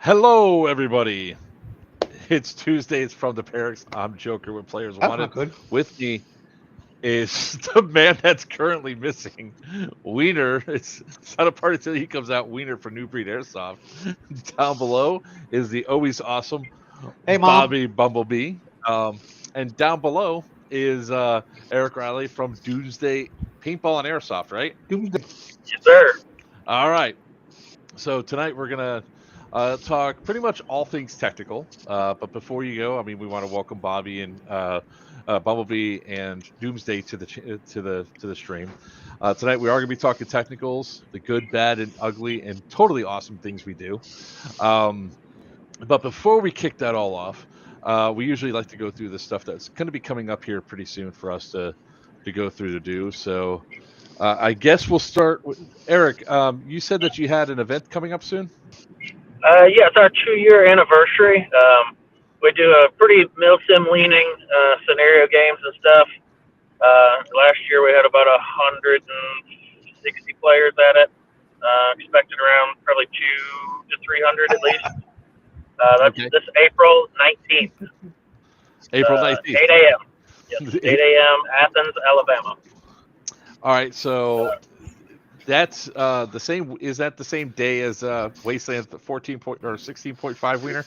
Hello, everybody. It's Tuesday. It's from the Parrots. I'm Joker with Players Oh, not Wanted. good. With me is the man that's currently missing, Wiener. It's not a part until he comes out. Wiener for New Breed Airsoft. Down below is the always awesome Hey, Mom. Bobby Bumblebee. And down below is Eric Riley from Doomsday Paintball and Airsoft. Right. Doomsday. Yes, sir. All right. So tonight we're gonna talk pretty much all things technical. But before you go, I mean, we want to welcome Bobby and Bumblebee and Doomsday to the stream. Tonight we are going to be talking technicals, the good, bad, and ugly, and totally awesome things we do. Um, but before we kick that all off, we usually like to go through the stuff that's going to be coming up here pretty soon for us to go through to do. So I guess we'll start with Eric. You said that you had an event coming up soon. Yeah, it's our 2-year anniversary. We do a pretty milsim leaning scenario games and stuff. Last year we had about 160 players at it. Expected around probably 200 to 300 at least. That's Okay. this April 19th, April 19th. 8 a.m. Yes, 8 a.m. Athens, Alabama. All right, so that's the same. Is that the same day as Wasteland 14 point or 16.5 Wiener?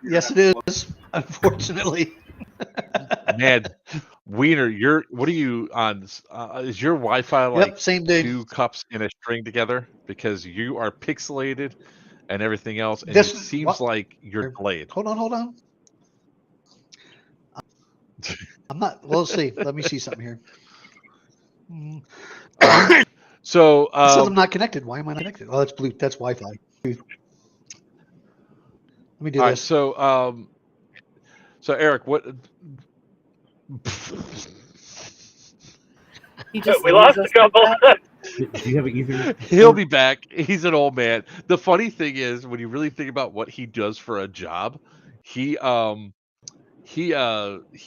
Yes, it is. Unfortunately. Man, Wiener, what are you on? Is your Wi-Fi like Yep, same day. 2 cups in a string together? Because you are pixelated and everything else, and This it is seems what? like you're delayed. Hold on. I'm not. Well, let's see. Let me see something here. All right. So It says I'm not connected. Why am I not connected? Oh, that's blue. That's Wi-Fi. Let me do all right. this. So Eric, what? We lost a couple. Do you have an Ethernet? He'll be back. He's an old man. The funny thing is, when you really think about what he does for a job, he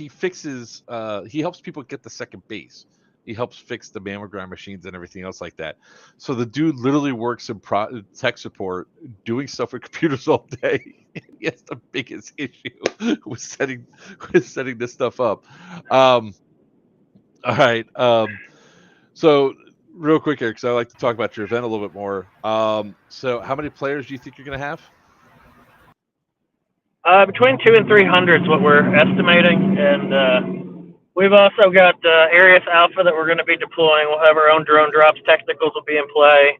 fixes he helps people get the second base. He helps fix the mammogram machines and everything else like that. So the dude literally works in tech support, doing stuff with computers all day. He has the biggest issue with setting this stuff up. All right. So real quick, Eric, because I like to talk about your event a little bit more. So how many players do you think you're going to have? Between 200 and 300 is what we're estimating, and we've also got Arius Alpha that we're going to be deploying. We'll have our own drone drops. Technicals will be in play.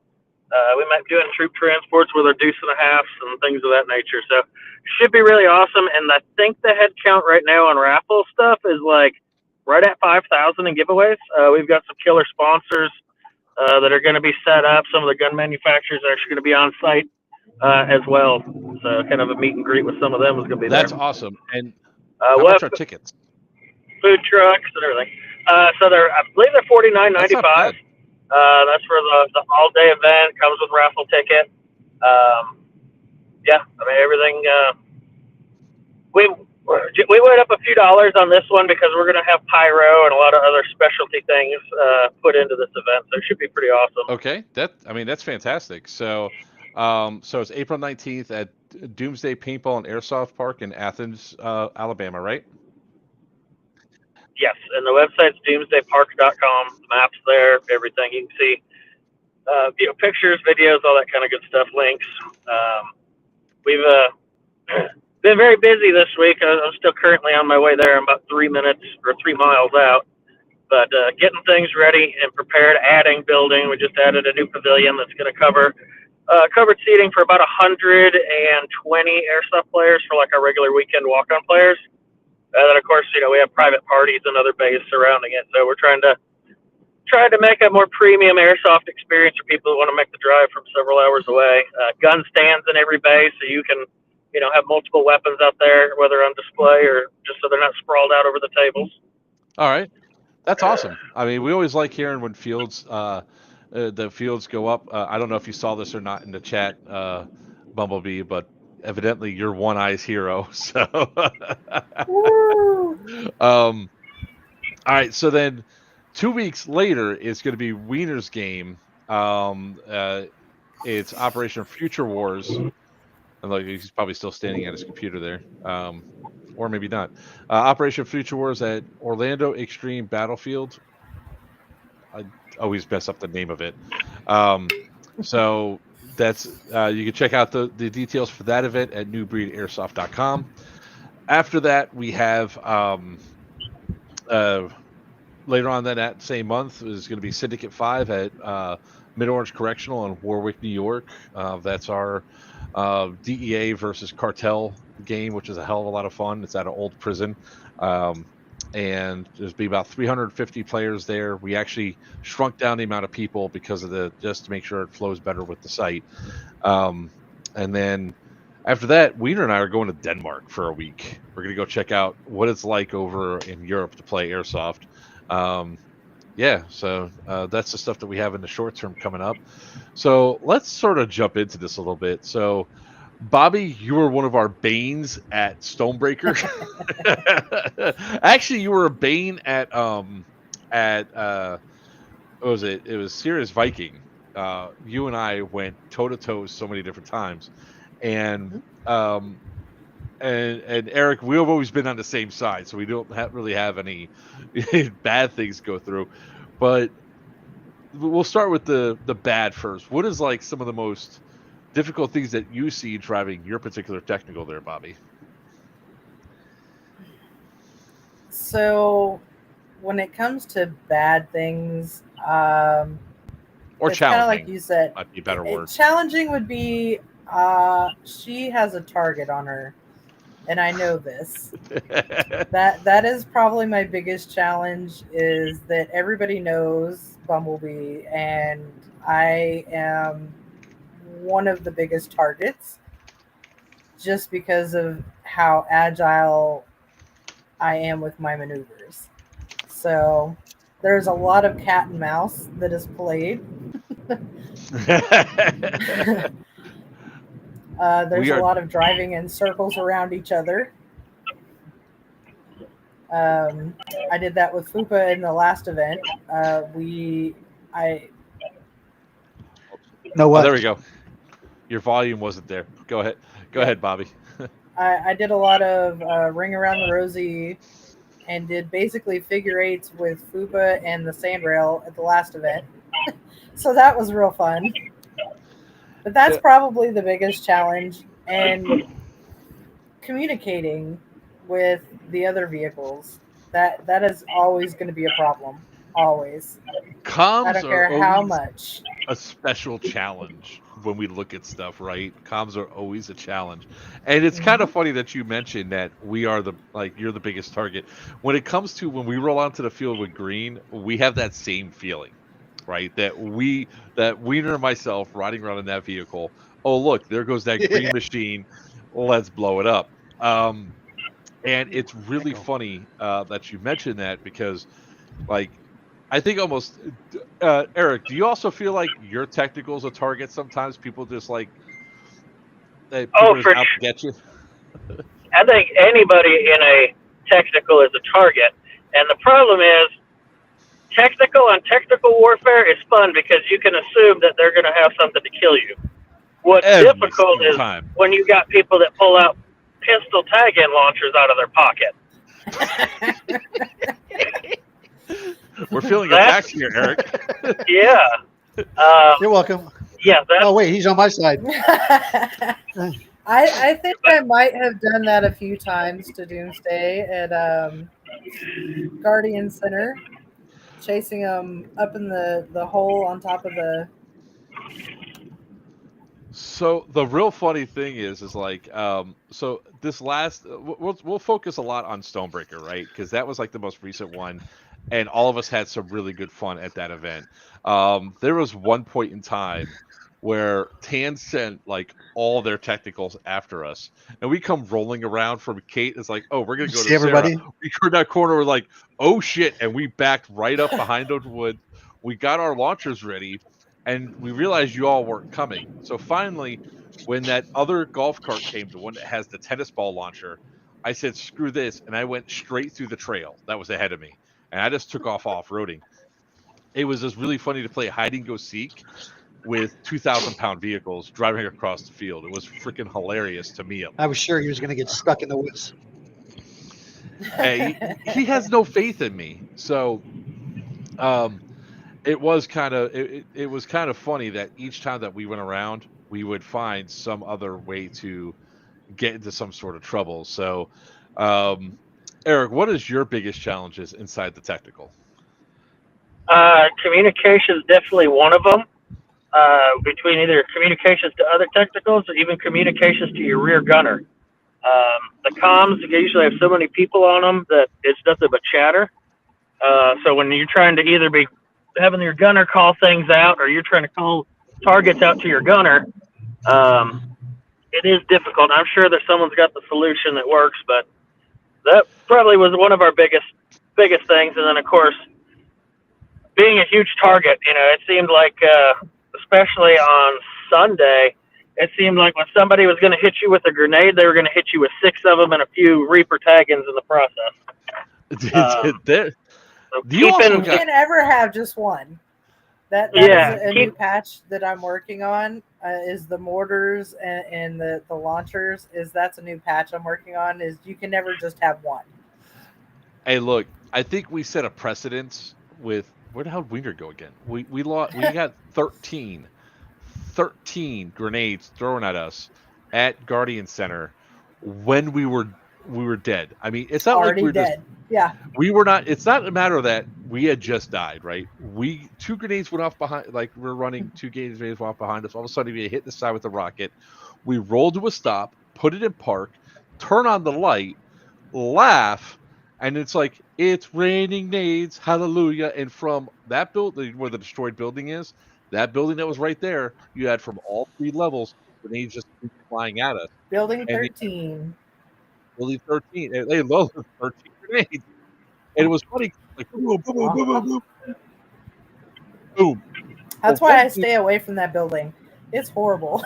We might be doing troop transports with our deuce and a halves and things of that nature. So should be really awesome. And I think the head count right now on raffle stuff is like right at 5,000 in giveaways. We've got some killer sponsors that are going to be set up. Some of the gun manufacturers are actually going to be on site as well. So kind of a meet and greet with some of them is going to be That's there. awesome. And how we'll much have are tickets? food trucks and everything. So I believe they're $49.95. That's for the all day event. Comes with raffle ticket. Yeah, I mean everything. We went up a few dollars on this one because we're going to have pyro and a lot of other specialty things put into this event, so it should be pretty awesome. Okay, that's fantastic. So it's April 19th at Doomsday Paintball and Airsoft Park in Athens, Alabama, right? Yes, and the website's doomsdaypark.com. The map's there, everything. You can see, pictures, videos, all that kind of good stuff, links. We've been very busy this week. I'm still currently on my way there. I'm about 3 minutes or 3 miles out. But getting things ready and prepared, adding building. We just added a new pavilion that's going to cover covered seating for about 120 airsoft players for like our regular weekend walk-on players. And then, of course, we have private parties and other bays surrounding it. So we're trying to make a more premium airsoft experience for people who want to make the drive from several hours away. Gun stands in every bay, so you can, have multiple weapons out there, whether on display or just so they're not sprawled out over the tables. All right, that's awesome. I mean, we always like hearing when the fields go up. I don't know if you saw this or not in the chat, Bumblebee, but evidently you're One Eye's hero. So, all right. So then, 2 weeks later is going to be Wiener's game. It's Operation Future Wars. And like he's probably still standing at his computer there, or maybe not. Operation Future Wars at Orlando Extreme Battlefield. I always mess up the name of it. So that's you can check out the details for that event at newbreedairsoft.com. After that, we have later on that same month is going to be Syndicate 5 at Mid Orange Correctional in Warwick, New York. That's our DEA versus cartel game, which is a hell of a lot of fun. It's at an old prison. And there's be about 350 players there. We actually shrunk down the amount of people because of just to make sure it flows better with the site. And then after that, Wiener and I are going to Denmark for a week. We're going to go check out what it's like over in Europe to play airsoft. Yeah, so that's the stuff that we have in the short term coming up. So let's sort of jump into this a little bit. So, Bobby, you were one of our banes at Stonebreaker. Actually, you were a bane at what was it? It was Sirius Viking. You and I went toe to toe so many different times, and and Eric, we have always been on the same side, so we don't really have any bad things go through. But we'll start with the bad first. What is like some of the most difficult things that you see driving your particular technical there, Bobby? So, when it comes to bad things, Or it's kind of challenging, like you said. might be a better word. Challenging would be she has a target on her, and I know this. That is probably my biggest challenge, is that everybody knows Bumblebee, and I am one of the biggest targets just because of how agile I am with my maneuvers. So there's a lot of cat and mouse that is played. There's a lot of driving in circles around each other. I did that with Fupa in the last event. No, what? There we go. Your volume wasn't there. Go ahead. Go ahead, Bobby. I did a lot of Ring Around the Rosie and did basically figure eights with Fupa and the sandrail at the last event. So that was real fun. But that's probably the biggest challenge, and communicating with the other vehicles. That is always going to be a problem. Always. Comms I don't care how much. A special challenge when we look at stuff, right? Comms are always a challenge. And it's kind of funny that you mentioned that we are you're the biggest target. When it comes to when we roll onto the field with green, we have that same feeling, right? That Wiener and myself riding around in that vehicle, oh look, there goes that green machine. Let's blow it up. And it's really funny that you mentioned that, because like I think almost Eric, do you also feel like your technical's a target sometimes? People just like people just out to get you. I think anybody in a technical is a target, and the problem is technical warfare is fun because you can assume that they're going to have something to kill you. What's difficult is when you got people that pull out pistol tag-in launchers out of their pocket. We're feeling attacked here, Eric. Yeah. You're welcome. Yeah. Oh, wait, he's on my side. I think I might have done that a few times to Doomsday at Guardian Center, chasing them up in the hole on top of the... So the real funny thing is like, so this last, we'll focus a lot on Stonebreaker, right? Because that was like the most recent one, and all of us had some really good fun at that event. There was one point in time where Tan sent like all their technicals after us, and we come rolling around from Kate. It's like, oh, we're gonna go to everybody. Sarah. We turned that corner, we're like, oh shit, and we backed right up behind the wood. We got our launchers ready, and we realized you all weren't coming. So finally, when that other golf cart came, the one that has the tennis ball launcher, I said, screw this, and I went straight through the trail that was ahead of me, and I just took off-roading. It was just really funny to play hide and go seek, with 2,000-pound vehicles driving across the field. It was freaking hilarious to me. I was sure he was going to get stuck in the woods. He has no faith in me. So it was kind of it was kind of funny that each time that we went around, we would find some other way to get into some sort of trouble. So Eric, what is your biggest challenges inside the technical? Communication is definitely one of them. Between either communications to other technicals or even communications to your rear gunner. The comms usually have so many people on them that it's nothing but chatter. So when you're trying to either be having your gunner call things out or you're trying to call targets out to your gunner, it is difficult. I'm sure that someone's got the solution that works, but that probably was one of our biggest things. And then, of course, being a huge target, it seemed like, especially on Sunday, it seemed like when somebody was going to hit you with a grenade, they were going to hit you with 6 of them and a few Reaper tag-ins in the process. So you can ever have just one. That is a new patch that I'm working on. Is the mortars and the launchers. That's a new patch I'm working on. Is you can never just have one. Hey, look, I think we set a precedence with where the hell did Winger go again? We got 13 grenades thrown at us at Guardian Center when we were dead. I mean, it's not already like we're dead. We were not. It's not a matter that we had just died, right? 2 grenades went off behind. Like we're running 2 grenades went off behind us. All of a sudden, we hit the side with the rocket. We rolled to a stop, put it in park, turn on the light, laugh. And it's like, it's raining nades, hallelujah. And from that building where the destroyed building is, that building that was right there, you had from all 3 levels, grenades just flying at us. Building 13. Building 13. They loaded 13 grenades. And it was funny. Like, boom, boom, boom, boom, boom, boom. Boom. That's why I stay away from that building. It's horrible.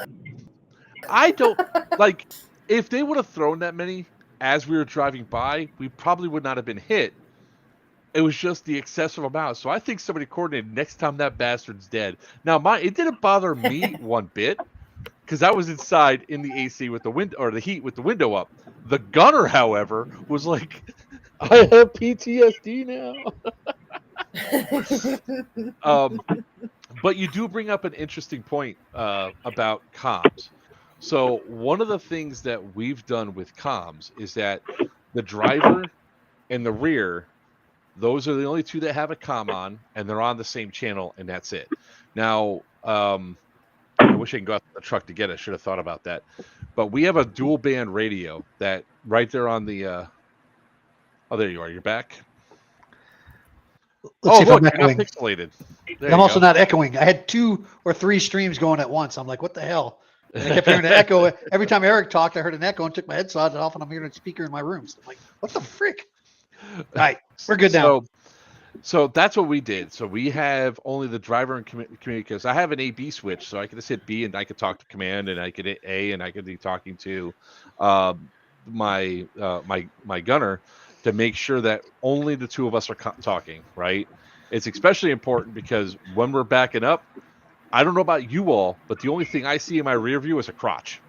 I don't, like, if they would have thrown that many as we were driving by, we probably would not have been hit. It was just the excessive amount. So I think somebody coordinated next time that bastard's dead. Now, it didn't bother me one bit because I was inside in the AC with the window or the heat with the window up. The gunner, however, was like, I have PTSD now. But you do bring up an interesting point about comms. So one of the things that we've done with comms is that the driver and the rear, those are the only 2 that have a comm on, and they're on the same channel, and that's it. Now, I wish I could go out to the truck to get it. I should have thought about that. But we have a dual band radio that right there on the oh, there you are. You're back. Let's see if I'm you're echoing. not pixelated. I'm also not echoing. I had 2 or 3 streams going at once. I'm like, what the hell? And I kept hearing an echo. Every time Eric talked, I heard an echo and took my headset off, and I'm hearing a speaker in my room. So I'm like, what the frick? All right, we're good now. So that's what we did. So we have only the driver and communicators. I have an A/B switch, so I can just hit B and I could talk to command, and I could hit A and I could be talking to my gunner to make sure that only the 2 of us are talking. Right? It's especially important because when we're backing up, I don't know about you all, but the only thing I see in my rear view is a crotch.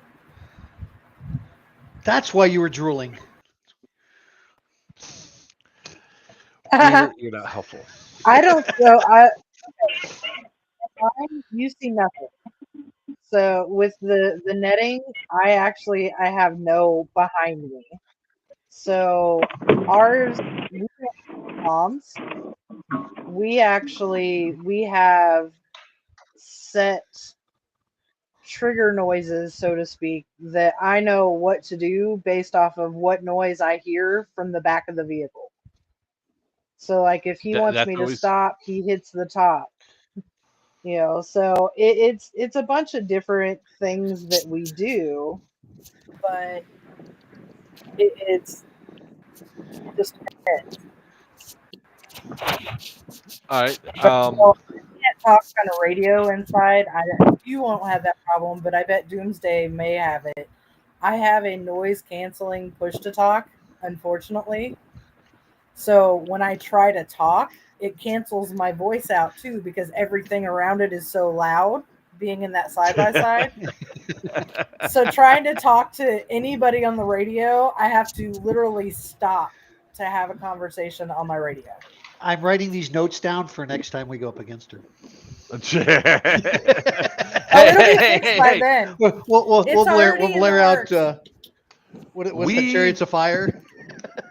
That's why you were drooling. You're not helpful. I don't. So you see nothing. So with the netting, I have no behind me. So ours, we have comms. We have set trigger noises, so to speak, that I know what to do based off of what noise I hear from the back of the vehicle. So like if he wants me to stop, he hits the top. So it's a bunch of different things that we do, but it's just all right. I can't talk on a radio inside. You won't have that problem, but I bet Doomsday may have it. I have a noise canceling push to talk, unfortunately. So when I try to talk, it cancels my voice out too because everything around it is so loud. being in that side by side. So trying to talk to anybody on the radio, I have to literally stop to have a conversation on my radio. I'm writing these notes down for next time we go up against her. Oh, it'll be fixed by then. We'll It's blare already in the blare out works. what's that, Chariots of Fire?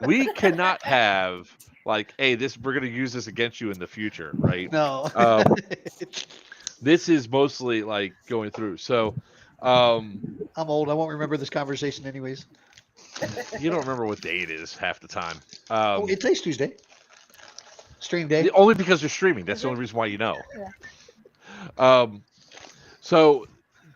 We cannot have like, hey, we're going to use this against you in the future, right? No. This is mostly like going through. So, I'm old. I won't remember this conversation anyways. you don't remember what day it is half the time. Today's Tuesday. Stream day. Only because you're streaming. That's the only reason why you know. Yeah. So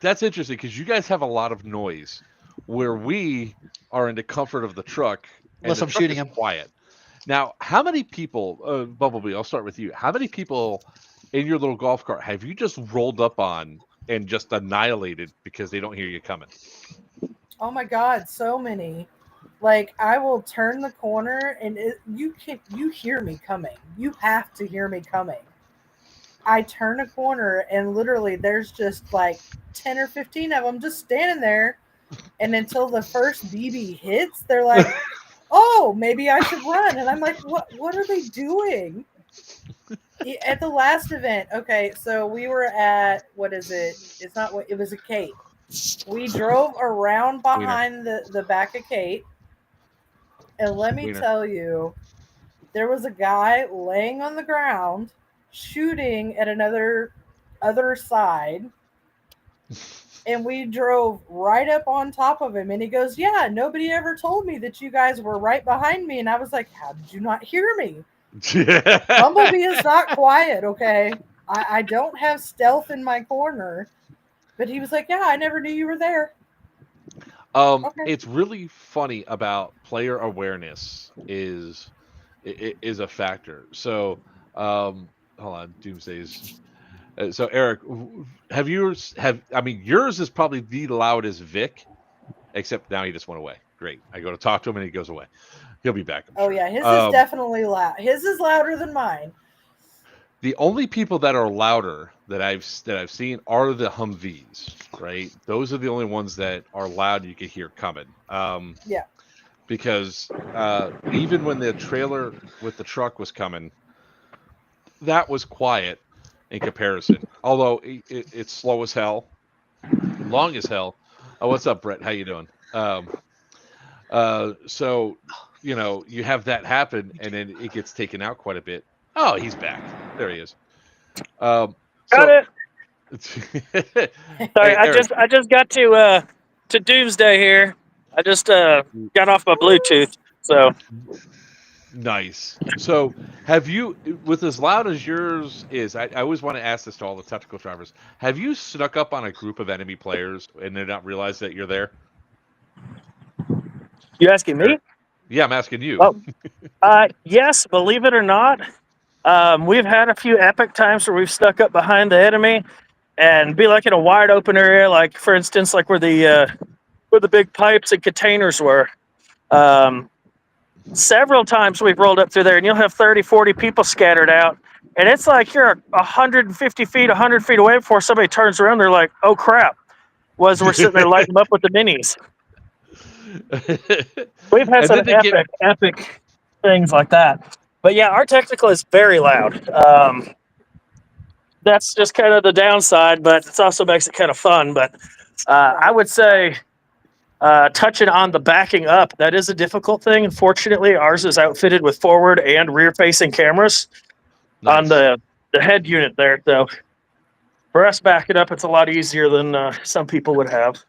that's interesting because you guys have a lot of noise where we are in the comfort of the truck. Unless I'm shooting him. Quiet. Now, how many people, Bumblebee, I'll start with you. How many people in your little golf cart have you just rolled up on and just annihilated because they don't hear you coming? Oh my God, so many. Like, I will turn the corner and you hear me coming. You have to hear me coming. I turn a corner and literally there's just like 10 or 15 of them just standing there. And until the first BB hits, they're like, oh, maybe I should run. And I'm like, what are they doing? At the last event, okay, so we were at, what is it? It's not what, it was a Kate. We drove around behind the back of Kate. And let me tell you, there was a guy laying on the ground shooting at other side. And we drove right up on top of him. And he goes, yeah, nobody ever told me that you guys were right behind me. And I was like, how did you not hear me? Bumblebee is not quiet, okay? I don't have stealth in my corner. But he was like, yeah, I never knew you were there. Okay. It's really funny about player awareness is a factor. So, hold on, Doomsday's. So Eric, yours is probably the loudest Vic, except now he just went away. Great. I go to talk to him and he goes away. He'll be back. I'm sure. Yeah, his is definitely loud. His is louder than mine. The only people that are louder that I've seen are the Humvees, right? Those are the only ones that are loud you can hear coming. Yeah. Because even when the trailer with the truck was coming, that was quiet in comparison. Although it's slow as hell, long as hell. Oh, what's up, Brett? How you doing? So, you have that happen, and then it gets taken out quite a bit. Oh, he's back. There he is. Got it. Sorry, I just got to Doomsday here. I just got off my Bluetooth. So nice. So have you, with as loud as yours is, I always want to ask this to all the technical drivers. Have you snuck up on a group of enemy players and they not realize that you're there? You asking me? Yeah, I'm asking you. Oh, yes, believe it or not. We've had a few epic times where we've stuck up behind the enemy and be like in a wide open area, like for instance, like where the big pipes and containers were. Several times we've rolled up through there and you'll have 30, 40 people scattered out. And it's like you're 150 feet, 100 feet away before somebody turns around. They're like, oh, crap. We're sitting there lighting them up with the minis. We've had some epic things like that. But yeah, our technical is very loud. That's just kind of the downside, but it also makes it kind of fun. But I would say touching on the backing up, that is a difficult thing. Unfortunately, ours is outfitted with forward and rear-facing cameras on the head unit there. So for us backing up, it's a lot easier than some people would have.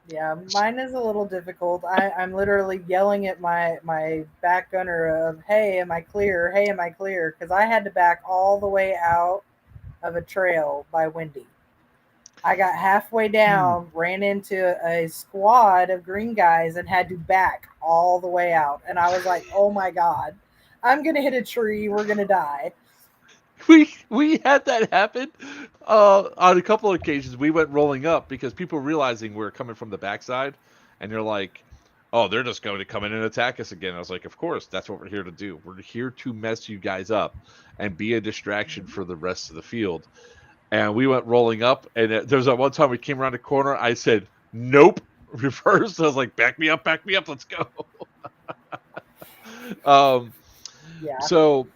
Yeah, mine is a little difficult. I'm literally yelling at my back gunner of, hey, am I clear? Hey, am I clear? Because I had to back all the way out of a trail by Wendy. I got halfway down, ran into a squad of green guys, and had to back all the way out. And I was like, oh my God, I'm going to hit a tree. We're going to die. We had that happen on a couple of occasions. We went rolling up because people realizing we were coming from the backside, and you're like, oh, they're just going to come in and attack us again. I was like, of course, that's what we're here to do. We're here to mess you guys up and be a distraction for the rest of the field. and we went rolling up. And there's that one time we came around the corner. I said, "Nope." Reverse. I was like, back me up, let's go. Yeah. So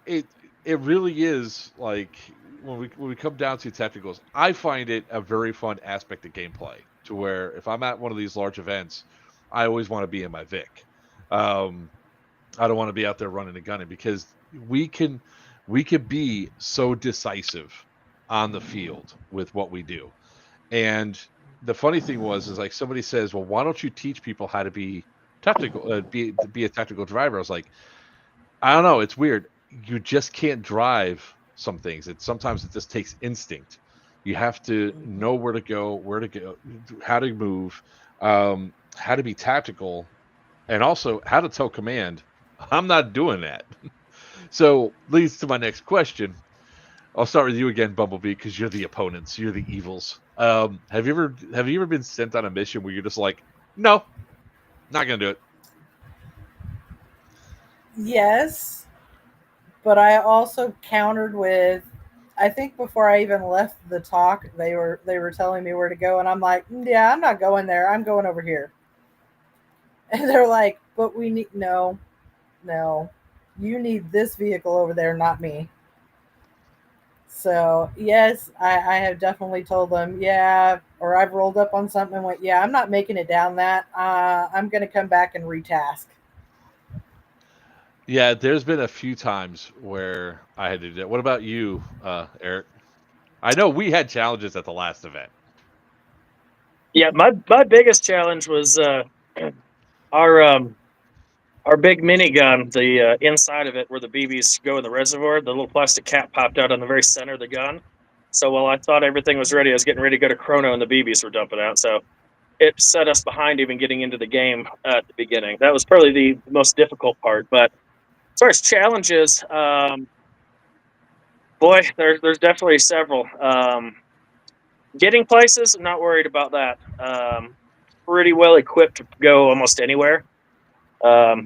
it really is like when we come down to technicals, I find it a very fun aspect of gameplay. To where if I'm at one of these large events, I always want to be in my Vic. I don't want to be out there running and gunning because we can be so decisive on the field with what we do. And the funny thing is like somebody says, "Well, why don't you teach people how to be technical, be a technical driver?" I was like, I don't know. It's weird. You just can't drive some things. Sometimes it just takes instinct. You have to know where to go, how to move, how to be tactical, and also how to tell command. I'm not doing that. So leads to my next question. I'll start with you again, Bumblebee, because you're the opponents. You're the evils. Have you ever been sent on a mission where you're just like, no, not gonna do it? Yes, but I also countered with, I think before I even left the talk, they were telling me where to go, and I'm like, yeah, I'm not going there. I'm going over here. And they're like, but we need no, you need this vehicle over there, not me. So yes, I have definitely told them, yeah, or I've rolled up on something and went, yeah, I'm not making it down that. I'm going to come back and retask. Yeah, there's been a few times where I had to do that. What about you, Eric? I know we had challenges at the last event. Yeah, my biggest challenge was our big minigun. The inside of it, where the BBs go in the reservoir, the little plastic cap popped out on the very center of the gun. So while I thought everything was ready, I was getting ready to go to Chrono, and the BBs were dumping out. So it set us behind even getting into the game at the beginning. That was probably the most difficult part. But as far as challenges, boy, there's definitely several. Getting places, I'm not worried about that. Pretty well equipped to go almost anywhere. I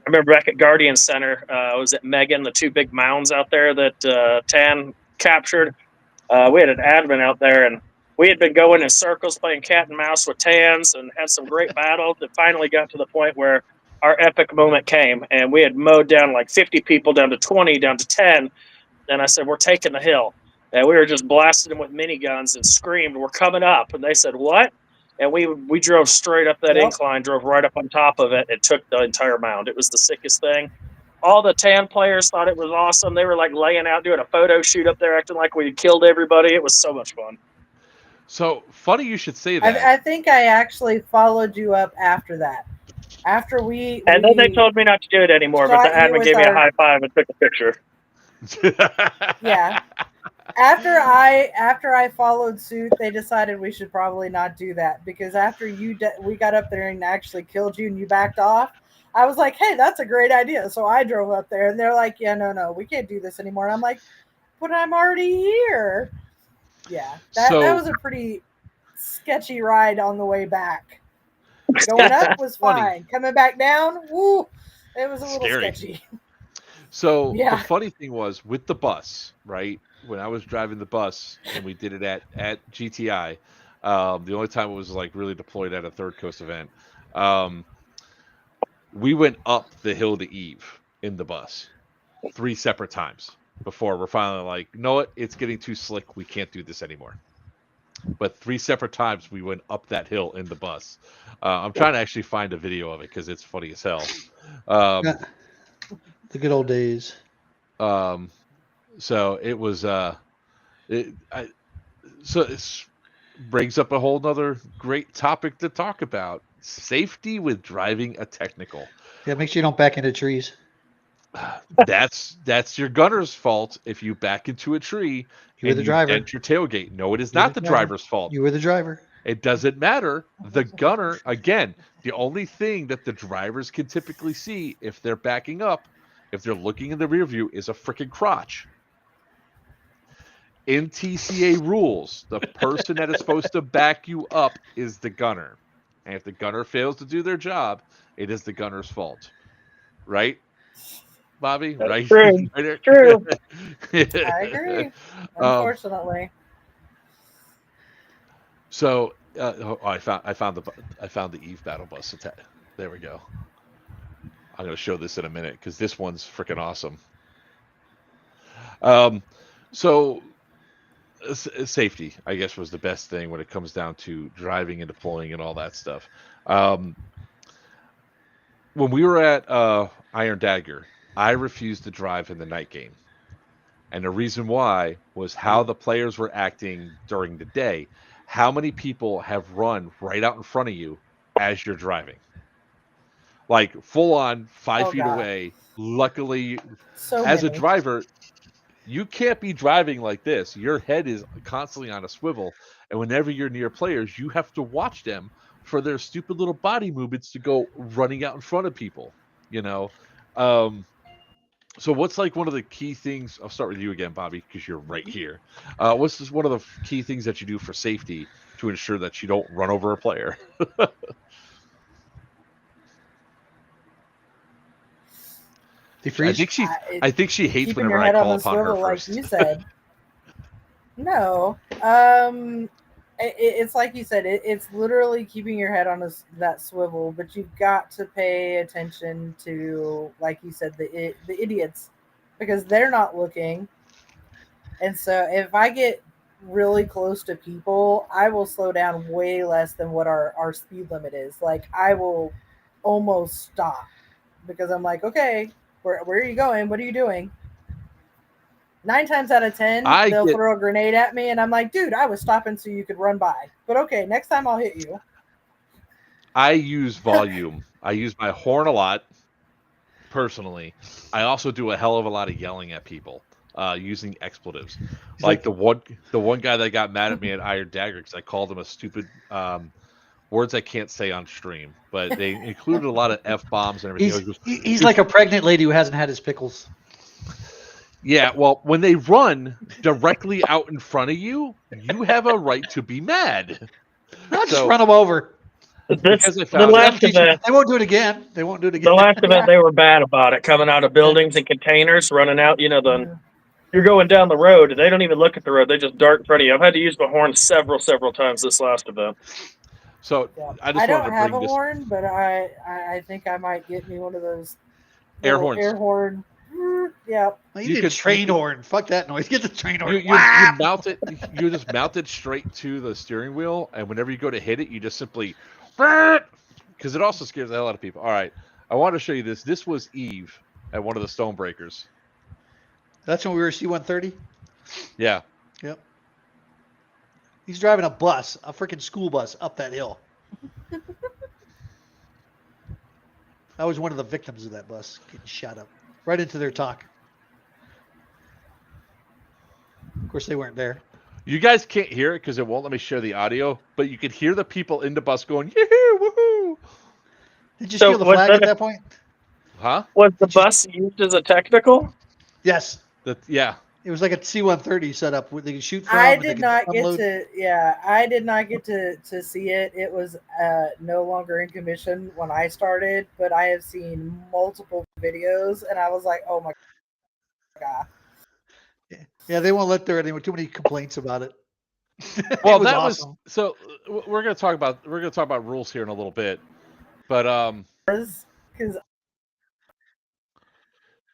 remember back at Guardian Center, I was at Megan, the two big mounds out there that Tan captured. We had an admin out there, and we had been going in circles playing cat and mouse with Tans and had some great battles that finally got to the point where our epic moment came, and we had mowed down like 50 people down to 20, down to 10. And I said, we're taking the hill. And we were just blasting them with miniguns and screamed, we're coming up. And they said, what? And we drove straight up that incline, drove right up on top of it, and took the entire mound. It was the sickest thing. All the Tan players thought it was awesome. They were like laying out, doing a photo shoot up there, acting like we had killed everybody. It was so much fun. So funny you should say that. I think I actually followed you up after that. After we then they told me not to do it anymore, but the admin gave me a high five and took a picture. Yeah. After I followed suit, they decided we should probably not do that, because after we got up there and actually killed you and you backed off, I was like, hey, that's a great idea. So I drove up there, and they're like, yeah, no, we can't do this anymore. And I'm like, but I'm already here. Yeah, that was a pretty sketchy ride on the way back. Going up was fine. Coming back down, woo, it was a little sketchy. So the funny thing was with the bus, right? When I was driving the bus and we did it at GTI, the only time it was like really deployed at a Third Coast event, we went up the hill to Eve in the bus 3 separate times before we're finally like, no, it's getting too slick. We can't do this anymore. But 3 separate times we went up that hill in the bus. I'm trying to actually find a video of it because it's funny as hell. The good old days. So it was so it brings up a whole nother great topic to talk about: safety with driving a technical. Yeah, make sure you don't back into trees. That's your gunner's fault if you back into a tree and you dent your tailgate. No, it is not the driver's fault. You were the driver. It doesn't matter. The gunner, again, the only thing that the drivers can typically see if they're backing up, if they're looking in the rear view, is a freaking crotch. In TCA rules, the person that is supposed to back you up is the gunner. And if the gunner fails to do their job, it is the gunner's fault. Right? Bobby? That's Right? true. Right. True. I agree. Unfortunately. So I found the Eve battle bus attack. There we go. I'm going to show this in a minute because this one's freaking awesome. So safety, I guess, was the best thing when it comes down to driving and deploying and all that stuff. When we were at Iron Dagger, I refused to drive in the night game. And the reason why was how the players were acting during the day. How many people have run right out in front of you as you're driving? Like full on 5 feet God. away. Luckily, So as a many. driver, you can't be driving like this. Your head is constantly on a swivel. And whenever you're near players, you have to watch them for their stupid little body movements to go running out in front of people, you know? So what's like one of the key things? I'll start with you again, Bobby, because you're right here. What's just one of the key things that you do for safety to ensure that you don't run over a player? Defreeze. I think she hates Keeping whenever your I head on call the upon her swivel, like first. you said. No. It's like you said. It's literally keeping your head on that swivel, but you've got to pay attention to, like you said, the idiots, because they're not looking. And so if I get really close to people, I will slow down way less than what our speed limit is. Like I will almost stop because I'm like, okay, where are you going? What are you doing? 9 times out of 10, they'll throw a grenade at me, and I'm like, dude, I was stopping so you could run by. But okay, next time I'll hit you. I use volume. I use my horn a lot, personally. I also do a hell of a lot of yelling at people using expletives. Like the one guy that got mad at me at Iron Dagger because I called him a stupid words I can't say on stream, but they included a lot of F-bombs and everything. He's like a pregnant lady who hasn't had his pickles. Yeah, well, when they run directly out in front of you, you have a right to be mad. Not just run them over. The last event, they won't do it again. They won't do it again. The last event, they were bad about it, coming out of buildings and containers, running out. You know, you're going down the road. They don't even look at the road. They just dart in front of you. I've had to use my horn several times this last event. So I don't have a horn, but I think I might get me one of those air horns. Air horn. Yeah. Well, you could train horn. Fuck that noise. Get the train horn. You mount it. You just mount it straight to the steering wheel, and whenever you go to hit it, you just simply, because it also scares the hell out of people. All right, I want to show you this. This was Eve at one of the Stonebreakers. That's when we were C-130. Yeah. Yep. He's driving a bus, a freaking school bus, up that hill. I was one of the victims of that bus getting shot up right into their talk. Of course, they weren't there. You guys can't hear it because it won't let me share the audio, but you could hear the people in the bus going, "Yoo-hoo, woohoo!" Did you steal the flag at that point? Huh? Was the bus used as a technical? Yes. Yeah. It was like a C-130 setup where they could shoot from. I did not get to see it. It was no longer in commission when I started, but I have seen multiple videos, and I was like, oh my God. Yeah, they won't let there anymore. Too many complaints about it. Well, was that awesome. was so. We're gonna talk about rules here in a little bit, but because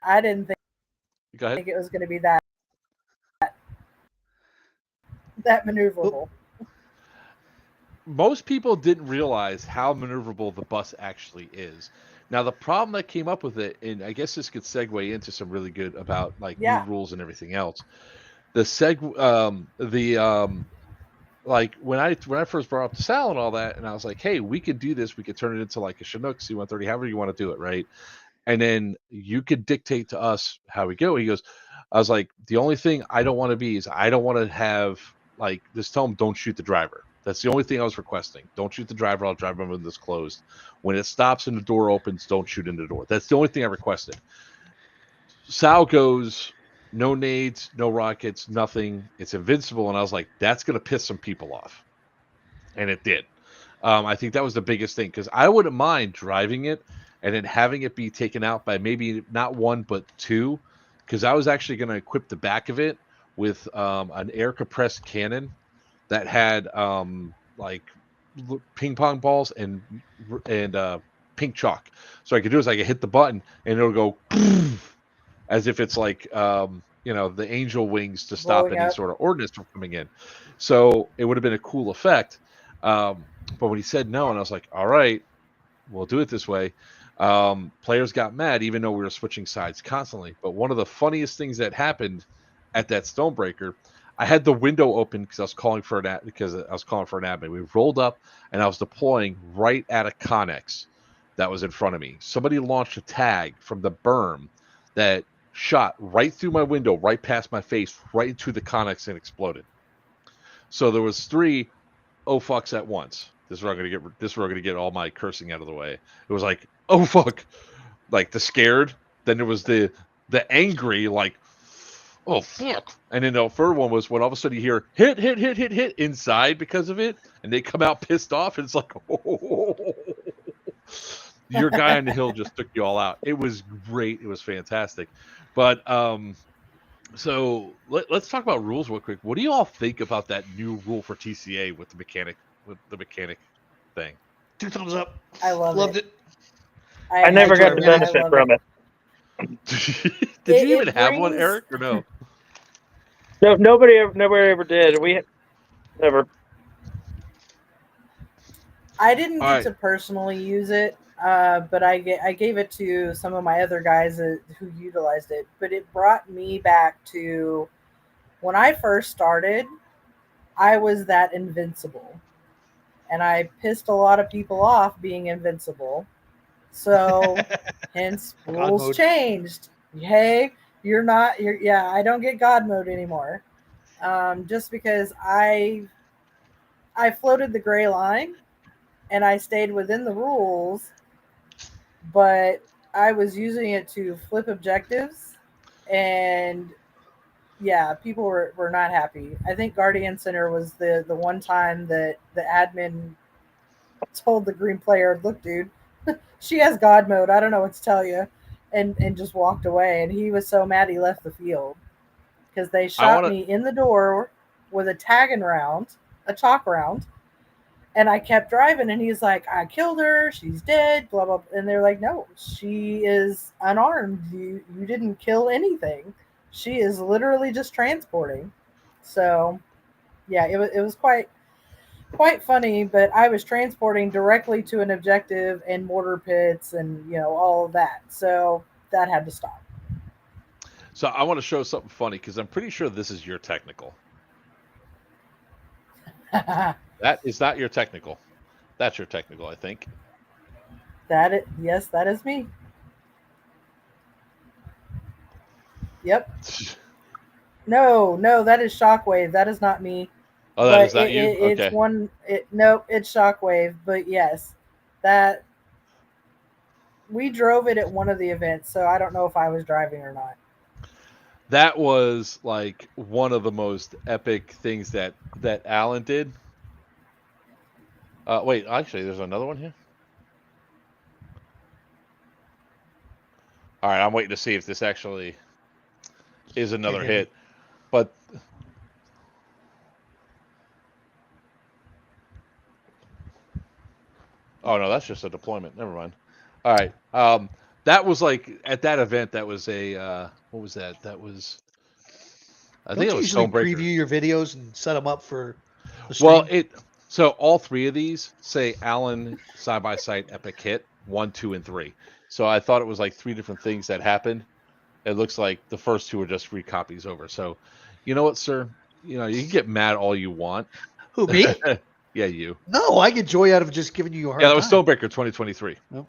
I didn't think it was going to be that maneuverable. Most people didn't realize how maneuverable the bus actually is. Now, the problem that came up with it, and I guess this could segue into some really good about like new rules and everything else. Like when I first brought up the Sal and all that, and I was like, hey, we could do this. We could turn it into like a Chinook C-130, however you want to do it, right? And then you could dictate to us how we go. He goes, I was like, the only thing I don't want to be is I don't want to have like just tell him don't shoot the driver. That's the only thing I was requesting. Don't shoot the driver. I'll drive him when this closed. When it stops and the door opens, don't shoot in the door. That's the only thing I requested. Sal goes, no nades, no rockets, nothing. It's invincible. And I was like, that's going to piss some people off. And it did. I think that was the biggest thing because I wouldn't mind driving it and then having it be taken out by maybe not one but two, because I was actually going to equip the back of it with an air compressed cannon that had like ping pong balls and pink chalk. So I could do is I could hit the button and it'll go as if it's like the angel wings to stop Blowing any up. sort of ordnance from coming in. So it would have been a cool effect. But when he said no, and I was like, all right, we'll do it this way. Players got mad, even though we were switching sides constantly. But one of the funniest things that happened at that Stonebreaker, I had the window open because I was calling for an admin. We rolled up, and I was deploying right at a Connex that was in front of me. Somebody launched a tag from the berm that shot right through my window, right past my face, right into the Connex and exploded. So there was 3 oh fucks at once. This is where I'm gonna get all my cursing out of the way. It was like, oh fuck, like the scared. Then there was the angry, like, oh fuck. And then the third one was when all of a sudden you hear hit inside because of it, and they come out pissed off, and it's like, oh. Your guy on the hill just took you all out. It was great. It was fantastic. But so let's talk about rules real quick. What do you all think about that new rule for TCA with the mechanic thing? 2 thumbs up. I loved it. I never got the benefit from it. Did you even have one, Eric, or no? No, nobody ever did. We never. I didn't get to personally use it, but I gave it to some of my other guys who utilized it. But it brought me back to when I first started. I was that invincible, and I pissed a lot of people off being invincible. So, hence rules changed. Hey, I don't get God mode anymore. Just because I floated the gray line. And I stayed within the rules, but I was using it to flip objectives, and yeah, people were not happy. I think Guardian Center was the one time that the admin told the green player, "Look, dude, she has God mode. I don't know what to tell you," and just walked away. And he was so mad he left the field because they shot me in the door with a tagging round, a chalk round. And I kept driving, and he's like, I killed her. She's dead, blah, blah. And they're like, no, she is unarmed. You didn't kill anything. She is literally just transporting. So, yeah, it was quite funny, but I was transporting directly to an objective and mortar pits and, all of that. So that had to stop. So I want to show something funny because I'm pretty sure this is your technical. That is not your technical. That's your technical, I think. Yes, that is me. Yep. No, that is Shockwave. That is not me. Oh, that is not you? It's okay. Nope, it's Shockwave. But yes, that we drove it at one of the events, so I don't know if I was driving or not. That was like one of the most epic things that Alan did. Wait, actually, there's another one here. All right, I'm waiting to see if this actually is another hit. But oh no, that's just a deployment. Never mind. All right, that was like at that event. That was a what was that? That was I think it was Stonebreaker. Preview your videos and set them up for the stream? So all 3 of these say Alan side by side epic hit 1, 2, and 3. So I thought it was like 3 different things that happened. It looks like the first 2 are just recopies over. So, you know what, sir? You can get mad all you want. Who, me? Yeah, you. No, I get joy out of just giving you a hard time. Yeah, that was Stonebreaker 2023. Nope.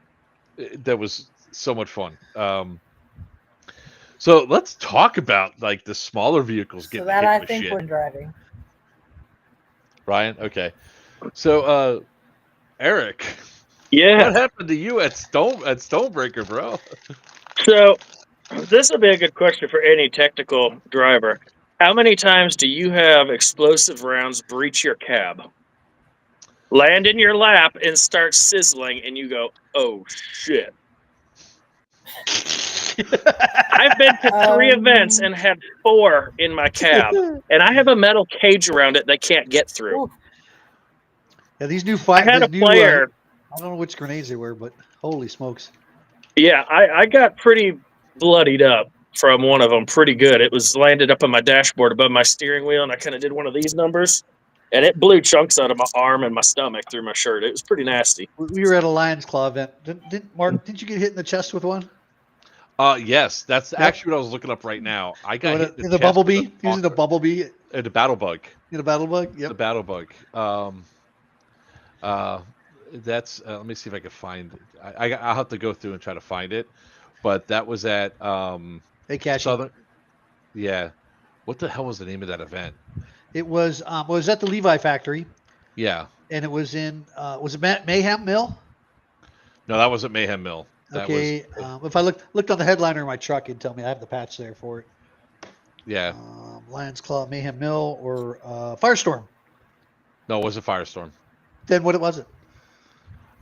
That was so much fun. So let's talk about like the smaller vehicles getting hit with shit. I think we're driving. Ryan, okay. So, Eric. Yeah. What happened to you at Stonebreaker, bro? So, this would be a good question for any technical driver. How many times do you have explosive rounds breach your cab, land in your lap, and start sizzling, and you go, "Oh shit"? I've been to 3 events and had 4 in my cab, and I have a metal cage around it they can't get through. Ooh. Yeah, these new I had a player. I don't know which grenades they were, but holy smokes! Yeah, I got pretty bloodied up from one of them pretty good. It was landed up on my dashboard above my steering wheel, and I kind of did one of these numbers, and it blew chunks out of my arm and my stomach through my shirt. It was pretty nasty. We were at a Lions Claw event. Mark, didn't you get hit in the chest with one? Yes, that's actually what I was looking up right now. I got hit in the bumblebee, using the bumblebee. The battle bug. In a battle bug? Yep. The battle bug. That's let me see if I can find it. I'll have to go through and try to find it. But that was at Southern. Yeah. What the hell was the name of that event? It was at the Levi factory. Yeah. And it was in was it Mayhem Mill? No, that wasn't Mayhem Mill. That okay. If I looked on the headliner of my truck, it'd tell me I have the patch there for it. Yeah. Lions Claw, Mayhem Mill, or Firestorm. No, it wasn't Firestorm. Then what was it?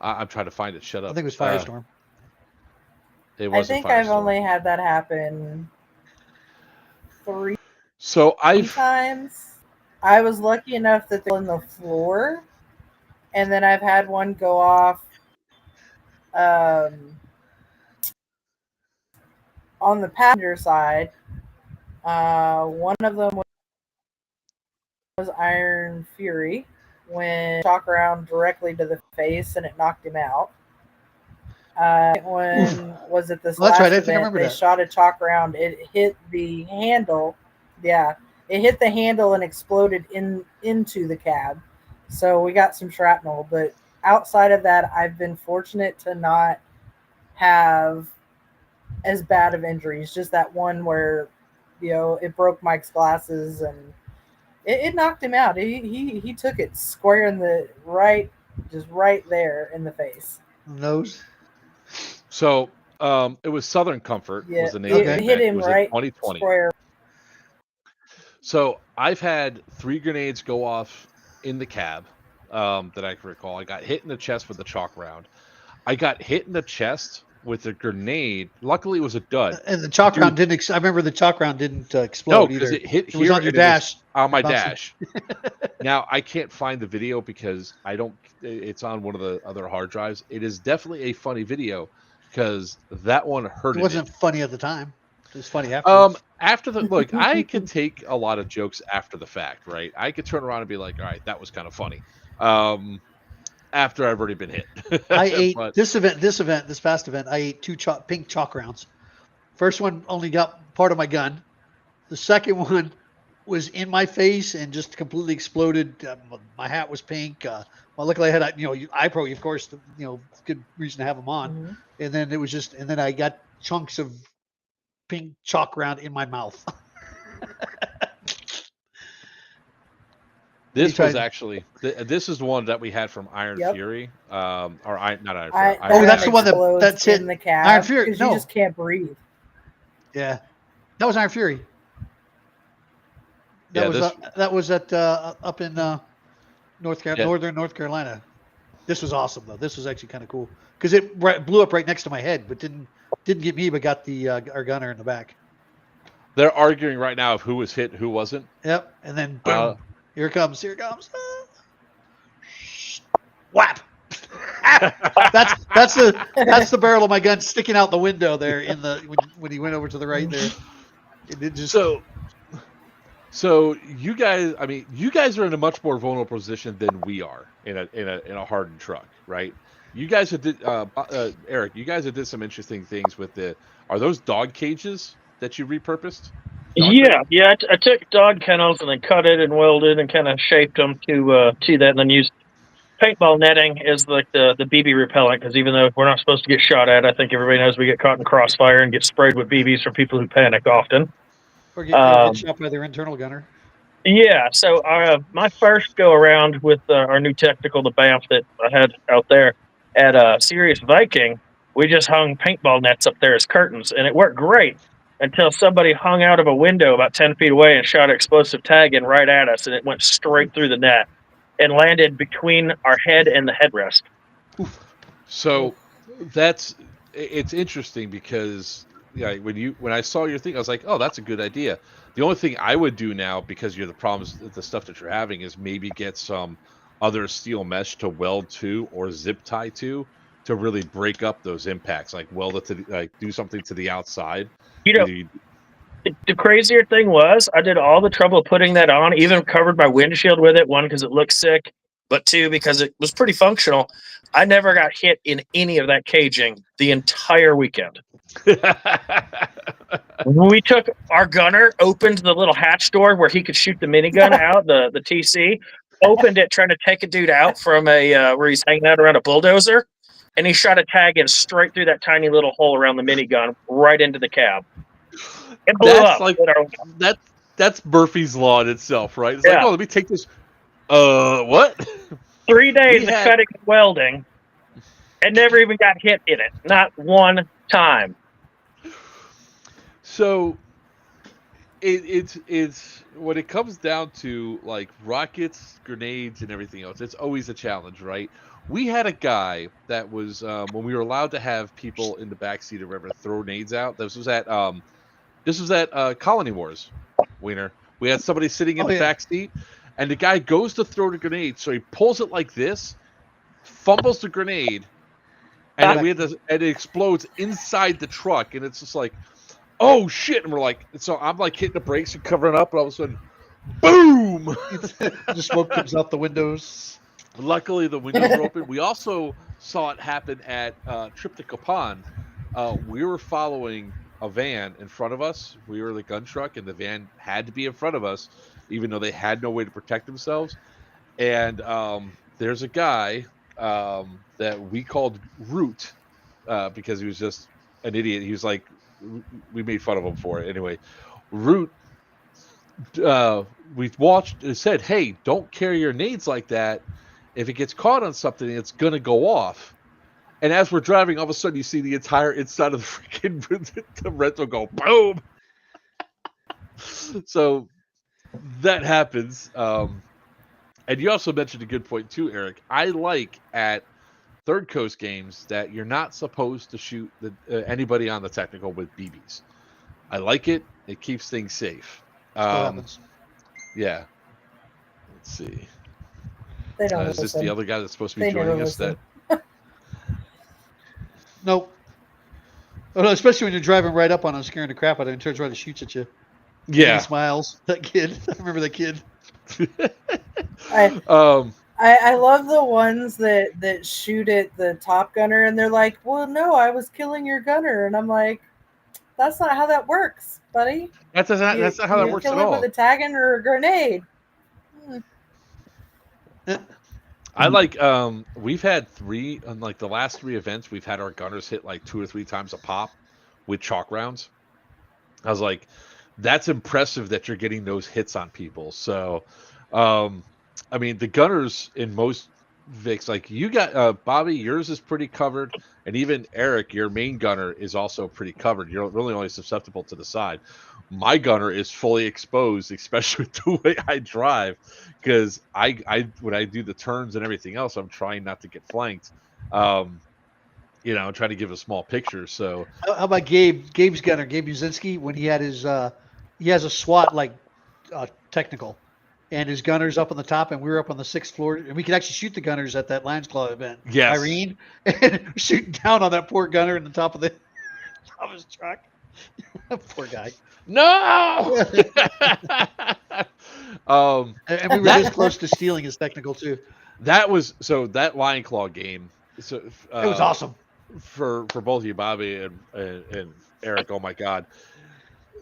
I'm trying to find it. Shut up. I think it was Firestorm. It wasn't. I think Firestorm. I've only had that happen 3 times. I was lucky enough that they were on the floor, and then I've had one go off on the passenger side. One of them was Iron Fury, when shock around directly to the face and it knocked him out. One was at this last event. They shot a chalk round. It hit the handle. Yeah, it hit the handle and exploded into the cab. So we got some shrapnel. But outside of that, I've been fortunate to not have as bad of injuries. Just that one where, it broke Mike's glasses and it knocked him out. He took it square in the right, just right there in the face. Nose. So it was Southern Comfort. Was the name of it hit him right 2020. Square. So I've had 3 grenades go off in the cab that I can recall. I got hit in the chest with a chalk round. I got hit in the chest with a grenade. Luckily, it was a dud. And the chalk round didn't. I remember the chalk round didn't explode either. It hit it was on your dash. On my dash. Now I can't find the video because I don't. It's on one of the other hard drives. It is definitely a funny video because that one hurt. It wasn't funny at the time. It was funny after. After the look, I can take a lot of jokes after the fact, right? I could turn around and be like, "All right, that was kind of funny." After I've already been hit. I ate this past event. I ate 2 pink chalk rounds. First one only got part of my gun. The second one was in my face and just completely exploded. My hat was pink. Well, luckily I had, iPro, of course, good reason to have them on. Mm-hmm. And then it was and then I got chunks of pink chalk round in my mouth. This was actually this is the one that we had from Iron Fury, not Iron Fury. That's the one that's hit in the cab. Iron Fury. No, you just can't breathe. Yeah, that was Iron Fury. That was at up in northern North Carolina. This was awesome though. This was actually kind of cool because it blew up right next to my head, but didn't get me, but got the our gunner in the back. They're arguing right now of who was hit, who wasn't. Yep, and then boom. Here it comes. Whap! that's the barrel of my gun sticking out the window there in the when he went over to the right there. It just So you guys, you guys are in a much more vulnerable position than we are in a hardened truck, right? You guys have did Eric. You guys have did some interesting things with are those dog cages that you repurposed? Yeah. I took dog kennels and then cut it and welded and kind of shaped them to that, and then used paintball netting as like the BB repellent, because even though we're not supposed to get shot at, I think everybody knows we get caught in crossfire and get sprayed with BBs from people who panic often. Or get shot by their internal gunner. Yeah, so my first go around with our new technical, the BAMF that I had out there at Sirius Viking, we just hung paintball nets up there as curtains, and it worked great. Until somebody hung out of a window about 10 feet away and shot an explosive tag in right at us, and it went straight through the net and landed between our head and the headrest. So that's it's interesting because when I saw your thing, I was like, oh, that's a good idea. The only thing I would do now, because you're the stuff that you're having, is maybe get some other steel mesh to weld to or zip tie to really break up those impacts. Like weld it to do something to the outside. You know, the crazier thing was I did all the trouble putting that on, even covered my windshield with it. One, because it looked sick, but two, because it was pretty functional. I never got hit in any of that caging the entire weekend. We took our gunner, opened the little hatch door where he could shoot the minigun out, the TC, opened it, trying to take a dude out from a where he's hanging out around a bulldozer, and he shot a tag in straight through that tiny little hole around the minigun, right into the cab. It blew That's up. like that's Murphy's Law in itself, right? It's Yeah. like, oh, let me take this. What? 3 days of cutting and welding, and never even got hit in it. Not one time. So it's when it comes down to like rockets, grenades, and everything else, it's always a challenge, right? We had a guy that was when we were allowed to have people in the backseat or whatever throw nades out. This was at Colony Wars, Wiener. We had somebody sitting in the back seat, and the guy goes to throw the grenade, so he pulls it like this, fumbles the grenade, and it explodes inside the truck, and it's just like, oh shit! And we're like, so I'm like hitting the brakes and covering up, and all of a sudden, boom! The smoke comes out the windows. Luckily, the windows were open. We also saw it happen at Trip to Capon. We were following a van in front of us. We were the gun truck, and the van had to be in front of us, even though they had no way to protect themselves. And there's a guy that we called Root because he was just an idiot. He was like, we made fun of him for it. Anyway, Root, we watched and said, hey, don't carry your nades like that. If it gets caught on something, it's going to go off. And as we're driving, all of a sudden you see the entire inside of the freaking the rental go boom. So that happens. And you also mentioned a good point too, Eric. I like at Third Coast games that you're not supposed to shoot anybody on the technical with BBs. I like it. It keeps things safe. Still happens. Yeah. Let's see. They don't Is this the other guy that's supposed to be joining us? That Nope. Oh, no, especially when you're driving right up on him, scaring the crap out of him, and turns around and shoots at you. Yeah. And he smiles. That kid. I remember that kid. I love the ones that shoot at the top gunner, and they're like, well, no, I was killing your gunner. And I'm like, that's not how that works, buddy. That's not how that works at all. You kill it with a tagging or a grenade. I like we've had three on like the last three events, we've had our gunners hit like 2 or 3 times a pop with chalk rounds. I was like, that's impressive that you're getting those hits on people. So I mean, the gunners in most Vics, like you got Bobby, yours is pretty covered, and even Eric, your main gunner is also pretty covered. You're really only susceptible to the side. My gunner is fully exposed, especially with the way I drive, because I when I do the turns and everything else, I'm trying not to get flanked. I'm trying to give a small picture. So how about Gabe's gunner, Gabe Uzinski, when he had his he has a SWAT like technical, and his gunner's up on the top, and we were up on the 6th floor, and we could actually shoot the gunners at that Lions Claw event. Yes. Irene, and shooting down on that poor gunner in the top of his truck. Poor guy. No. And we were this close to stealing his technical too. That Lion Claw game. So It was awesome for both you, Bobby and Eric. Oh my God.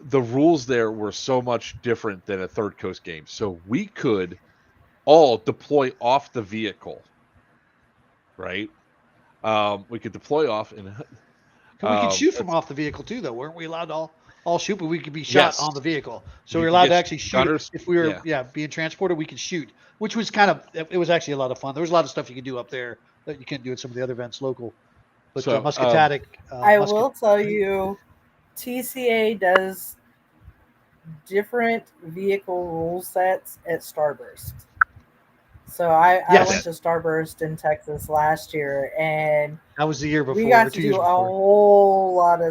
The rules there were so much different than a Third Coast game. So we could all deploy off the vehicle, right? We could deploy off, and we could shoot from off the vehicle too, though. Weren't we allowed to all shoot, but we could be shot on the vehicle. So we were allowed to actually shoot. Gunners, if we were being transported, we could shoot, which was it was actually a lot of fun. There was a lot of stuff you could do up there that you couldn't do at some of the other events local. But Muscatatic. I will tell you, TCA does different vehicle rule sets at Starburst. So I Yes. went to Starburst in Texas last year, and That was the year before. we got or to 2 do years a before. whole lot of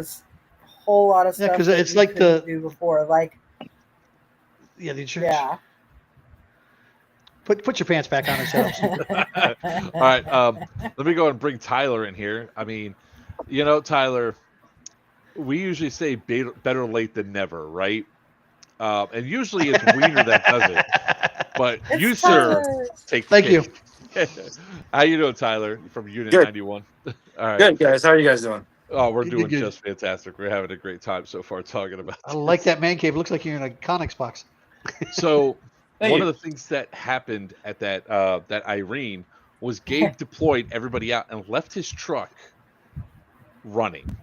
Yeah, stuff 'cause that it's we like couldn't the- do before. Like, Yeah, the insurance. yeah. Put your pants back on and shut up. All right. Let me go and bring Tyler in here. I mean, Tyler, we usually say better late than never, right? And usually it's Wiener that does it. But It's you, sir, Tyler. take the Thank you. cake. How you doing, Tyler? From Unit Good. 91. All right. Good, guys. How are you guys doing? Oh, we're Good, doing good. just fantastic. We're having a great time so far talking about I this. like that man cave. It looks like you're in a Conex box. So Thank one you. of the things that happened at that Irene was Gabe deployed everybody out and left his truck running.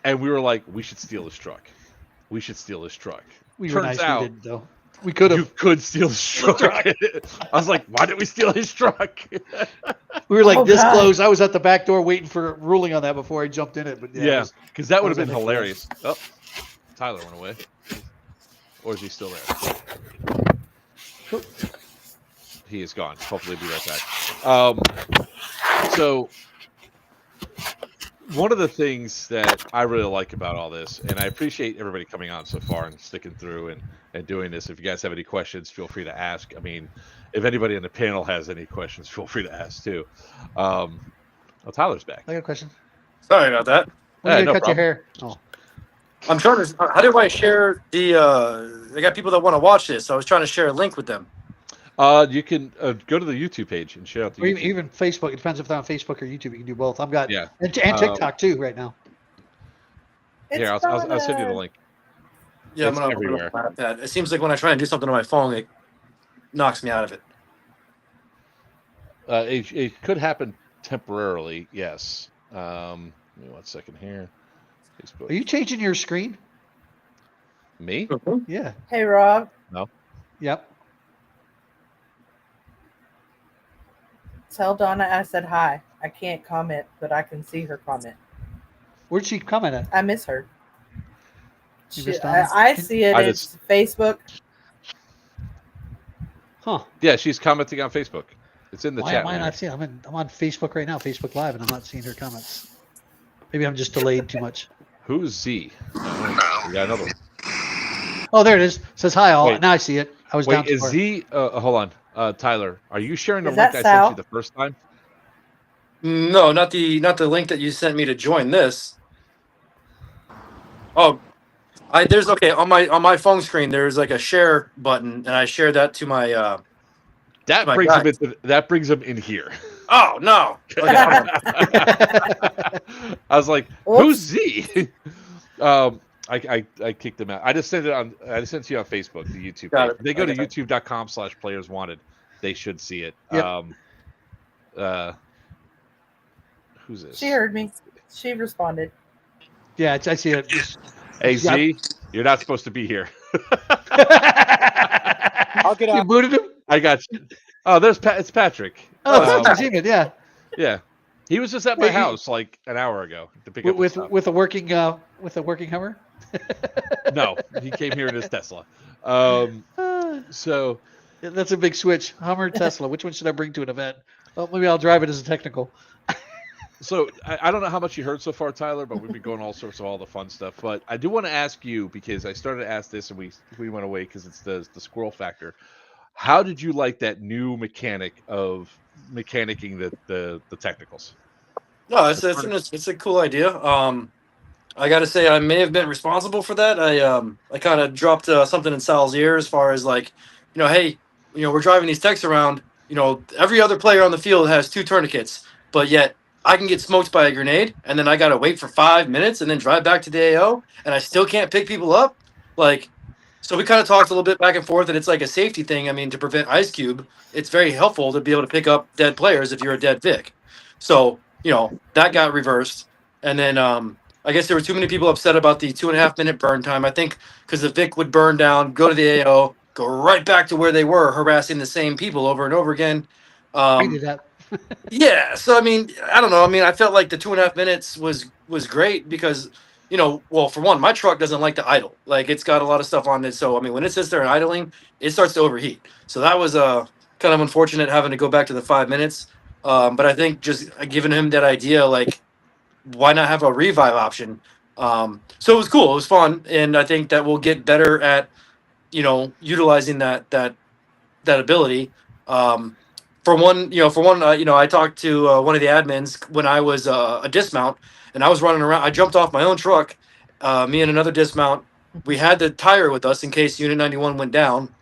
And we were like, we should steal his truck. We should steal his truck. We were Turns nice. out We didn't, though. We could you have. could steal his truck. I was like, why did we steal his truck? We were like Oh, this God. close. I was at the back door waiting for a ruling on that before I jumped in it. But yeah, it Yeah, was- because that would have was been a big hilarious. Oh, Tyler went away. Or is he still there? He is gone. Hopefully he'll be right back. So one of the things that I really like about all this, and I appreciate everybody coming on so far and sticking through and doing this. If you guys have any questions, feel free to ask. I mean, if anybody on the panel has any questions, feel free to ask too. Tyler's back. I got a question. Sorry about that. When are you no gonna cut your problem. hair? Oh, I'm trying to. How do I share the? I got people that want to watch this. So I was trying to share a link with them. You can go to the YouTube page and share out the or YouTube. even Facebook. It depends if they're on Facebook or YouTube. You can do both. I've got Yeah. and TikTok too right now. Here, I'll send you the link. Yeah, It's I'm gonna everywhere. open up that. It seems like when I try and do something on my phone, it knocks me out of it. It could happen temporarily, yes. Give me 1 second here. Facebook. Are you changing your screen? Me? Yeah. Hey, Rob. Yep. Tell Donna I said hi. I can't comment, but I can see her comment. Where'd she comment at? I miss her. You missed Donna? I see it. I It's Facebook. Huh? Yeah, she's commenting on Facebook. It's in the Why chat. am I man. not seeing? I'm on Facebook right now, Facebook Live, and I'm not seeing her comments. Maybe I'm just delayed too much. Who's Z? Oh, we got another one. Oh, there it is. It says hi all. Wait. Now I see it. I was down Wait, too is far. Z? Hold on, Tyler. Are you sharing the Is link I that sent Sal? you the first time? No, not the link that you sent me to join this. Oh, there's okay on my phone screen. There's like a share button, and I share that to my. That My brings God. him that brings him in here. Oh no! Okay, I was like, "Who's Z?" I kicked him out. I just sent it on. I just sent it to you on Facebook, the YouTube Got page. it. They go to Okay. youtube.com/playerswanted. They should see it. Yep. Who's this? She heard me. She responded. Yeah, I see it. Hey Z, you're not supposed to be here. I'll get You out. booted him? I got you. Oh, it's Patrick. Oh, Um, I've seen it. Yeah, Yeah, he was just at my Wait, house like an hour ago to pick up his with stuff. with a working Hummer. No, he came here in his Tesla. So That's a big switch. Hummer, Tesla. Which one should I bring to an event? Well, maybe I'll drive it as a technical. So I don't know how much you heard so far, Tyler, but we've been going all sorts of all the fun stuff. But I do want to ask you, because I started to ask this and we went away because it's the squirrel factor. How did you like that new mechanic of mechanicking the technicals? No, it's a cool idea. I got to say, I may have been responsible for that. I kind of dropped something in Sal's ear as far as like, hey, we're driving these techs around. Every other player on the field has 2 tourniquets, but yet I can get smoked by a grenade, and then I got to wait for 5 minutes and then drive back to the AO, and I still can't pick people up. Like, so we kind of talked a little bit back and forth, and it's like a safety thing. I mean, to prevent Ice Cube, it's very helpful to be able to pick up dead players if you're a dead Vic. So, that got reversed. And then I guess there were too many people upset about the 2.5 minute burn time. I think because the Vic would burn down, go to the AO, go right back to where they were, harassing the same people over and over again. I did that. Yeah, so I mean, I don't know. I mean, I felt like the 2.5 minutes was great because, well, for one, my truck doesn't like to idle. Like, it's got a lot of stuff on it. So I mean, when it sits there and idling, it starts to overheat. So that was kind kind of unfortunate having to go back to the 5 minutes. But I think just giving him that idea, like, why not have a revive option? So it was cool. It was fun, and I think that we'll get better at utilizing that ability. Um, I talked to one of the admins when I was a dismount, and I was running around. I jumped off my own truck. Me and another dismount. We had the tire with us in case Unit 91 went down.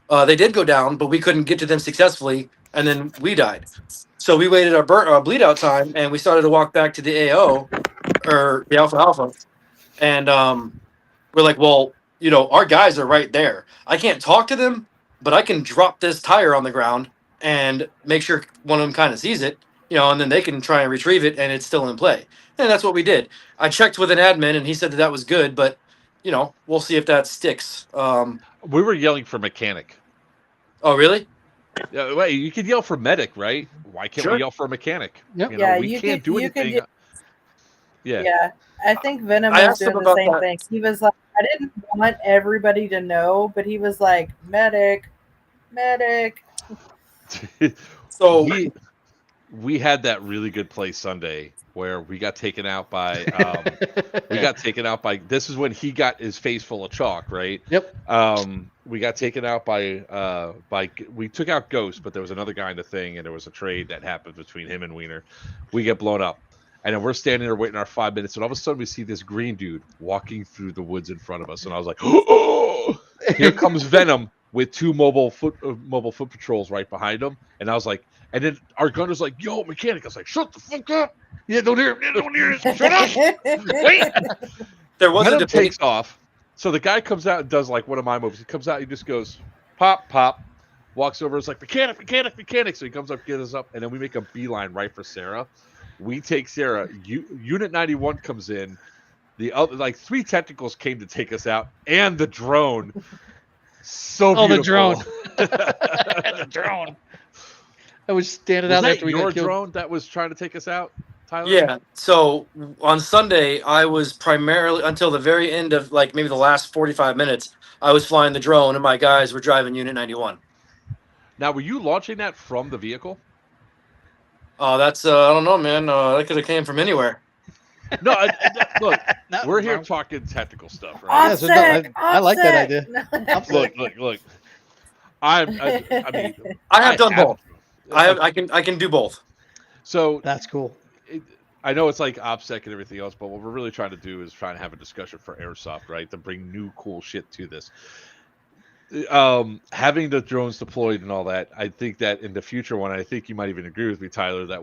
They did go down, but we couldn't get to them successfully, and then we died. So we waited our bleed out time, and we started to walk back to the AO or the Alpha, and we're like, well, our guys are right there. I can't talk to them, but I can drop this tire on the ground and make sure one of them kind of sees it, and then they can try and retrieve it, and it's still in play. And that's what we did. I checked with an admin, and he said that was good, but we'll see if that sticks. We were yelling for mechanic. Oh, really? Yeah, wait, you could yell for medic, right? Why can't we yell for a mechanic? Yep. We can't do anything. Yeah, I think Venom I was asked him doing the about same that. thing. He was like, I didn't want everybody to know, but he was like, medic. So we had that really good play Sunday where we got taken out by this is when he got his face full of chalk, right? Yep. We got taken out by we took out Ghost, but there was another guy in the thing, and there was a trade that happened between him and Wiener. We get blown up. And then we're standing there waiting our 5 minutes, and all of a sudden we see this green dude walking through the woods in front of us, and I was like, "Oh!" Here comes Venom with two mobile foot patrols right behind him, and I was like, and then our gunner's like, "Yo, mechanic!" I was like, "Shut the fuck up! Yeah, don't hear him! Don't hear him! Shut up!" Wait. there was Venom a debate. takes off, so the guy comes out and does like one of my moves. He comes out, he just goes, "Pop, pop." Walks over, it's like mechanic. So he comes up, gets us up, and then we make a beeline right for Sarah. We take Sarah. Unit 91 comes in. The other, like 3 technicals came to take us out, and the drone. So beautiful. The drone. The drone. I was standing out after we got your killed. drone that was trying to take us out, Tyler? Yeah. So on Sunday, I was primarily until the very end of like maybe the last 45 minutes, I was flying the drone, and my guys were driving Unit 91. Now, were you launching that from the vehicle? That's I don't know, man. That could have came from anywhere. No, look, No, we're here bro. talking tactical stuff, right? Yeah, so I like that idea. Look. I mean, I have done both. I can do both. So That's cool. I know it's like OPSEC and everything else, but what we're really trying to do is try and have a discussion for Airsoft, right? To bring new cool shit to this. Having the drones deployed and all that, I think that in the future one, I think you might even agree with me, Tyler, that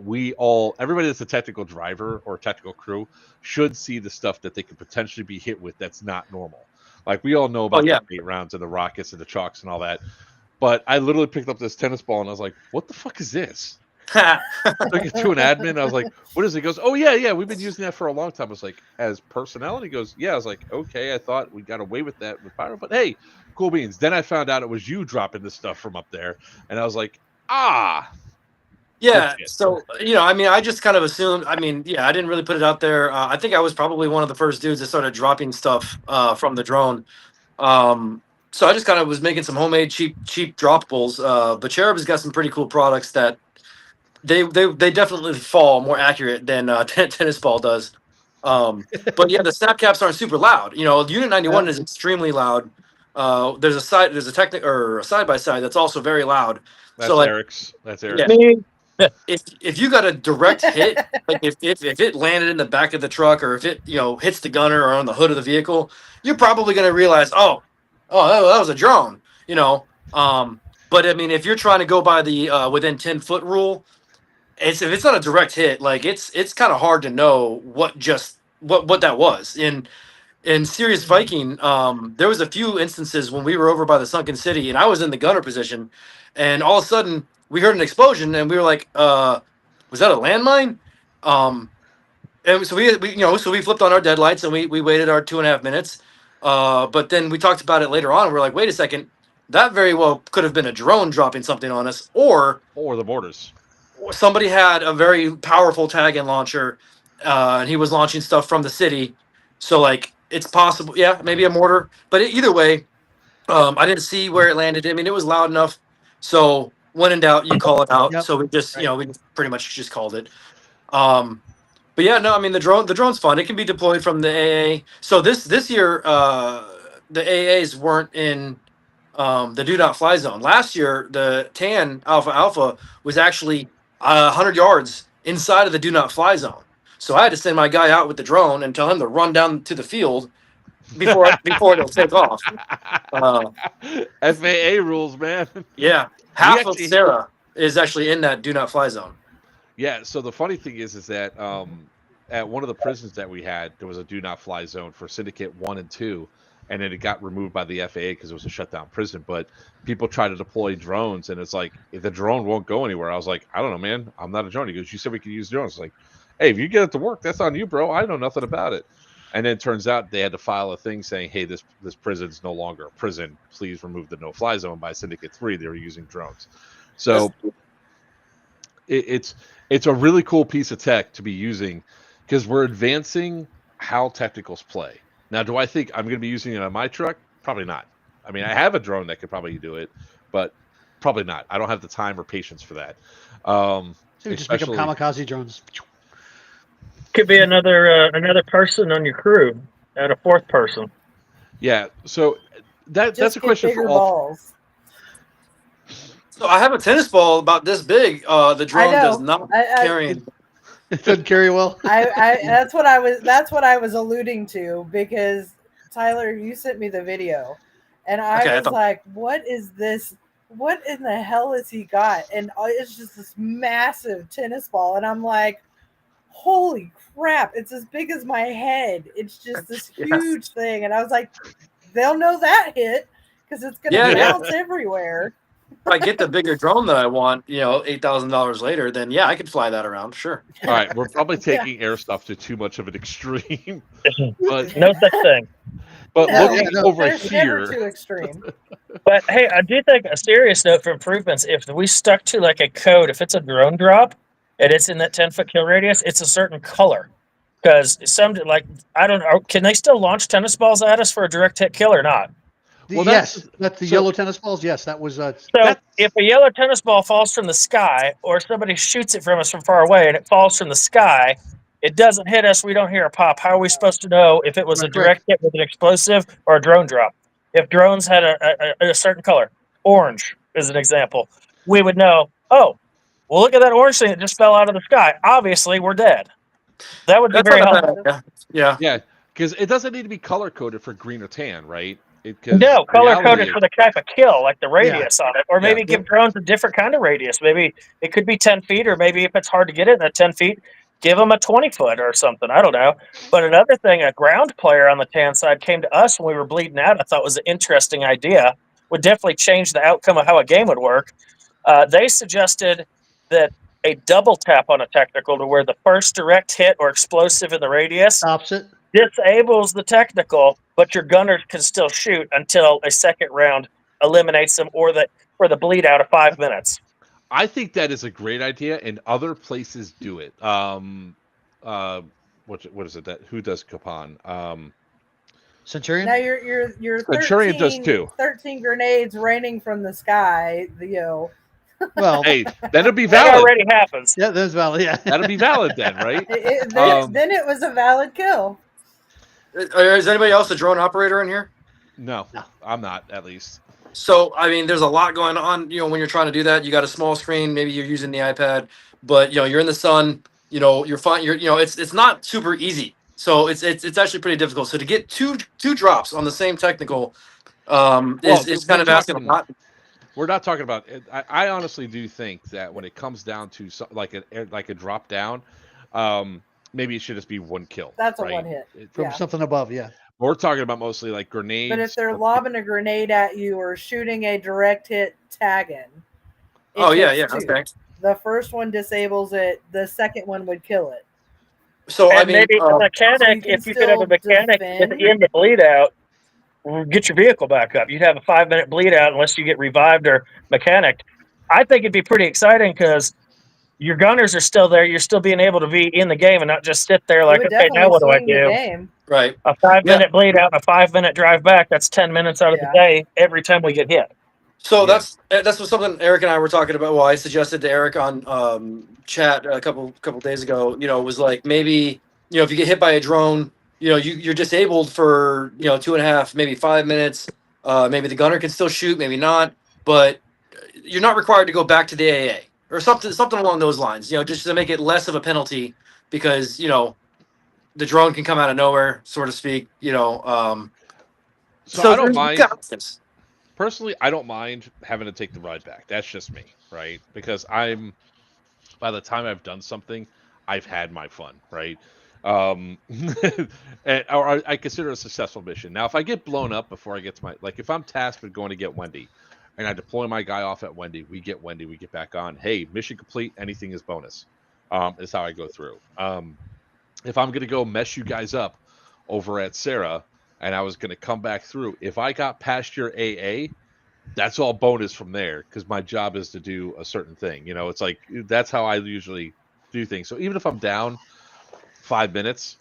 everybody that's a technical driver or technical crew should see the stuff that they could potentially be hit with that's not normal. Like we all know about the 8 rounds and the rockets and the chalks and all that. But I literally picked up this tennis ball and I was like, what the fuck is this? Took it to an admin. I was like, what is it? He goes, oh, yeah, we've been using that for a long time. I was like, as personnel? And he goes, yeah. I was like, okay, I thought we got away with that with Pyro, but hey, cool beans. Then I found out it was you dropping this stuff from up there. And I was like, Yeah, so, I mean, I just kind of assumed, I didn't really put it out there. I think I was probably one of the first dudes that started dropping stuff from the drone. So I just kind of was making some homemade cheap droppables. But Cherub has got some pretty cool products that they definitely fall more accurate than tennis ball does. But yeah, the snap caps aren't super loud. Unit 91 is extremely loud. There's a side by side that's also very loud. That's so Eric's. That's Eric. Yeah. If you got a direct hit, like if it landed in the back of the truck or if it hits the gunner or on the hood of the vehicle, you're probably going to realize, oh, that was a drone. But I mean, if you're trying to go by the within 10-foot rule, if it's not a direct hit, like it's kind of hard to know what that was. In Serious Viking, there was a few instances when we were over by the sunken city and I was in the gunner position, and all of a sudden we heard an explosion and we were like, was that a landmine? And so we flipped on our deadlights and we waited our 2.5 minutes. But then we talked about it later on. We're like, wait a second, that very well could have been a drone dropping something on us, or the mortars. Somebody had a very powerful tag-in launcher, and he was launching stuff from the city. So like, it's possible, yeah, maybe a mortar. But either way, I didn't see where it landed. I mean, it was loud enough. So when in doubt, you call it out. Yep. So we just, Right. we pretty much just called it. But yeah, no, I mean the drone's fun. It can be deployed from the AA. So this year, the AAs weren't in the do not fly zone. Last year, the TAN Alpha was actually 100 yards inside of the do not fly zone. So I had to send my guy out with the drone and tell him to run down to the field before it'll take off. FAA rules, man. Yeah, half of actually- Sarah is actually in that do not fly zone. Yeah. So the funny thing is that at one of the prisons that we had, there was a do not fly zone for Syndicate 1 and 2, and then it got removed by the FAA because it was a shutdown prison. But people try to deploy drones, and it's like, if the drone won't go anywhere. I was like, I don't know, man. I'm not a drone. He goes, you said we could use drones. It's like, hey, if you get it to work, that's on you, bro. I know nothing about it. And then it turns out they had to file a thing saying, hey, this prison is no longer a prison. Please remove the no-fly zone. By Syndicate 3, they were using drones. So it's a really cool piece of tech to be using, because we're advancing how technicals play. Now, do I think I'm going to be using it on my truck? Probably not. I mean, I have a drone that could probably do it, but probably not. I don't have the time or patience for that. So you just make them Especially- kamikaze drones. Could be another person on your crew, and a fourth person. Yeah. So that's Just a get question for bigger all. balls. So I have a tennis ball about this big. The drone know. does not carry. It doesn't carry well. I that's what I was alluding to, because Tyler, you sent me the video, and I was like, what is this? What in the hell has he got? And it's just this massive tennis ball, and I'm like, holy crap, it's as big as my head. It's just this huge thing. And I was like, they'll know that hit, because it's going to bounce everywhere. If I get the bigger drone that I want, $8,000 later, then yeah, I could fly that around. Sure. All right, we're probably taking air stuff to too much of an extreme. But No such thing. but No, looking over There's never here, too extreme. But hey, I do think a serious note for improvements, if we stuck to like a code, if it's a drone drop and it's in that 10-foot kill radius, it's a certain color. Because I don't know, can they still launch tennis balls at us for a direct hit kill or not? Well, Yes, that's the yellow tennis balls. Yes, that was. So if a yellow tennis ball falls from the sky, or somebody shoots it from us from far away and it falls from the sky, it doesn't hit us, we don't hear a pop. How are we supposed to know if it was a direct hit with an explosive or a drone drop? If drones had a certain color, orange is an example, we would know, oh, well, look at that orange thing that just fell out of the sky. Obviously, we're dead. That would be very helpful. Yeah. because it doesn't need to be color coded for green or tan, right? No, color coded for the type of kill, like the radius on it, or maybe give drones a different kind of radius. Maybe it could be 10 feet, or maybe if it's hard to get it in at 10 feet, give them a 20-foot or something. I don't know. But another thing, a ground player on the tan side came to us when we were bleeding out. I thought was an interesting idea. Would definitely change the outcome of how a game would work. They suggested that a double tap on a technical, to where the first direct hit or explosive in the radius stops it. Disables the technical, but your gunners can still shoot until a second round eliminates them, or for the bleed out of 5 minutes. I think that is a great idea, and other places do it. What is it that who does Kapan? Centurion. Now you're 13, Centurion does too. 13 grenades raining from the sky. Well, Hey, that'll be That valid. already happens. yeah, that's valid. Yeah, That'll be valid then, right? Then it was a valid kill. Is anybody else a drone operator in here? No, I'm not, at least. So, I mean, there's a lot going on, when you're trying to do that. You got a small screen, maybe you're using the iPad, but you're in the sun, you're fine. It's not super easy. So it's actually pretty difficult. So to get two drops on the same technical is kind of asking a lot. We're not talking about. I honestly do think that when it comes down to like a drop down, maybe it should just be one kill. That's right? a one hit. from something above. Yeah. We're talking about mostly like grenades. But if they're lobbing a grenade at you or shooting a direct hit tagging, Okay. The first one disables it. The second one would kill it. So And maybe a mechanic, so you if you could have a can still mechanic defend. in the bleed out, get your vehicle back up. You'd have a 5-minute bleed out unless you get revived or mechanicked. I think it'd be pretty exciting because your gunners are still there. You're still being able to be in the game and not just sit there like, okay, now what do I do? Right. A 5-minute bleed out and a 5-minute drive back. That's 10 minutes out of the day every time we get hit. So Yeah. that's what something Eric and I were talking about. Well, I suggested to Eric on chat a couple days ago. Was like maybe if you get hit by a drone, you're disabled for 2.5, maybe 5 minutes. Maybe the gunner can still shoot, maybe not, but you're not required to go back to the AA or something along those lines. Just to make it less of a penalty because the drone can come out of nowhere, so to speak. So So I don't there's mind. got options. Personally, I don't mind having to take the ride back. That's just me, right? Because by the time I've done something, I've had my fun, right? Or I consider it a successful mission. Now, if I get blown up before I get to like if I'm tasked with going to get Wendy, and I deploy my guy off at Wendy, we get back on. Hey, mission complete. Anything is bonus. Is how I go through. If I'm gonna go mess you guys up over at Sarah, and I was gonna come back through, if I got past your AA, that's all bonus from there because my job is to do a certain thing. It's like that's how I usually do things. So even if I'm down 5 minutes,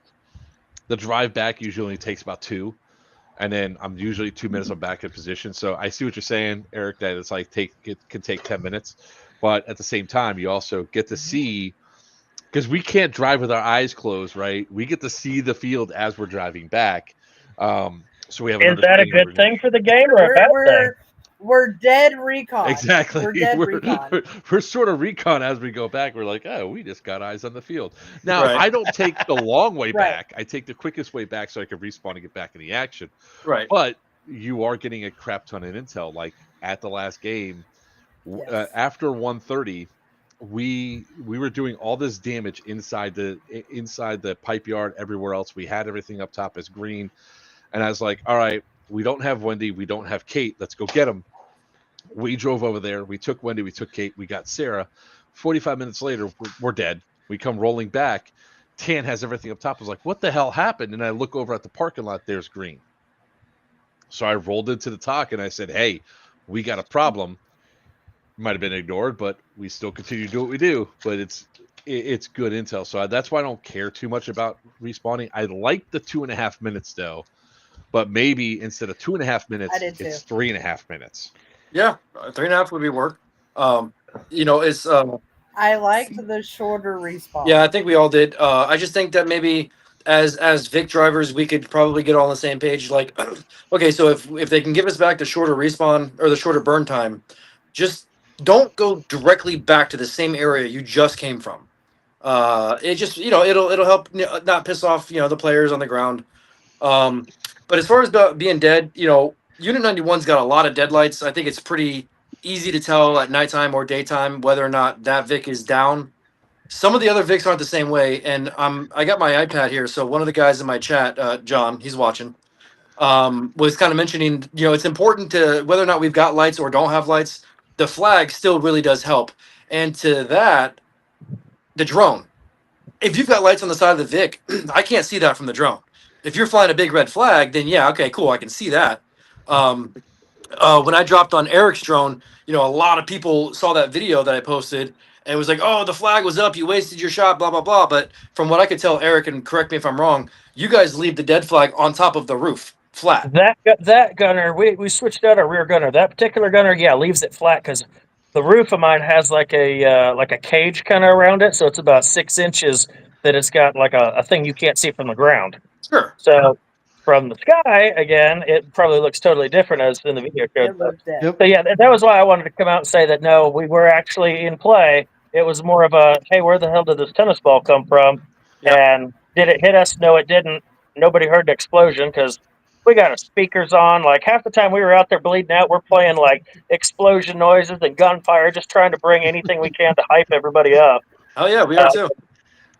the drive back usually only takes about 2, and then I'm usually 2 minutes. I'm back in position. So I see what you're saying, Eric. That it's like it can take 10 minutes, but at the same time, you also get to see because we can't drive with our eyes closed, right? We get to see the field as we're driving back. So we have an Is that a understanding of good thing for the game or a We're bad thing? we're dead recon. Exactly. We're dead recon. We're sort of recon as we go back. We're like, oh, we just got eyes on the field. Now, Right. I don't take the long way Right. back. I take the quickest way back so I can respawn and get back in the action. Right. But you are getting a crap ton of intel. Like at the last game, Yes. after 1:30, we were doing all this damage inside the pipe yard. Everywhere else, we had everything up top as green. And I was like, all right, we don't have Wendy. We don't have Kate. Let's go get them. We drove over there. We took Wendy. We took Kate. We got Sarah. 45 minutes later, we're dead. We come rolling back. Tan has everything up top. I was like, what the hell happened? And I look over at the parking lot. There's green. So I rolled into the talk and I said, hey, we got a problem. Might have been ignored, but we still continue to do what we do. But it's good intel. So that's why I don't care too much about respawning. I like the 2.5 minutes though. But maybe instead of 2.5 minutes, I did too. it's 3.5 minutes. Yeah, 3.5 would be work. It's I liked the shorter respawn. yeah, I think we all did. I just think that maybe as Vic drivers, we could probably get all on the same page. Like, okay, so if they can give us back the shorter respawn or the shorter burn time, just don't go directly back to the same area you just came from. It just it'll help not piss off the players on the ground. But as far as being dead, Unit 91's got a lot of deadlights. I think it's pretty easy to tell at nighttime or daytime whether or not that Vic is down. Some of the other Vics aren't the same way, and I got my iPad here. So one of the guys in my chat, John, he's watching, was kind of mentioning, it's important to whether or not we've got lights or don't have lights. The flag still really does help, and to that, the drone. If you've got lights on the side of the Vic, I can't see that from the drone. If you're flying a big red flag, then yeah, okay, cool, I can see that. When I dropped on Eric's drone, a lot of people saw that video that I posted and it was like, oh, the flag was up, you wasted your shot, blah, blah, blah. But from what I could tell, Eric, and correct me if I'm wrong, you guys leave the dead flag on top of the roof, flat. That gunner, we switched out our rear gunner. That particular gunner, yeah, leaves it flat because the roof of mine has like a cage kind of around it, so it's about 6 inches that it's got like a thing you can't see from the ground. Sure. So from the sky, again, it probably looks totally different as in the video It code. looked dead. Yep. So yeah, that was why I wanted to come out and say that no, we were actually in play. It was more of a, hey, where the hell did this tennis ball come from? Yep. And did it hit us? No, it didn't. Nobody heard the explosion because we got our speakers on. Like half the time we were out there bleeding out, we're playing like explosion noises and gunfire, just trying to bring anything we can to hype everybody up. Oh yeah, we are too.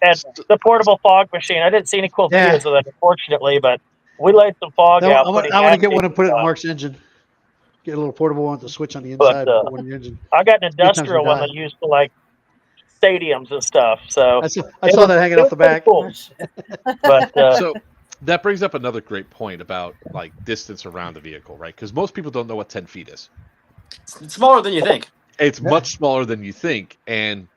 And the portable fog machine, I didn't see any cool Yeah. videos of that, unfortunately, but we laid some fog No, out. I want to get one and put it in Mark's engine. Get a little portable one with the switch on the inside. But, put one in the engine. I got an Good times industrial we one die. that used for like stadiums and stuff. So I saw that hanging off the back. Cool. But So that brings up another great point about like distance around the vehicle, right? Because most people don't know what 10 feet is. It's smaller than you think. It's much smaller than you think. And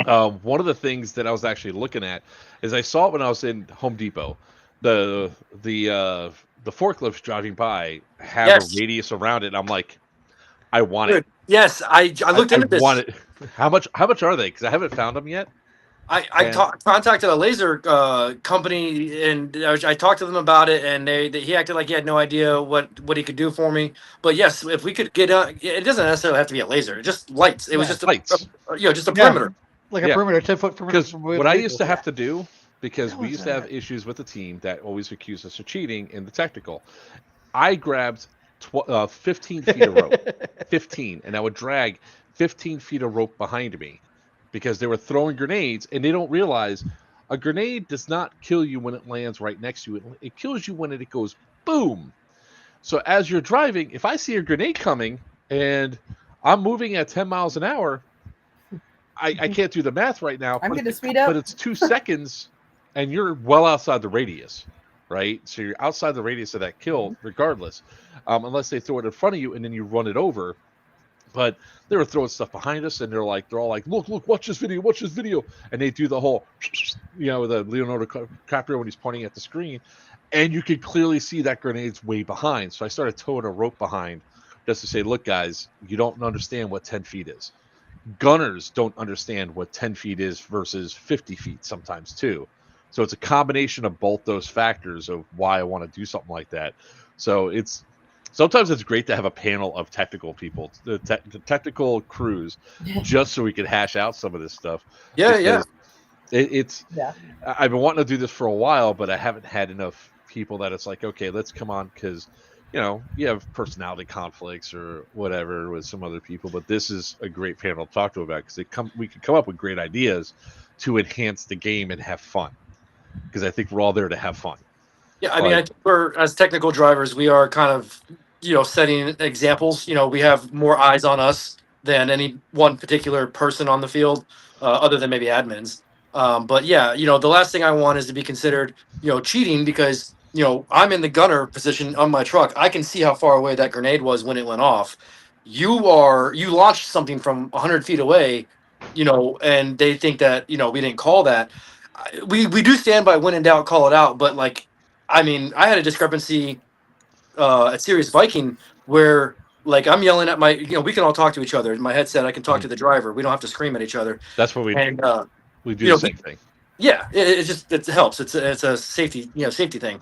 one of the things that I was actually looking at is I saw it when I was in Home Depot. The forklifts driving by have Yes. a radius around it. And I'm like, I want it. Yes, I looked into this. Want it. How much are they? Because I haven't found them yet. I contacted a laser company, and I talked to them about it, and he acted like he had no idea what he could do for me. But yes, if we could get it doesn't necessarily have to be a laser, just lights. It was just lights. Just a perimeter, like a perimeter, 10-foot perimeter. Because what I used to have to do, because we used to have issues with the team that always accused us of cheating in the technical, I grabbed 15 feet of rope, 15, and I would drag 15 feet of rope behind me. Because they were throwing grenades, and they don't realize a grenade does not kill you when it lands right next to you. It kills you when it goes boom. So as you're driving, if I see a grenade coming and I'm moving at 10 miles an hour, I can't do the math right now. I'm going to speed up. But it's 2 seconds, and you're well outside the radius, right? So you're outside the radius of that kill, regardless, unless they throw it in front of you and then you run it over. But they were throwing stuff behind us, and they're all like, look, watch this video. And they do the whole, the Leonardo DiCaprio when he's pointing at the screen. And you could clearly see that grenade's way behind. So I started towing a rope behind just to say, look, guys, you don't understand what 10 feet is. Gunners don't understand what 10 feet is versus 50 feet sometimes, too. So it's a combination of both those factors of why I want to do something like that. So sometimes it's great to have a panel of technical people, the technical crews, just so we can hash out some of this stuff. Yeah. I've been wanting to do this for a while, but I haven't had enough people that it's like, okay, let's come on, because you have personality conflicts or whatever with some other people. But this is a great panel to talk to about, because we can come up with great ideas to enhance the game and have fun. Because I think we're all there to have fun. Yeah, I mean, I think we're, as technical drivers, we are kind of, setting examples. We have more eyes on us than any one particular person on the field, other than maybe admins. But yeah, the last thing I want is to be considered, cheating, because, I'm in the gunner position on my truck. I can see how far away that grenade was when it went off. You launched something from 100 feet away, and they think that, we didn't call that. We do stand by when in doubt, call it out. But I had a discrepancy at Sirius Viking where I'm yelling at my, we can all talk to each other. In my headset, I can talk to the driver. We don't have to scream at each other. That's what we do. We do the same thing. Yeah, it helps. It's a safety, safety thing.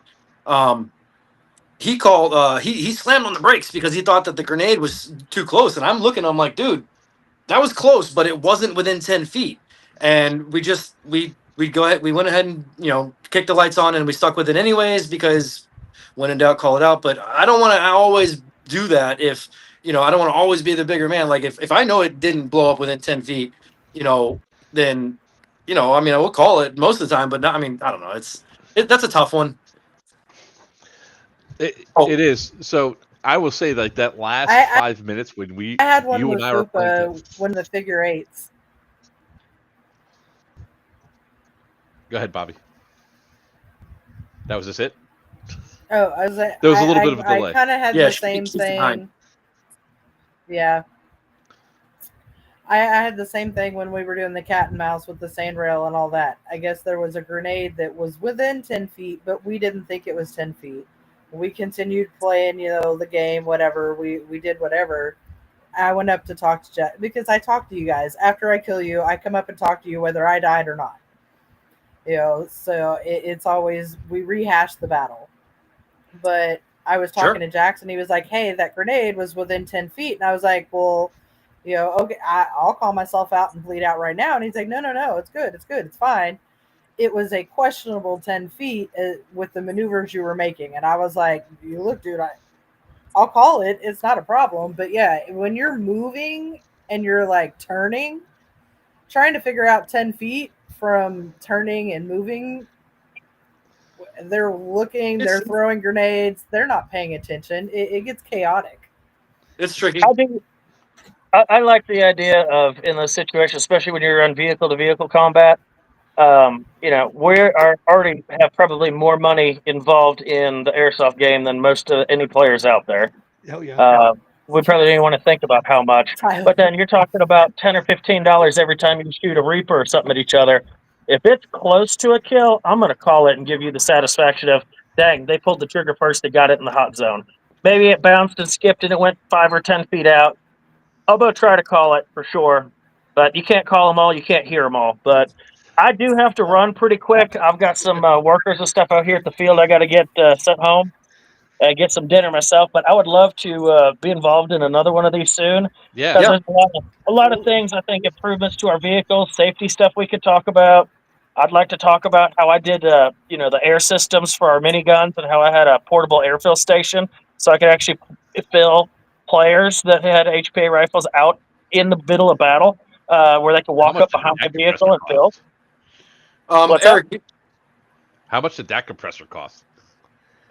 He called, he slammed on the brakes because he thought that the grenade was too close. And I'm looking, I'm like, dude, that was close, but it wasn't within 10 feet. And we went ahead and, kicked the lights on, and we stuck with it anyways, because when in doubt, call it out. But I don't want to always do that. If, I don't want to always be the bigger man. Like if I know it didn't blow up within 10 feet, then, I will call it most of the time, but not, I don't know. That's a tough one. It is. So I will say that last 5 minutes when I had one you with and I were playing, one of the figure eights. Go ahead, Bobby. That was just it? Oh, I was like, there was a little bit of a delay. I kind of had the same thing. Behind. Yeah. I had the same thing when we were doing the cat and mouse with the sand rail and all that. I guess there was a grenade that was within 10 feet, but we didn't think it was 10 feet. We continued playing, the game, whatever. We did whatever. I went up to talk to Jack, because I talk to you guys. After I kill you, I come up and talk to you whether I died or not. So it's always, we rehash the battle. But I was talking to Jackson. He was like, hey, that grenade was within 10 feet. And I was like, well, okay, I'll call myself out and bleed out right now. And he's like, no, it's good. It's fine. It was a questionable 10 feet with the maneuvers you were making. And I was like, you look, dude, I'll call it. It's not a problem. But yeah, when you're moving and you're turning, trying to figure out 10 feet from turning and moving, they're looking, they're throwing grenades, they're not paying attention. It gets chaotic. It's tricky. I like the idea of, in those situations, especially when you're on vehicle-to-vehicle combat, we already have probably more money involved in the airsoft game than most any players out there. Oh, yeah. We probably didn't want to think about how much. But then you're talking about $10 or $15 every time you shoot a Reaper or something at each other. If it's close to a kill, I'm going to call it and give you the satisfaction of, dang, they pulled the trigger first, they got it in the hot zone. Maybe it bounced and skipped and it went 5 or 10 feet out. I'll go try to call it for sure, but you can't call them all. You can't hear them all. But I do have to run pretty quick. I've got some workers and stuff out here at the field. I got to get sent home and get some dinner myself. But I would love to be involved in another one of these soon. Yeah. Because there's a lot of things. I think improvements to our vehicles, safety stuff we could talk about. I'd like to talk about how I did, the air systems for our miniguns and how I had a portable airfill station, so I could actually fill players that had HPA rifles out in the middle of battle, where they could How walk much up did behind the that vehicle and compressor fill. cost? What's Eric, How much did that compressor cost?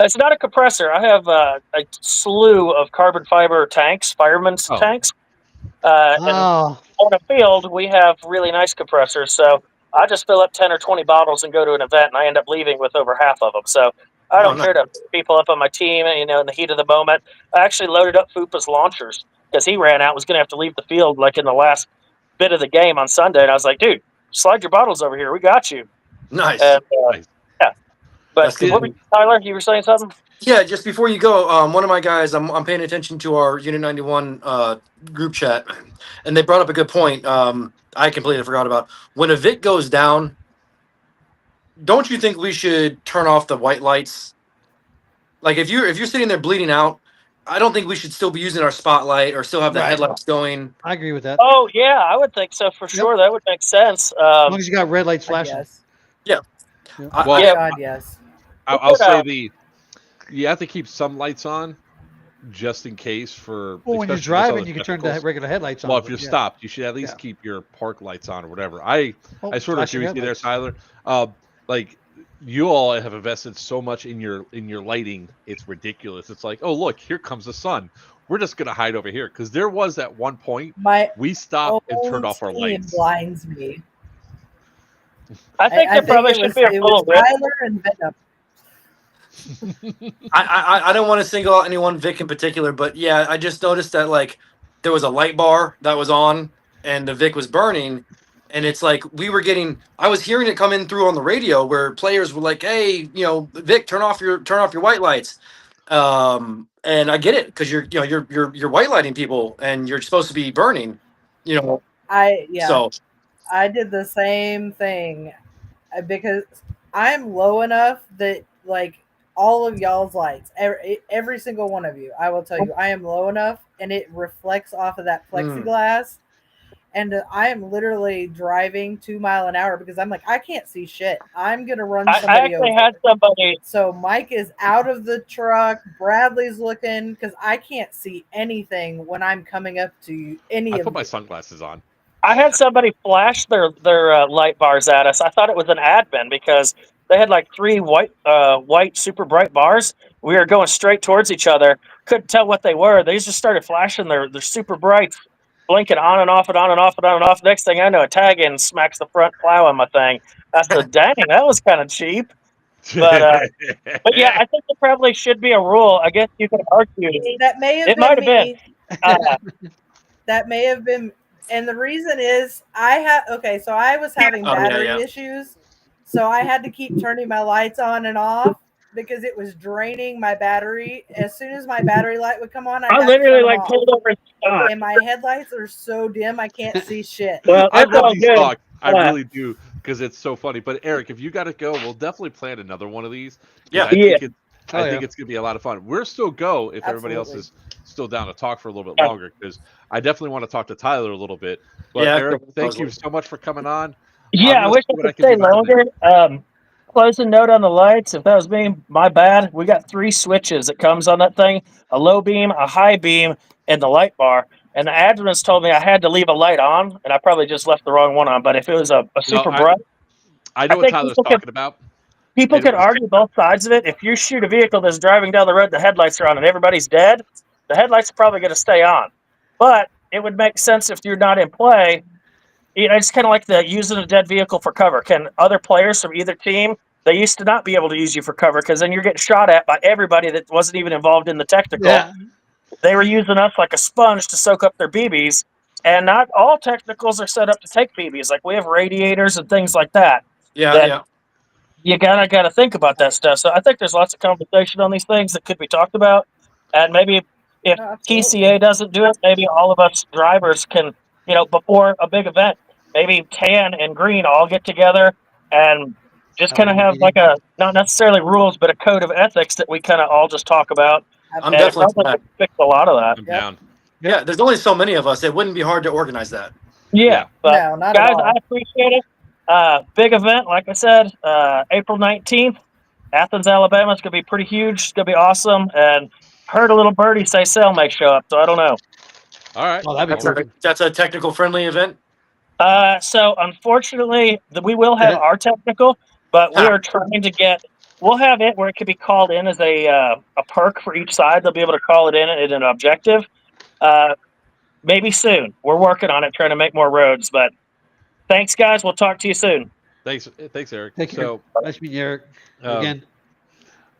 It's not a compressor. I have a slew of carbon fiber tanks, fireman's Oh. tanks, and Oh, on a field we have really nice compressors. So I just fill up 10 or 20 bottles and go to an event, and I end up leaving with over half of them. So I don't care to pick people up on my team, in the heat of the moment. I actually loaded up Fupa's launchers because he ran out, was going to have to leave the field like in the last bit of the game on Sunday. And I was like, dude, slide your bottles over here. We got you. Nice. And, Nice. yeah. But That's good. what were you, Tyler, you were saying something? Yeah, just before you go, one of my guys, I'm paying attention to our Unit 91 group chat, and they brought up a good point. I completely forgot about when a Vic goes down. Don't you think we should turn off the white lights? Like if you're sitting there bleeding out, I don't think we should still be using our spotlight or still have the Right. headlights going. I agree with that. Oh, yeah, I would think so for sure. That would make sense. As long as you got red lights flashing. Yes. I- Well, yeah. God, yes. I'll say you have to keep some lights on just in case for. Well, when you're especially for driving, other you can turn the technicals. regular headlights on. Well, if but you're yeah. stopped, you should at least Yeah. keep your park lights on or whatever. I sort of flashing agree with you there, headlights. Tyler. Like you all have invested so much in your lighting, it's ridiculous. It's like, oh look, here comes the sun. We're just gonna hide over here because there was at one point My we stopped and turned own off our team lights. blinds me. I think there probably should be a it rule was with Tyler and Venom. I don't want to single out any one Vic in particular, but yeah, I just noticed that like there was a light bar that was on and the Vic was burning, and it's like I was hearing it come in through on the radio where players were like, "Hey, Vic, turn off your white lights." And I get it because you're white lighting people and you're supposed to be burning, So I did the same thing because I'm low enough that like all of y'all's lights, every single one of you, I will tell you, I am low enough and it reflects off of that plexiglass. And I am literally driving 2 miles an hour because I'm like, I can't see shit. I'm going to run somebody I actually over. had somebody. So Mike is out of the truck. Bradley's looking because I can't see anything when I'm coming up to any I of put my you. sunglasses on. I had somebody flash their light bars at us. I thought it was an admin because they had like 3 white super bright bars. We were going straight towards each other. Couldn't tell what they were. They just started flashing their super brights, blinking on and off and on and off and on and off. Next thing I know, a tag in smacks the front plow on my thing. I said, "Dang, that was kind of cheap." But yeah, I think there probably should be a rule. I guess you could argue That may have it might have been. That may have been. And the reason is so I was having battery issues. So I had to keep turning my lights on and off because it was draining my battery. As soon as my battery light would come on, I literally pulled over and stopped. And my headlights are so dim I can't see shit. Well, I it's love all these good. talks. I really do because it's so funny. But Eric, if you got to go, we'll definitely plan another one of these. Yeah. I think it's Oh, I yeah. think it's gonna be a lot of fun. We're still go if everybody else is still down to talk for a little bit longer because I definitely want to talk to Tyler a little bit. But Yeah, Eric, thank you so much for coming on. Yeah, I wish I could stay longer. Closing note on the lights. If that was me, my bad. We got 3 switches that comes on that thing: a low beam, a high beam, and the light bar. And the admins told me I had to leave a light on, and I probably just left the wrong one on. But if it was a super bright, I know what Tyler's talking about. People could argue both sides of it. If you shoot a vehicle that's driving down the road, the headlights are on, and everybody's dead, the headlights are probably going to stay on. But it would make sense if you're not in play. It's kind of like using a dead vehicle for cover. Can other players from either team, they used to not be able to use you for cover because then you're getting shot at by everybody that wasn't even involved in the technical. Yeah. They were using us like a sponge to soak up their BBs, and not all technicals are set up to take BBs. Like we have radiators and things like that. Yeah. You gotta think about that stuff. So I think there's lots of conversation on these things that could be talked about, and maybe if No, absolutely. TCA doesn't do it, maybe all of us drivers can, before a big event, maybe Tan and Green all get together and just Have a kind of little have like meeting. not necessarily rules, but a code of ethics that we kind of all just talk about. I'm And it definitely for probably that. would fix a lot of that. I'm Yep. down. Yeah, there's only so many of us. It wouldn't be hard to organize that. Yeah, but No, not at guys, all. I appreciate it. Big event, like I said, April 19th, Athens, Alabama. It's gonna be pretty huge. It's gonna be awesome. And heard a little birdie say Cellmake show up, so I don't know. All right. Oh, that'd be Well, cool. That's a technical friendly event. So unfortunately, we will have our technical, but we are trying to get. We'll have it where it could be called in as a perk for each side. They'll be able to call it in as an objective. Maybe soon. We're working on it, trying to make more roads. But thanks, guys. We'll talk to you soon. Thanks, Eric. Take care. So, Nice meeting you, Eric. um, Again.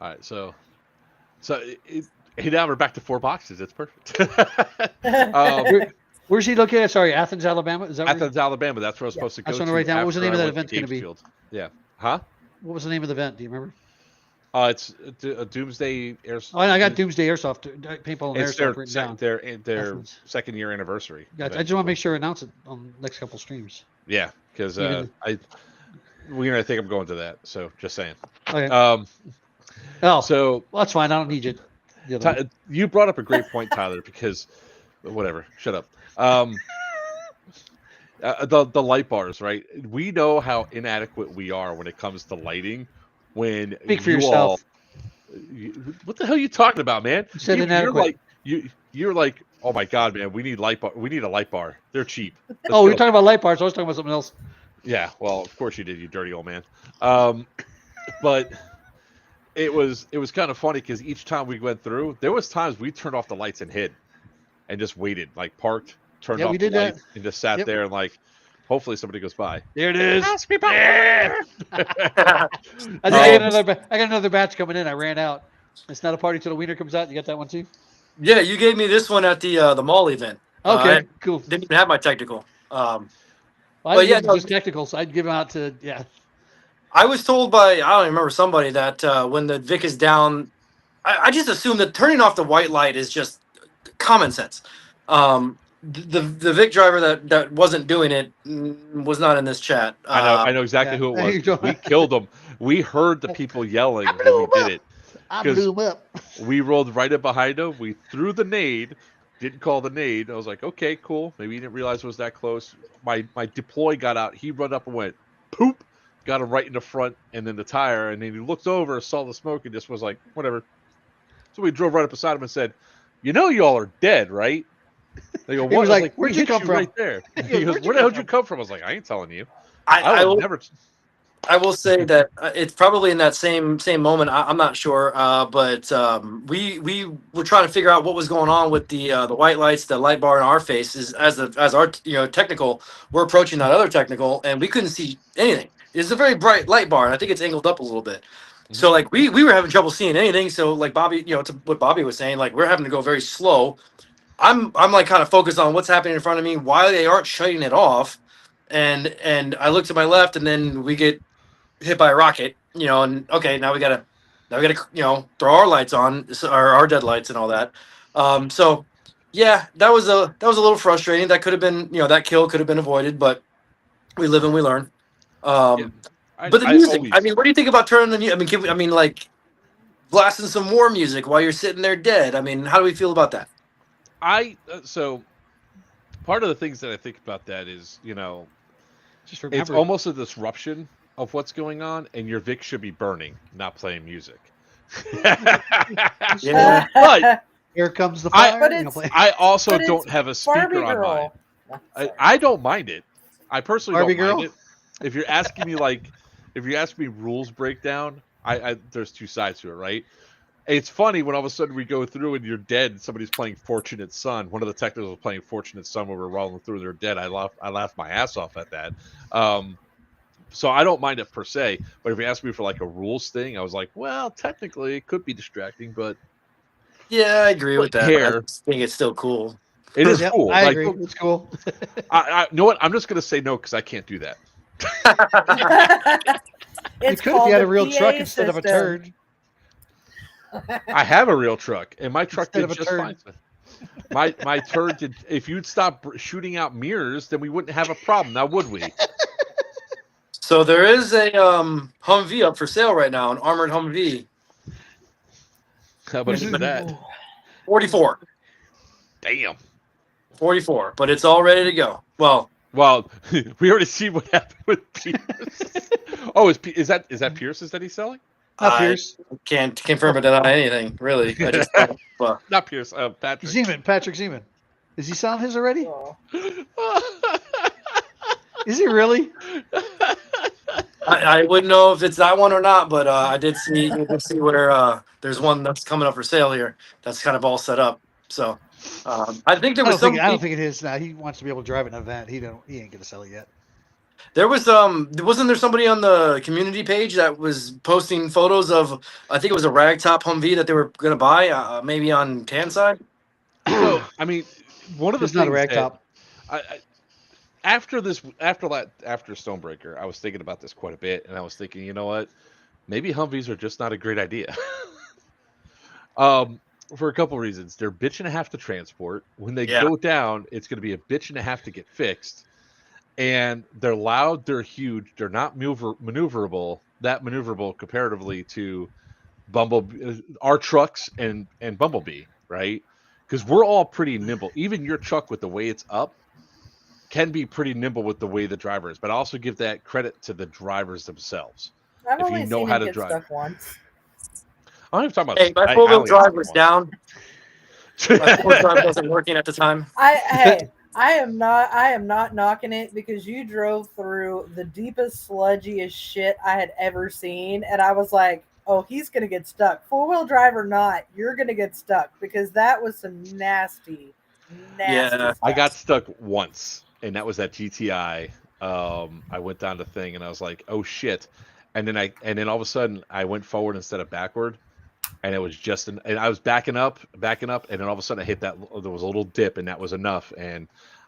all right. So hey, now we're back to 4 boxes. It's perfect. Where's he located? Sorry, Athens, Alabama. Is that where Athens, Alabama. That's where I was supposed to go. I just want to to write down. What was the name of that after I went event going to be? Field. Yeah. Huh? What was the name of the event? Do you remember? It's a Doomsday Air. Oh, I got Doomsday Airsoft, paintball and It's airsoft written down. their Athens. second year anniversary. Gotcha. I just want to make sure I announce it on the next couple streams. Yeah, because Even- I think I'm going to that. So just saying. Okay. So well, that's fine. I don't need you. The other one. You brought up a great point, Tyler, because whatever. Shut up. The light bars, right? We know how inadequate we are when it comes to lighting. When Speak for you yourself. what the hell are you talking about, man? You said inadequate. You're like, oh my god, man, we need light bar. We need a light bar. They're cheap. Let's Oh, go. you're talking about light bars. I was talking about something else. Yeah, well, of course you did, you dirty old man. But it was kind of funny because each time we went through, there was times we turned off the lights and hid, and just waited, like parked, turned Yeah, off we the did that. lights, and just sat Yep. there and like, hopefully somebody goes by. There it is. Yeah. I got another batch coming in. I ran out. It's not a party till the wiener comes out. You got that one too? Yeah, you gave me this one at the mall event. Okay, I cool. didn't even have my technical. Well, but I'd yeah, give them just technicals. I'd give them out to I was told by I don't remember somebody that when the Vic is down, I just assume that turning off the white light is just common sense. The Vic driver that wasn't doing it was not in this chat. I know exactly yeah. who There you it go. was. We killed them. We heard the people yelling when we did it. I 'Cause- blew them up. We rolled right up behind him. We threw the nade. Didn't call the nade. I was like, okay, cool. Maybe he didn't realize it was that close. My deploy got out. He run up and went, poop. Got him right in the front and then the tire. And then he looked over, saw the smoke, and just was like, whatever. So we drove right up beside him and said, you know y'all are dead, right? They go, He what? was I was like, "We "Where'd you hit come from?" Right there. He He goes, goes, "Where'd you where the hell come did you come from? I was like, I ain't telling you. I I will would never. I will say that it's probably in that same moment. I'm not sure, but we were trying to figure out what was going on with the white lights, the light bar in our faces as our technical. We're approaching that other technical, and we couldn't see anything. It's a very bright light bar, and I think it's angled up a little bit. So like we were having trouble seeing anything. So like Bobby, to what Bobby was saying, like we're having to go very slow. I'm like kind of focused on what's happening in front of me, why they aren't shutting it off, and I look to my left, and then we get hit by a rocket, and okay, now we gotta throw our lights on, our dead lights and all that. So yeah, that was a little frustrating. That could have been, that kill could have been avoided, but we live and we learn. But the music, I mean, what do you think about turning the music? Like blasting some war music while you're sitting there dead? I mean, how do we feel about that? So part of the things that I think about that is, Just remember. it's almost a disruption of what's going on, and your Vic should be burning, not playing music. Yeah. But Here comes the fire. But you know, it's- play- I also But it's don't have a Barbie speaker on mine. girl. Sorry. I don't mind it. I personally Barbie don't mind girl? it. If you're asking me rules breakdown, I there's two sides to it, right? It's funny when all of a sudden we go through and you're dead and somebody's playing Fortunate Son. One of the technicals was playing Fortunate Son when we were rolling through and they're dead. I laughed my ass off at that. So I don't mind it per se, but if you ask me for like a rules thing, I was like, well, technically it could be distracting, but Yeah, I agree with that. Here. I think it's still cool. it is Yep, cool. I Like, agree. It's cool. I you know what? I'm just gonna say no because I can't do that. You It's could if called you had a the real PA truck instead of a system. turd. I have a real truck, and my truck Instead did of a just turd. fine. my turd did. If you'd stop shooting out mirrors, then we wouldn't have a problem, now would we? So there is a Humvee up for sale right now, an armored Humvee, How much is that? 44, Damn. 44, but it's all ready to go. Well, we already see what happened with Pierce. Oh, is that Pierce's that he's selling? Not Pierce. Can't confirm or deny anything, really. I just Not Pierce. Patrick. Patrick Zeman. Is he selling his already? Oh. Is he really? I wouldn't know if it's that one or not, but I did see where there's one that's coming up for sale here. That's kind of all set up. So I think there was I don't think it is now. He wants to be able to drive an event. He ain't gonna sell it yet. There was wasn't there somebody on the community page that was posting photos of, I think it was a ragtop Humvee that they were gonna buy, maybe on Tanside? So, I mean, one of the It's not a things ragtop. after Stonebreaker, I was thinking about this quite a bit, and I was thinking, you know what? Maybe Humvees are just not a great idea. For a couple reasons. They're a bitch and a half to transport. When they go down, it's going to be a bitch and a half to get fixed. And they're loud, they're huge, they're not maneuverable comparatively to our trucks and Bumblebee, right? Because we're all pretty nimble. Even your truck with the way it's up can be pretty nimble with the way the driver is. But I also give that credit to the drivers themselves. I've If only you know seen how him to get drive. stuck once. I'm not even talking about. Hey, my four-wheel drive was down. My four-wheel drive wasn't working at the time. I am not knocking it, because you drove through the deepest, sludgiest shit I had ever seen, and I was like, oh, he's gonna get stuck. Four-wheel drive or not, you're gonna get stuck, because that was some nasty stuff. I got stuck once, and that was at GTI. I went down the thing, and I was like, oh shit. And then all of a sudden I went forward instead of backward, and it was and I was backing up, and then all of a sudden I hit that. There was a little dip, and that was enough. And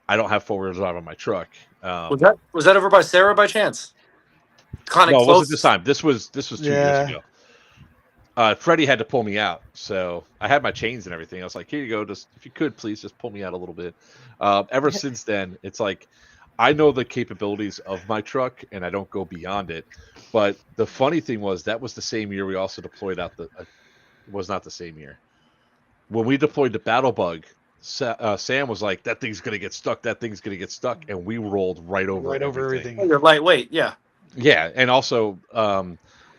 I don't have four-wheel drive on my truck. Was that over by Sarah by chance? Kind of no, close. it wasn't this time. This was 2 years ago. Freddie had to pull me out, so I had my chains and everything. I was like, here you go. Just if you could please just pull me out a little bit. Ever since then, it's like I know the capabilities of my truck, and I don't go beyond it. But the funny thing was that was the same year we also deployed out was not the same year. When we deployed the Battle Bug, Sam was like, that thing's going to get stuck. That thing's going to get stuck. And we rolled right over everything. Oh, you're lightweight. Yeah. Yeah. And also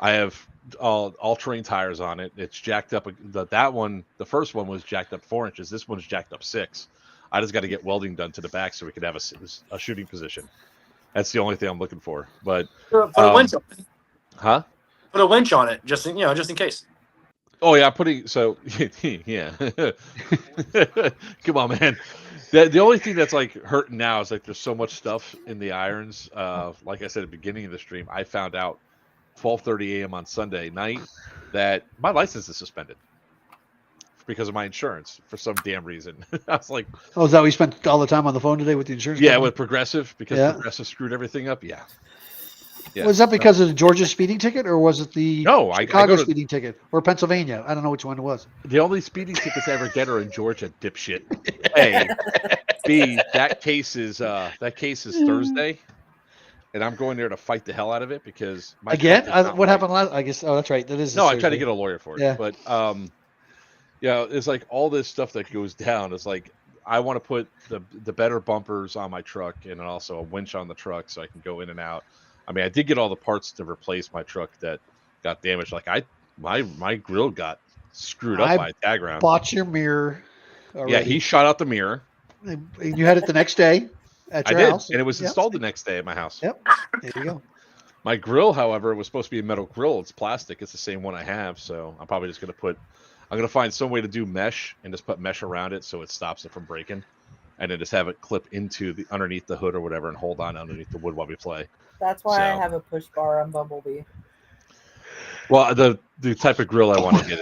I have all-terrain tires on it. It's jacked up. That one, the first one was jacked up 4 inches. This one's jacked up 6. I just got to get welding done to the back so we could have a shooting position. That's the only thing I'm looking for. But put a winch on it. Huh? Put a winch on it, just in case. Oh yeah, yeah. Come on, man. The only thing that's like hurting now is like there's so much stuff in the irons. Like I said at the beginning of the stream, I found out 12:30 a.m. on Sunday night that my license is suspended because of my insurance for some damn reason. I was like, oh, is that we spent all the time on the phone today with the insurance company? with Progressive, because Progressive screwed everything up. Yeah. Was that because of the Georgia speeding ticket, or was it the Chicago speeding ticket, or Pennsylvania? I don't know which one it was. The only speeding tickets I ever get are in Georgia, dipshit. A. B. That case is Thursday, and I'm going there to fight the hell out of it because what happened last? I guess. Oh, that's right. That is. No, I tried to get a lawyer for it. Yeah. But it's like all this stuff that goes down. It's like I want to put the better bumpers on my truck and also a winch on the truck so I can go in and out. I mean, I did get all the parts to replace my truck that got damaged. Like my grill got screwed up by a tag round. Bought your mirror already. Yeah, he shot out the mirror. And you had it the next day at your house. And it was installed the next day at my house. Yep. There you go. My grill, however, was supposed to be a metal grill. It's plastic. It's the same one I have. So I'm probably just going to find some way to do mesh and just put mesh around it so it stops it from breaking. And then just have it clip into underneath the hood or whatever and hold on underneath the wood while we play. That's why I have a push bar on Bumblebee. Well, the type of grill I want to get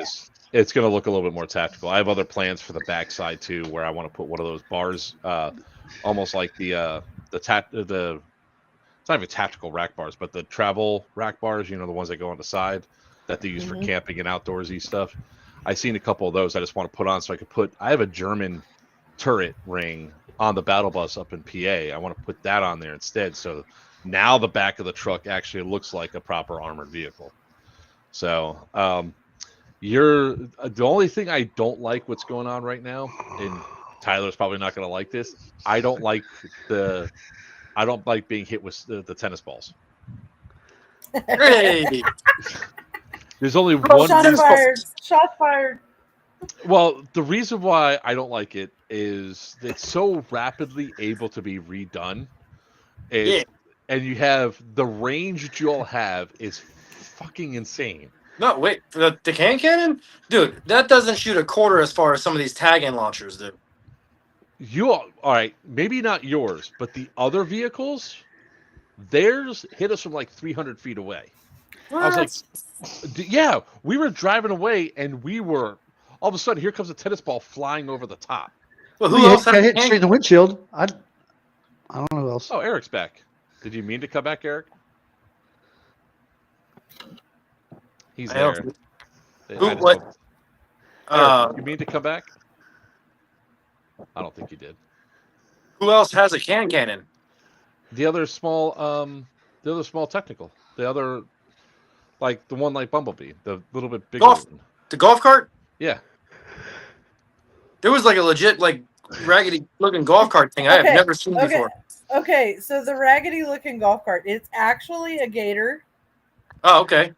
it's going to look a little bit more tactical. I have other plans for the backside too, where I want to put one of those bars, almost like the it's not even tactical rack bars, but the travel rack bars. You know, the ones that go on the side that they use for camping and outdoorsy stuff. I've seen a couple of those. I just want to put on so I could put. I have a German turret ring on the battle bus up in PA. I want to put that on there instead. So now the back of the truck actually looks like a proper armored vehicle. So you're the only thing I don't like what's going on right now, and Tyler's probably not going to like this. I don't like being hit with the tennis balls. Hey, There's only Oh, one. Shots tennis fired! Shots fired! Well, the reason why I don't like it is it's so rapidly able to be redone. Yeah. And you have the range that you all have is fucking insane. No, wait, the can cannon, dude, that doesn't shoot a quarter as far as some of these tag-in launchers do. All right, maybe not yours, but the other vehicles, theirs hit us from like 300 feet away. I was like, yeah, we were driving away, and we were all of a sudden here comes a tennis ball flying over the top. Well, Who who else got has hit straight in the windshield? I don't know who else. Oh, Eric's back. Did you mean to come back, Eric? He's I there. don't- I Who? just What? Eric, you mean to come back? I don't think you did. Who else has a can cannon? The other small technical. The other, like the one like Bumblebee, the little bit bigger Golf. one. The golf cart? Yeah. There was like a legit, like, raggedy looking golf cart thing I have never seen before. Okay, so the raggedy looking golf cart, it's actually a gator, Oh, okay.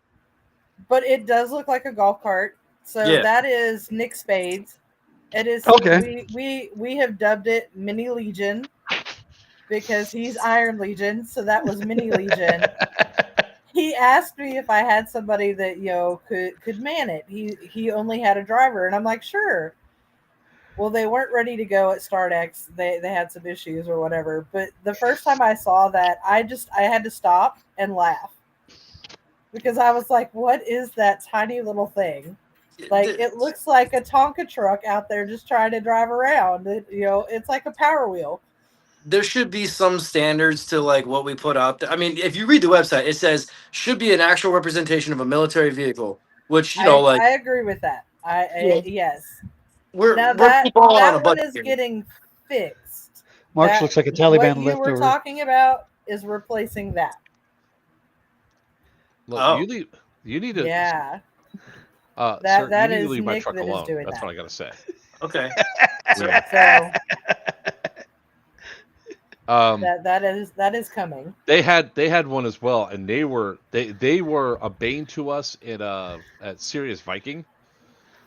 but it does look like a golf cart. So Yeah. that is Nick Spades. It is Okay. we have dubbed it Mini Legion because he's Iron Legion, so that was Mini Legion. He asked me if I had somebody that could man it. He only had a driver, and I'm like, sure. Well, they weren't ready to go at StartX. They had some issues or whatever. But the first time I saw that, I had to stop and laugh because I was like, what is that tiny little thing? Like, it looks like a Tonka truck out there just trying to drive around. It's like a Power Wheel. There should be some standards to like what we put out there. I mean, if you read the website, it says should be an actual representation of a military vehicle, which I agree with that. Yes. We're That people on a one budget is here. getting fixed. Marks looks like a Taliban What you leftover. were talking about is replacing that. Look, Oh. you need to. Yeah. Sir, that you need is to leave my Nick truck that is alone. doing That's that. what I gotta say. Okay. Yeah. So that is coming. They had one as well, and they were a bane to us at Sirius Viking,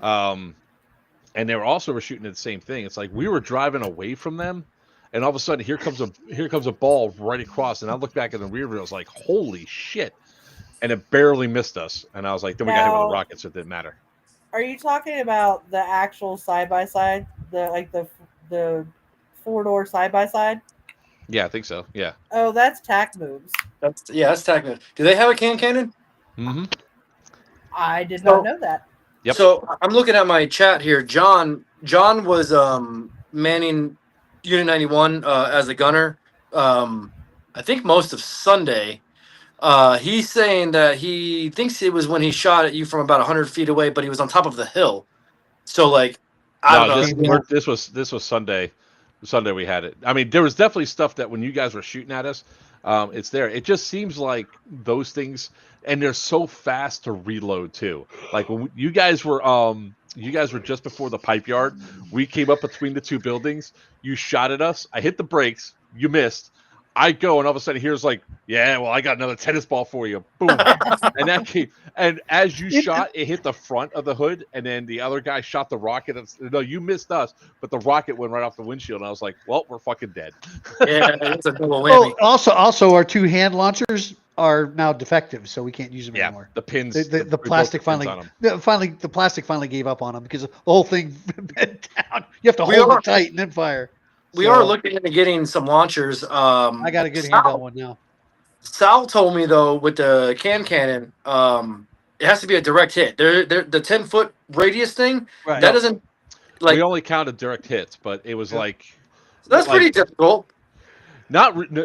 and they were also shooting at the same thing. It's like we were driving away from them, and all of a sudden here comes a ball right across, and I look back in the rear view, I was like, holy shit, and it barely missed us, and I was like, then we got hit with a rocket, so it didn't matter. Are you talking about the actual side by side, the 4-door side by side? Yeah, I think so. Yeah. Oh, that's TAC moves. That's technical. Do they have a can cannon? Mm-hmm. I did not know that. Yep. So I'm looking at my chat here. John was manning Unit 91 as a gunner. I think most of Sunday. He's saying that he thinks it was when he shot at you from about 100 feet away, but he was on top of the hill. So like, I don't know. This was Sunday. Sunday we had it. I mean, there was definitely stuff that when you guys were shooting at us, it's there. It just seems like those things, and they're so fast to reload too. Like when you guys were just before the pipe yard. We came up between the two buildings. You shot at us. I hit the brakes. You missed. I go, and all of a sudden, here's like, yeah, well, I got another tennis ball for you. Boom. And that came, and as you shot, it hit the front of the hood, and then the other guy shot the rocket. No, you missed us, but the rocket went right off the windshield, and I was like, well, we're fucking dead. Yeah, it's a double whammy. Oh, also, our 2 hand launchers are now defective, so we can't use them anymore. The pins, the plastic the plastic finally gave up on them because the whole thing bent down. You have to hold it tight and then fire. We are looking into getting some launchers. I got a good handheld one now. Sal told me though with the can cannon, it has to be a direct hit. The 10-foot radius thing that doesn't like. We only counted direct hits, but it was like that's like, pretty difficult. Not balls,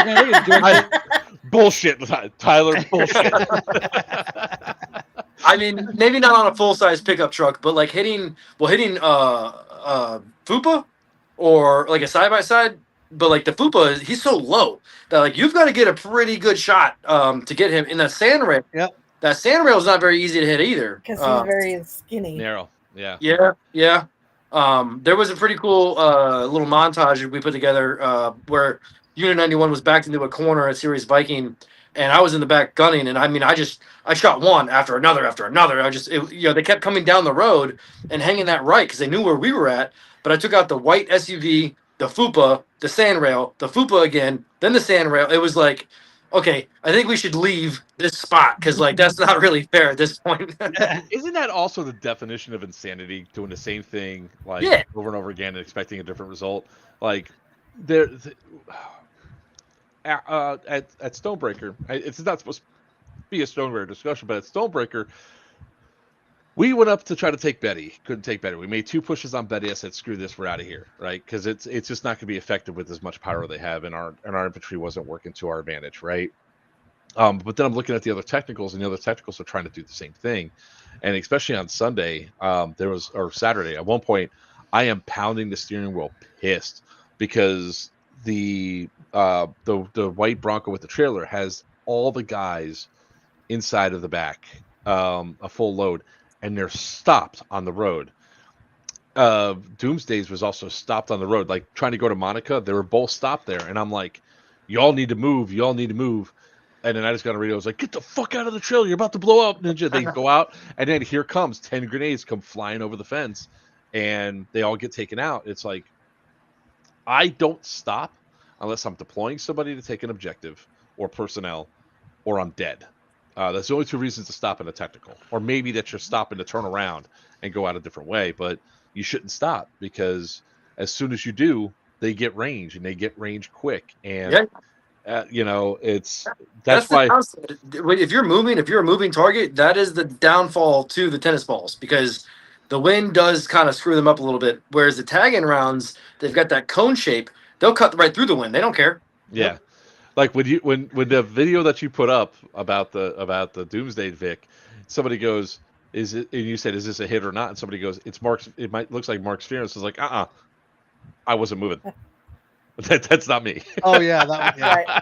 man, bullshit, Tyler. Bullshit. I mean, maybe not on a full size pickup truck, but like hitting Fupa or like a side by side. But like the Fupa, he's so low that like you've got to get a pretty good shot to get him in that sand rail. Yep. That sand rail is not very easy to hit either. Because he's very skinny. Narrow. Yeah. Yeah. There was a pretty cool little montage we put together where Unit 91 was backed into a corner at Sirius Viking, and I was in the back gunning. And I mean, I shot one after another after another. They kept coming down the road and hanging that right because they knew where we were at. But I took out the white SUV, the Fupa, the sand rail, the Fupa again, then the sand rail. It was like, okay, I think we should leave this spot because like that's not really fair at this point. Isn't that also the definition of insanity? Doing the same thing like Yeah. over and over again and expecting a different result. Like at Stonebreaker, it's not supposed to be a Stonebreaker discussion, but at Stonebreaker, we went up to try to take Betty. Couldn't take Betty. We made 2 pushes on Betty. I said, "Screw this, we're out of here," right? Because it's just not going to be effective with as much power they have, and our infantry wasn't working to our advantage, right? But then I'm looking at the other technicals, and the other technicals are trying to do the same thing, and especially on Sunday, or Saturday. At one point, I am pounding the steering wheel, pissed because the white Bronco with the trailer has all the guys inside of the back, a full load, and they're stopped on the road. Doomsdays was also stopped on the road, like trying to go to Monica. They were both stopped there, and I'm like, "Y'all need to move. Y'all need to move." And then I just got a radio. I was like, "Get the fuck out of the trailer! You're about to blow up, Ninja!" They go out, and then here comes 10 grenades come flying over the fence, and they all get taken out. It's like, I don't stop unless I'm deploying somebody to take an objective or personnel, or I'm dead. That's the only 2 reasons to stop in a technical, or maybe that you're stopping to turn around and go out a different way. But you shouldn't stop because as soon as you do, they get range, and they get range quick. And that's why. If you're a moving target, that is the downfall to the tennis balls because the wind does kind of screw them up a little bit. Whereas the tag-in rounds, they've got that cone shape. They'll cut right through the wind. They don't care. Yeah. Like when the video that you put up about the Doomsday Vic, somebody goes, "Is it?" And you said, "Is this a hit or not?" And somebody goes, "It's Mark's. It looks like Mark's Fearless." I was like, I wasn't moving. That's not me. Oh yeah, that one. Yeah.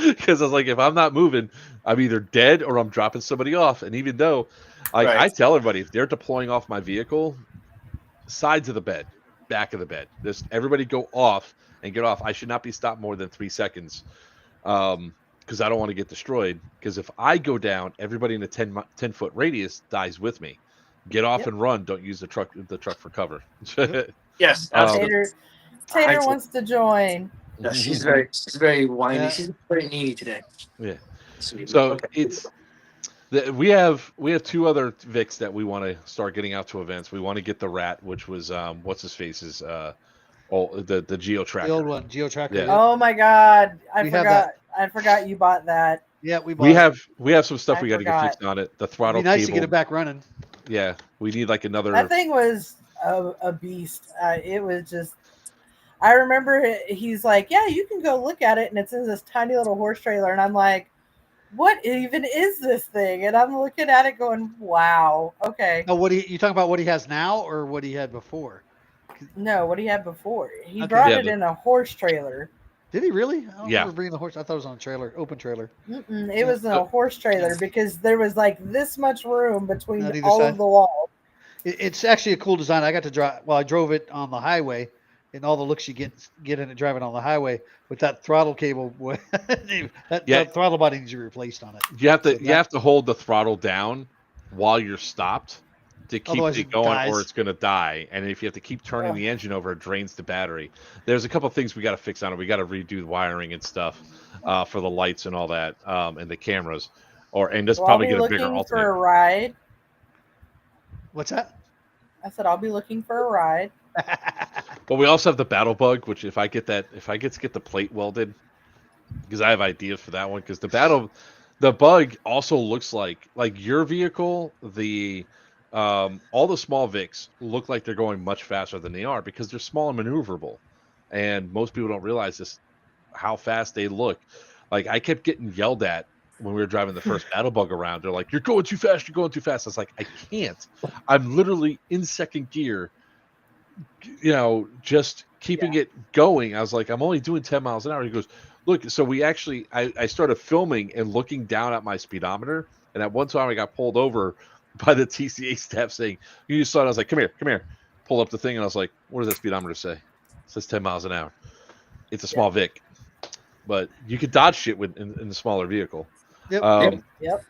Because I was like, if I'm not moving, I'm either dead or I'm dropping somebody off. And even though, I tell everybody, if they're deploying off my vehicle, sides of the bed, back of the bed, just everybody go off and get off. I should not be stopped more than 3 seconds. Because I don't want to get destroyed. Because if I go down, everybody in a 10-foot radius dies with me. Get off and run. Don't use the truck for cover. Yes, absolutely. Tater wants to join. Yeah, she's very whiny. Yeah. She's very needy today. Yeah. Sweet. So okay. we have 2 other Vics that we want to start getting out to events. We want to get the Rat, which was what's his face's the Geo Tracker. The old one, Geo Tracker. Yeah. Oh my God, I forgot you bought that. Yeah, we have some stuff we got to get fixed on it. The throttle. It'd be nice cable. to get it back running. Yeah, we need like another. That thing was a beast. It was just. I remember he's like, "Yeah, you can go look at it," and it's in this tiny little horse trailer, and I'm like, "What even is this thing?" And I'm looking at it, going, "Wow, okay." Oh, you talking about what he has now or what he had before? No, what he had before. He brought it in a horse trailer. Did he really? I don't yeah. remember bringing the horse. I thought it was on a trailer, open trailer. It was in a horse trailer because there was like this much room between all of the walls. It's actually a cool design. I got to drive. Well, I drove it on the highway, and all the looks you get in it driving on the highway with that throttle cable. That throttle body needs to be replaced on it. You have to hold the throttle down while you're stopped to keep it going, or it's going to die. And if you have to keep turning the engine over, it drains the battery. There's a couple of things we got to fix on it. We got to redo the wiring and stuff for the lights and all that, and the cameras, and just probably get a bigger alternate. For a ride. What's that? I said I'll be looking for a ride. But we also have the battle bug, which if I get to get the plate welded, because I have ideas for that one. Because the bug also looks like your vehicle. All the small Vics look like they're going much faster than they are because they're small and maneuverable, and most people don't realize this how fast they look. Like I kept getting yelled at when we were driving the first battle bug around, they're like, "You're going too fast. You're going too fast." I was like, "I can't. I'm literally in second gear. Just keeping it going." I was like, "I'm only doing 10 miles an hour." He goes, "Look." So I started filming and looking down at my speedometer, and at one time I got pulled over by the TCA staff saying, "You saw it." I was like, "Come here." Pull up the thing, and I was like, "What does that speedometer say?" It says 10 miles an hour. It's a small Vic, but you could dodge shit in the smaller vehicle. Yep. Yep.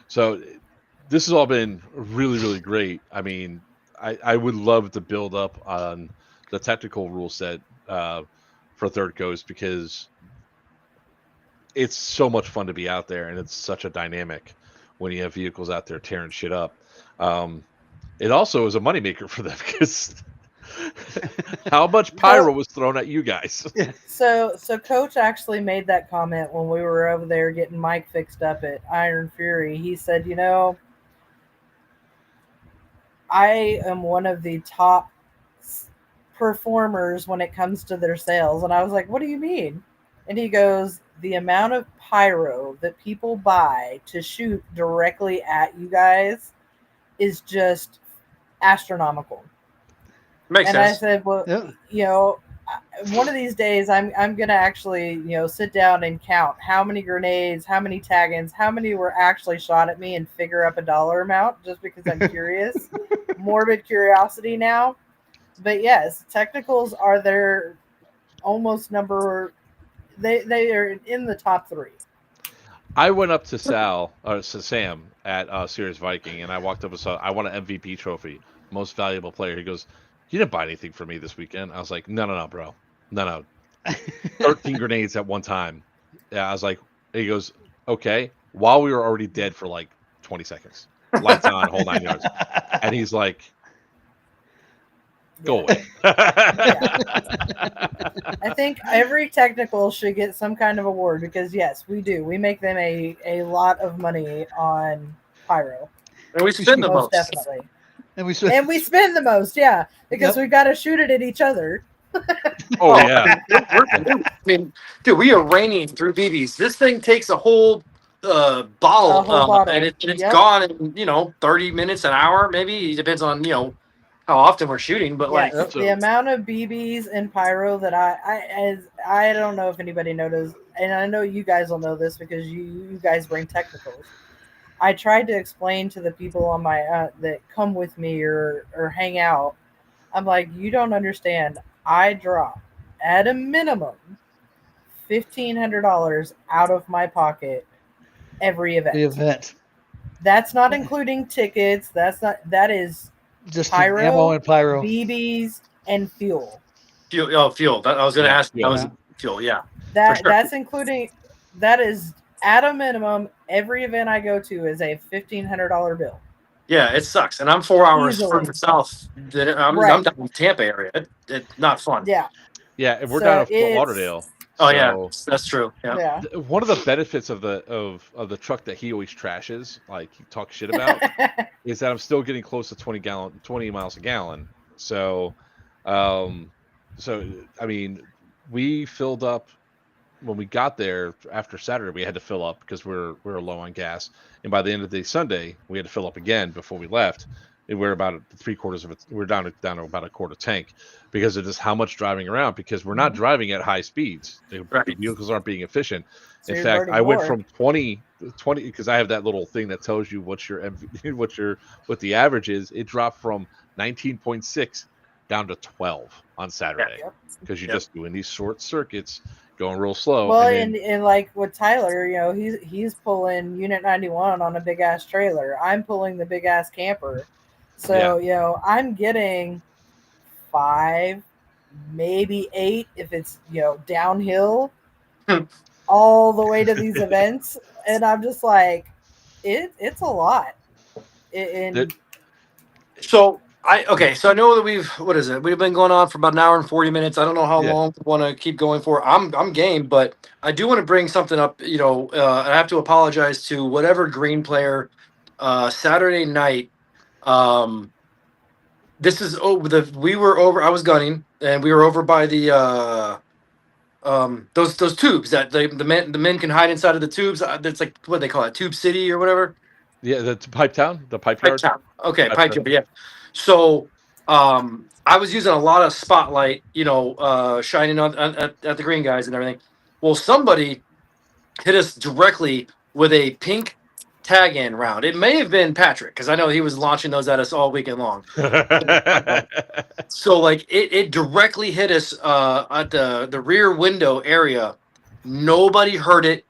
So this has all been really, really great. I mean, I would love to build up on the technical rule set for Third Coast, because it's so much fun to be out there, and it's such a dynamic when you have vehicles out there tearing shit up. It also is a moneymaker for them, because how much pyro was thrown at you guys? So Coach actually made that comment when we were over there getting Mike fixed up at Iron Fury. He said, I am one of the top performers when it comes to their sales. And I was like, what do you mean? And he goes, the amount of pyro that people buy to shoot directly at you guys is just astronomical. Makes and sense. I said, well, one of these days I'm gonna actually sit down and count how many grenades, how many tag-ins, how many were actually shot at me, and figure up a dollar amount, just because I'm curious. Morbid curiosity now. But yes, technicals are their almost number. They are in the top 3. I went up to Sam at Sirius Viking, and I walked up and saw, "I want an MVP trophy, most valuable player." He goes, "You didn't buy anything for me this weekend." I was like, no, bro. No. 13 grenades at one time. Yeah, I was like, he goes, "Okay," while we were already dead for like 20 seconds. Lights on, whole 9 yards. And he's like, "Go away." I think every technical should get some kind of award, because yes, we do. We make them a lot of money on pyro. And we spend the most. Definitely. And we spend the most, yeah, because we've got to shoot it at each other. Oh yeah. I mean, dude, we are raining through BBs. This thing takes a whole bottle, and it's gone in 30 minutes, an hour, maybe. It depends on how often we're shooting, but the amount of BBs and pyro that I don't know if anybody knows, and I know you guys will know this because you guys bring technicals. I tried to explain to the people on my that come with me or hang out. I'm like, you don't understand. I drop at a minimum $1,500 out of my pocket every event. The event. That's not including tickets. That is just pyro, ammo and pyro, BBs, and fuel. Fuel. I was going to ask. That was fuel. Yeah. That's including. That is at a minimum. Every event I go to is a $1,500 bill. Yeah, it sucks, and I'm 4 hours further south. I'm down in the Tampa area. It's not fun. Yeah. Yeah, and we're down in Fort Lauderdale. Oh yeah, that's true. Yeah. One of the benefits of the truck that he always trashes, like he talks shit about, is that I'm still getting close to 20 miles a gallon. So, I mean, we filled up when we got there after Saturday. We had to fill up because we were low on gas, and by the end of the Sunday, we had to fill up again before we left. And we're about 3/4 of it. We're down to about a quarter tank because of just how much driving around. Because we're not driving at high speeds. The vehicles aren't being efficient. So in fact, I went from 20 because I have that little thing that tells you what the average is. It dropped from 19.6 down to 12 on Saturday because you're just doing these short circuits, going real slow. Well, and like with Tyler, he's pulling Unit 91 on a big ass trailer. I'm pulling the big ass camper. So, I'm getting 5, maybe 8 if it's, downhill all the way to these events. And I'm just like, it's a lot. So I know that we've been going on for about an hour and 40 minutes. I don't know how long we want to keep going for. I'm game, but I do want to bring something up. I have to apologize to whatever green player Saturday night. This is we were over. I was gunning, and we were over by the those tubes that the men can hide inside of the tubes. That's like what they call it, Tube City or whatever. Yeah, the Pipe Town, the Pipe Pipe Yard. Town. Okay, Pipe Pipe Town. Town. Yeah. So I was using a lot of spotlight, shining on at the green guys and everything. Well, somebody hit us directly with a pink tag in round. It may have been Patrick because I know he was launching those at us all weekend long. So like it directly hit us at the rear window area. Nobody heard it.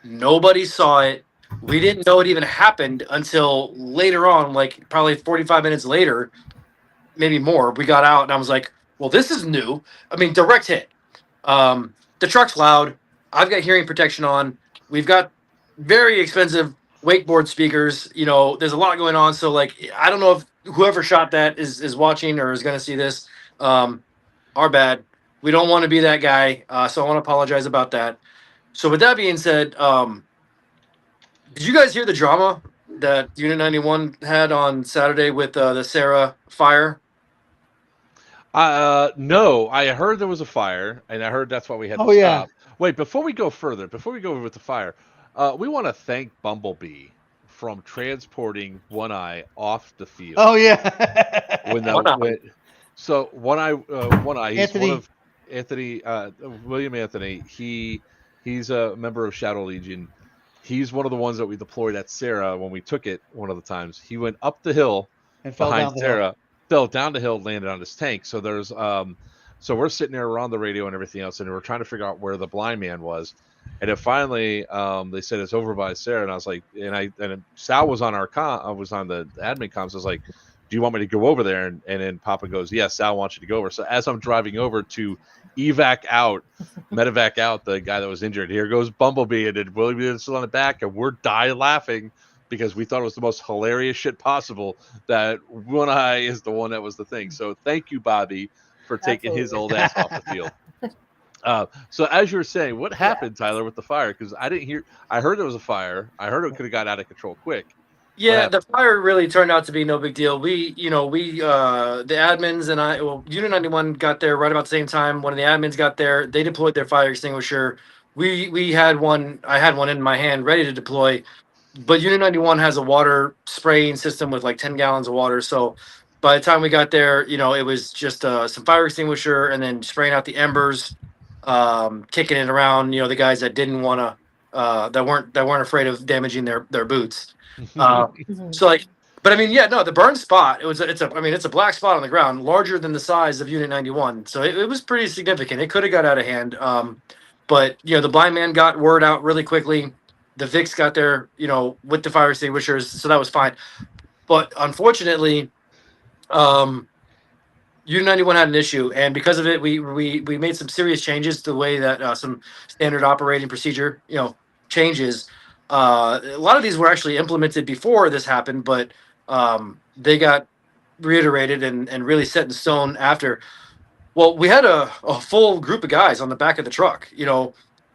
Nobody saw it. We didn't know it even happened until later on, like probably 45 minutes later, maybe more. We got out and I was like, well, this is new. I mean, direct hit. The truck's loud. I've got hearing protection on. We've got very expensive wakeboard speakers. There's a lot going on. So like, I don't know if whoever shot that is watching or is going to see this. Our bad. We don't want to be that guy. So I want to apologize about that. So with that being said, did you guys hear the drama that Unit 91 had on Saturday with the Sarah fire? No, I heard there was a fire, and I heard that's why we had to Oh, yeah. stop. Wait, before we go further, before we go with the fire, we want to thank Bumblebee from transporting One Eye off the field. Oh yeah. When One Eye. So One Eye, he's Anthony. one of Anthony, William Anthony. He's a member of Shadow Legion. He's one of the ones that we deployed at Sarah when we took it one of the times. He went up the hill And fell behind down the Sarah, hill. fell down the hill, landed on his tank. So there's so we're sitting there around the radio and everything else, and we're trying to figure out where the blind man was. And then finally, they said it's over by Sarah, and I was like, and Sal was on I was on the admin comms. I was like, do you want me to go over there? And then Papa goes, yes, Sal wants you to go over. So as I'm driving over to medevac out the guy that was injured, here goes Bumblebee, and then William is still on the back, and we're dying laughing because we thought it was the most hilarious shit possible that One Eye is the one that was the thing. So thank you, Bobby, for taking his old ass off the field. So as you were saying, what happened, Tyler, with the fire? Because I didn't hear. I heard there was a fire. I heard it could have got out of control quick. Yeah, the fire really turned out to be no big deal. We the admins and Unit 91 got there right about the same time. When the admins got there, they deployed their fire extinguisher. We had one. I had one in my hand, ready to deploy. But Unit 91 has a water spraying system with like 10 gallons of water. So by the time we got there, it was just some fire extinguisher and then spraying out the embers, kicking it around. The guys that didn't want to, that weren't afraid of damaging their boots. So like, but I mean, yeah, no, the burn spot. It's a black spot on the ground, larger than the size of Unit 91. So it was pretty significant. It could have got out of hand. But the blind man got word out really quickly. The Vicks got there, with the fire extinguishers, so that was fine. But unfortunately, Unit 91 had an issue, and because of it, we made some serious changes to the way that some standard operating procedure, changes. A lot of these were actually implemented before this happened, but they got reiterated and really set in stone after. Well, we had a full group of guys on the back of the truck.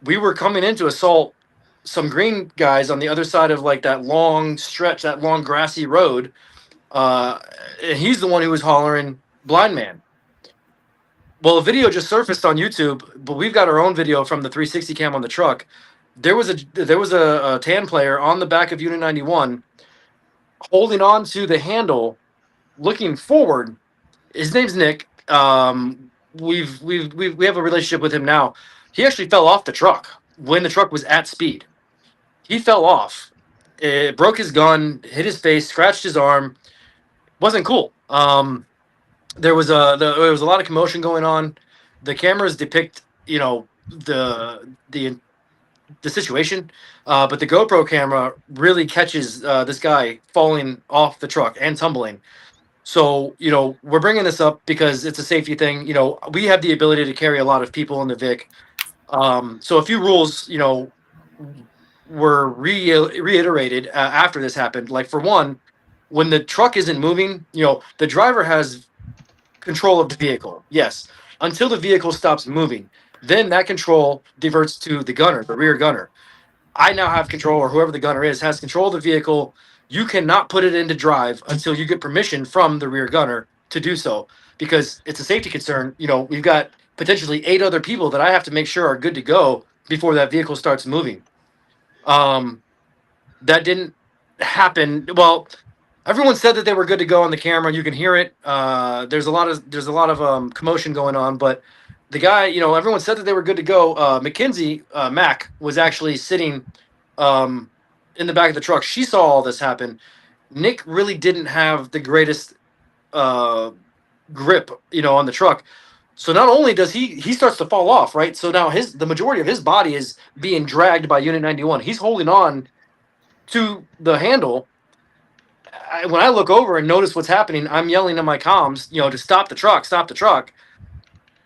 We were coming in to assault some green guys on the other side of like that long stretch, that long grassy road. And he's the one who was hollering blind man. Well, a video just surfaced on YouTube, but we've got our own video from the 360 cam on the truck. There was a tan player on the back of Unit 91 holding on to the handle, looking forward. His name's Nick. We have a relationship with him now. He actually fell off the truck when the truck was at speed. He fell off. It broke his gun, hit his face, scratched his arm. Wasn't cool. There was a lot of commotion going on. The cameras depict, the situation, but the GoPro camera really catches this guy falling off the truck and tumbling. So, we're bringing this up because it's a safety thing. We have the ability to carry a lot of people in the Vic. So a few rules, were reiterated after this happened. Like, for one, when the truck isn't moving, the driver has control of the vehicle. Yes. Until the vehicle stops moving. Then that control diverts to the gunner, the rear gunner. I now have control, or whoever the gunner is, has control of the vehicle. You cannot put it into drive until you get permission from the rear gunner to do so, because it's a safety concern. We've got potentially 8 other people that I have to make sure are good to go before that vehicle starts moving. That didn't happen. Well, everyone said that they were good to go on the camera. You can hear it. There's a lot of commotion going on, but the guy, everyone said that they were good to go. Mackenzie Mack was actually sitting in the back of the truck. She saw all this happen. Nick really didn't have the greatest grip, on the truck. So not only does he starts to fall off, right? So now the majority of his body is being dragged by Unit 91. He's holding on to the handle. When I look over and notice what's happening, I'm yelling on my comms, to stop the truck, stop the truck.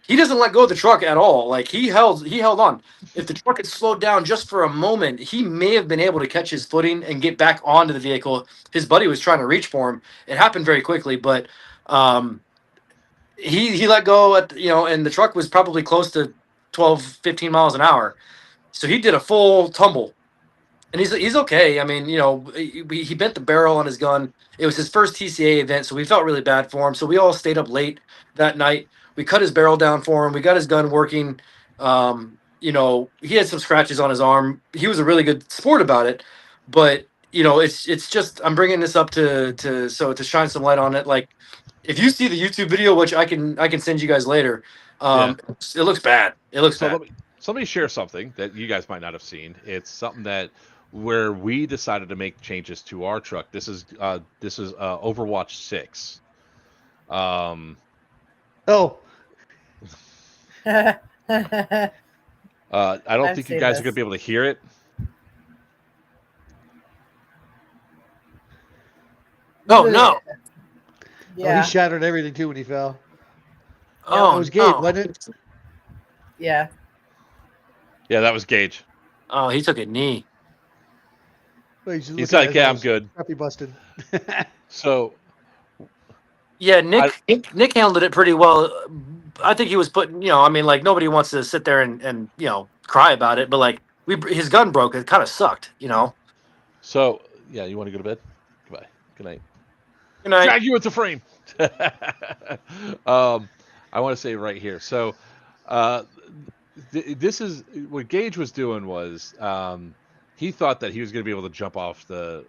He doesn't let go of the truck at all. Like he held on. If the truck had slowed down just for a moment, he may have been able to catch his footing and get back onto the vehicle. His buddy was trying to reach for him. It happened very quickly, but he let go and the truck was probably close to 12, 15 miles an hour. So he did a full tumble. And he's okay. I mean, he bent the barrel on his gun. It was his first TCA event, so we felt really bad for him. So we all stayed up late that night. We cut his barrel down for him. We got his gun working. He had some scratches on his arm. He was a really good sport about it. But it's just I'm bringing this up to shine some light on it. Like if you see the YouTube video, which I can send you guys later, it looks bad. It looks bad. Let me share something that you guys might not have seen. It's something that where we decided to make changes to our truck. This is Overwatch 6. Oh, I don't think you guys are going to be able to hear it. No. Yeah. Oh, he shattered everything too when he fell. Oh, it was Gabe, wasn't it? Yeah. Yeah, that was Gage. Oh, he took a knee. He's like, yeah, I'm good. He busted. So, yeah, Nick handled it pretty well. I think he was putting, nobody wants to sit there and cry about it, but like his gun broke. It kind of sucked, So, yeah, you want to go to bed? Goodbye. Good night. Good night. Drag you into frame. I want to say right here. So, this is what Gage was doing was he thought that he was going to be able to jump off the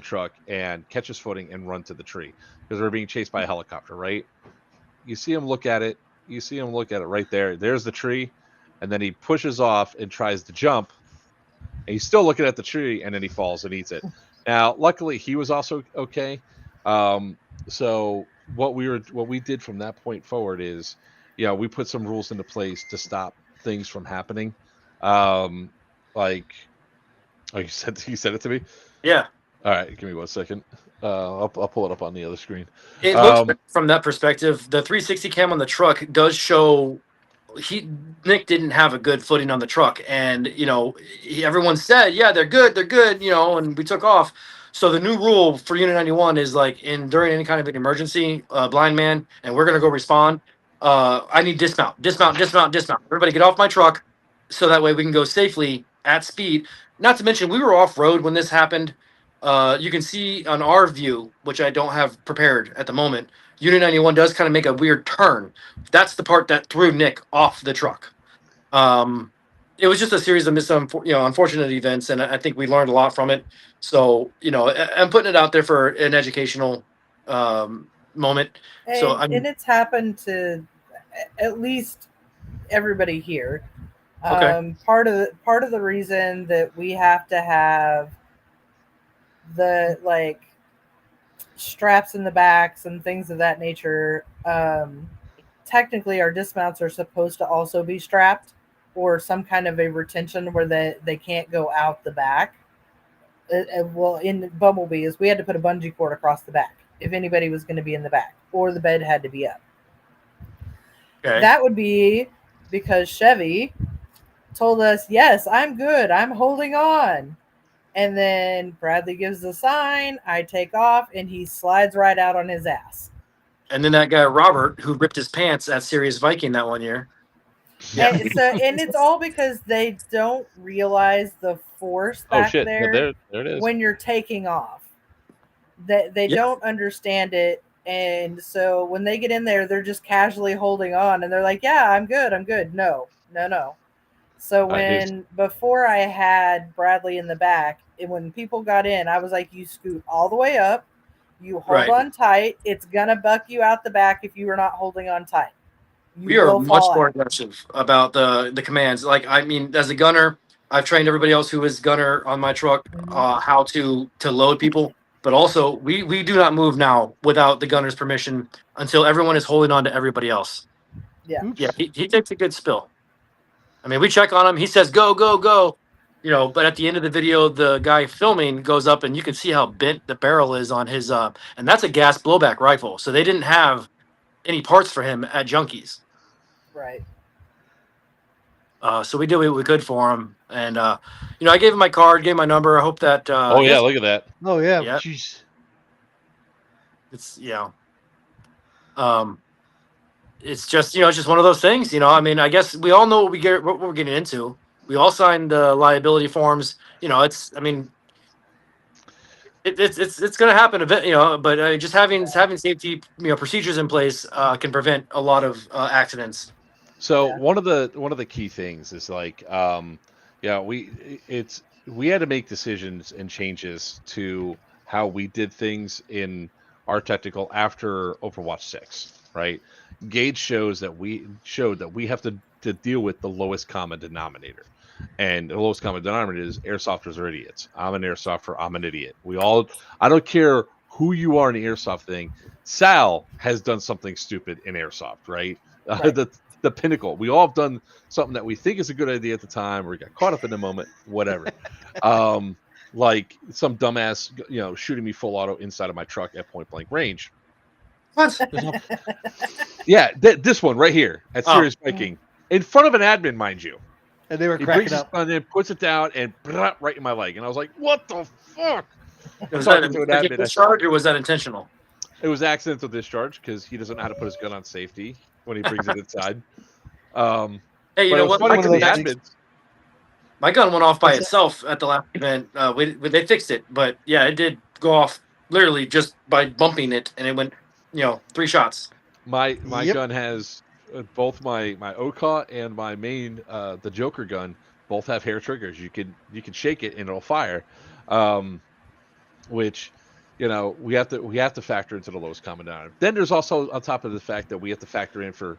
truck and catch his footing and run to the tree because we were being chased by a helicopter, right? You see him look at it. You see him look at it right there. There's the tree, and then he pushes off and tries to jump, and he's still looking at the tree, and then he falls and eats it. Now, luckily, he was also okay. So what we did from that point forward is, we put some rules into place to stop things from happening. You said it to me? Yeah. All right, give me 1 second. I'll pull it up on the other screen. It looks from that perspective, the 360 cam on the truck does show Nick didn't have a good footing on the truck, and everyone said, yeah, they're good, and we took off. So the new rule for Unit 91 is like during any kind of an emergency, blind man, and we're gonna go respond. I need dismount. Everybody get off my truck, so that way we can go safely at speed. Not to mention, we were off road when this happened. You can see on our view, which I don't have prepared at the moment, Unit 91 does kind of make a weird turn. That's the part that threw Nick off the truck. It was just a series of unfortunate events, and I think we learned a lot from it. So, I'm putting it out there for an educational moment. And it's happened to at least everybody here. Okay. Part of the reason that we have to have the straps in the backs and things of that nature, technically our dismounts are supposed to also be strapped or some kind of a retention where they can't go out the back. Well, in Bumblebee is we had to put a bungee cord across the back if anybody was going to be in the back, or the bed had to be up. Okay. That would be because Chevy told us, yes, I'm good, I'm holding on. And then Bradley gives the sign, I take off, and he slides right out on his ass. And then that guy, Robert, who ripped his pants at Sirius Viking that one year. Yeah. And it's all because they don't realize the force back there it is. when you're taking off. They don't understand it And so when they get in there, they're just casually holding on, and they're like, "Yeah, I'm good. I'm good." No, no, no. So before I had Bradley in the back, and when people got in, I was like, "You scoot all the way up. You hold Right. on tight. It's gonna buck you out the back if you are not holding on tight. We are much more aggressive about the commands. Like, I mean, as a gunner, I've trained everybody else who is gunner on my truck how to load people. But also, we do not move now without the gunner's permission until everyone is holding on to everybody else. Yeah. Yeah, he takes a good spill. I mean, we check on him. He says, go, go, go. But at the end of the video, the guy filming goes up and you can see how bent the barrel is on his, and that's a gas blowback rifle. So they didn't have any parts for him at Junkies. Right. So we did what we could for him. And, I gave him my card, gave him my number. I hope that. Look at that. Oh yeah. Yeah. Jeez. It's, it's just, it's just one of those things, I mean, I guess we all know what we're getting into. We all signed the liability forms. It's going to happen a bit, but just having safety, procedures in place can prevent a lot of accidents. So one of the key things is like, we had to make decisions and changes to how we did things in our technical after Overwatch 6, right? Gauge showed that we have to deal with the lowest common denominator. And the lowest common denominator is airsofters are idiots. I'm an airsofter. I'm an idiot. I don't care who you are in the airsoft thing. Sal has done something stupid in airsoft, right? Right. The pinnacle. We all have done something that we think is a good idea at the time, or we got caught up in the moment, whatever. Like some dumbass, shooting me full auto inside of my truck at point blank range. What? Yeah, this one right here at Serious Viking, in front of an admin, mind you. And they were He cracking brings up. his gun in, puts it down, and right in my leg. And I was like, "What the fuck?" Was that a discharge or was that intentional? It was accidental discharge because he doesn't know how to put his gun on safety when he brings it inside. Hey, you know what? My gun went off by itself at the last event. They fixed it, but yeah, it did go off literally just by bumping it, and it went, 3 shots. My gun has both my OCA and my main the Joker gun both have hair triggers. You can shake it and it'll fire, which we have to factor into the lowest common denominator. Then there's also on top of the fact that we have to factor in for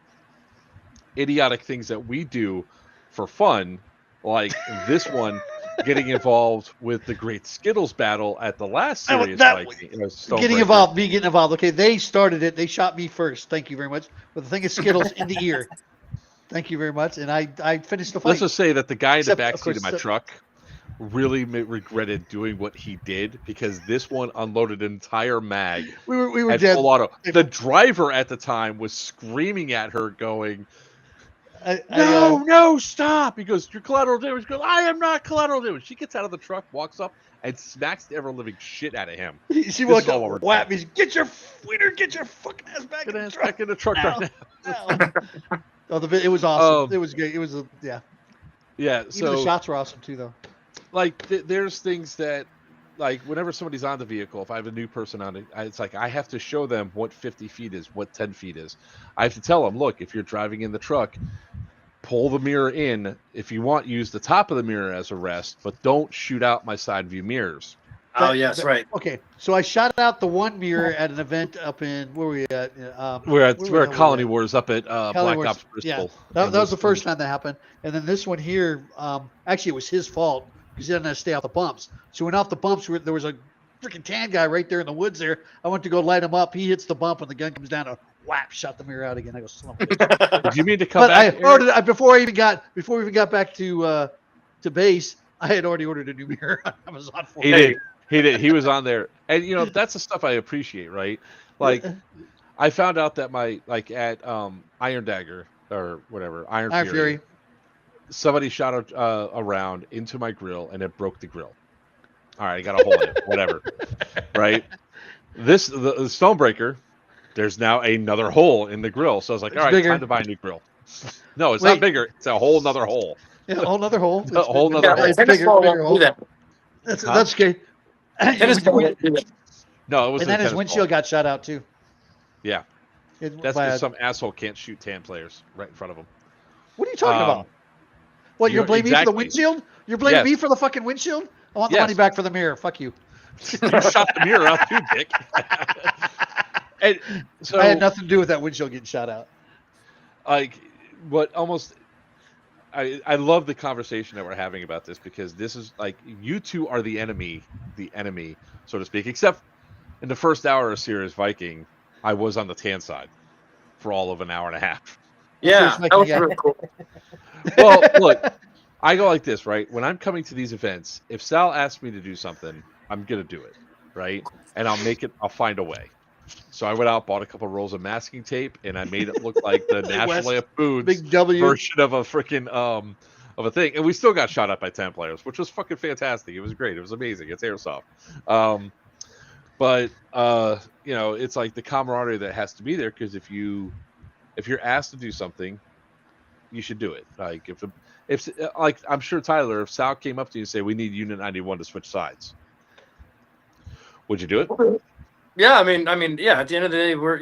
idiotic things that we do for fun, like this one getting involved with the Great Skittles battle at the last Serious Viking. Getting involved. Okay, they started it. They shot me first. Thank you very much. With the thing of Skittles in the ear. Thank you very much. And I finished the fight. Let's just say that the guy in the backseat of my truck really regretted doing what he did because this one unloaded an entire mag. We were at dead. Full auto. The driver at the time was screaming at her, going, "No, stop!" He goes, "You're collateral damage." She goes, "I am not collateral damage." She gets out of the truck, walks up, and smacks the ever living shit out of him. She walked up, whap me. Get your fucking ass back in the truck. Back in the truck right now. It was awesome. It was good. It was yeah. Yeah. So even the shots were awesome too, though. Like there's things that, like whenever somebody's on the vehicle, if I have a new person on it, it's like I have to show them what 50 feet is, what 10 feet is. I have to tell them, look, if you're driving in the truck, pull the mirror in. If you want, use the top of the mirror as a rest, but don't shoot out my side view mirrors. Right. Okay, so I shot out the one mirror at an event up in where were we at? We're at Colony Wars up at Black Wars. Ops Bristol. Yeah, that was the first time that happened. And then this one here, actually it was his fault because he didn't have to stay off the bumps. So when off the bumps, there was a freaking tan guy right there in the woods there. I went to go light him up. He hits the bump and the gun comes down and whap, shot the mirror out again. I go, son of a bitch. Did you mean to come back? Before we even got back to base, I had already ordered a new mirror on Amazon for me. He did. He was on there. And that's the stuff I appreciate, right? Like I found out that at Iron Dagger or whatever, Iron Fury. Somebody shot a round into my grill and it broke the grill. All right, I got a hole in it. Whatever. Right? The Stonebreaker, there's now another hole in the grill. So I was like, all right, time to buy a new grill. No, it's not bigger. It's a whole nother hole. Yeah, a whole nother hole. A whole nother hole. It's bigger hole. That's okay. No, it was. And then his windshield got shot out too. Yeah, It- that's by because a- some asshole can't shoot TAM players right in front of them. what are you talking about? What, you're blaming me for the windshield? You're blaming me for the fucking windshield? I want the money back for the mirror. Fuck you. You shot the mirror out too, Dick. And so I had nothing to do with that windshield getting shot out. Like, what almost I love the conversation that we're having about this, because this is like, you two are the enemy, so to speak. Except in the first hour of Sirius Viking, I was on the tan side for all of an hour and a half. Yeah, that was Yeah. really cool. Well, look, I go like this, right? When I'm coming to these events, if Sal asks me to do something, I'm gonna do it, right? And I'll find a way. So I went out, bought a couple rolls of masking tape, and I made it look like the National Lampoon's Big W. version of a freaking of a thing. And we still got shot at by 10 players, which was fucking fantastic. It was great. It was amazing. It's airsoft. But you know, it's like the camaraderie that has to be there, because if you're asked to do something, you should do it. Like if like, I'm sure, Tyler, if Sal came up to you and say, we need Unit 91 to switch sides, would you do it? Yeah, I mean, yeah. At the end of the day, we're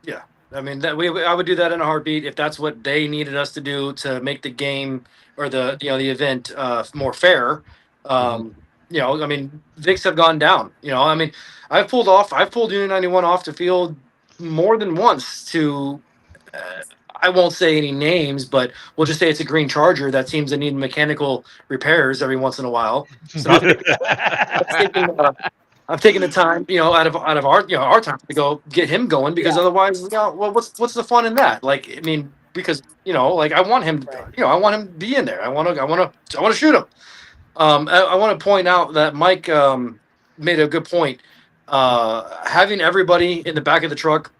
yeah. I mean, I would do that in a heartbeat if that's what they needed us to do to make the game or the event more fair. You know, I mean, Vicks have gone down. You know, I mean, I've pulled Unit 91 off the field more than once to. I won't say any names, but we'll just say it's a green Charger that seems to need mechanical repairs every once in a while. So I'm taking the time, you know, out of our time to go get him going, because otherwise, you know, well, what's the fun in that? Like, I mean, because, you know, like, I want him, you know, I want him to be in there. I want to shoot him. I want to point out that Mike made a good point. Having everybody in the back of the truck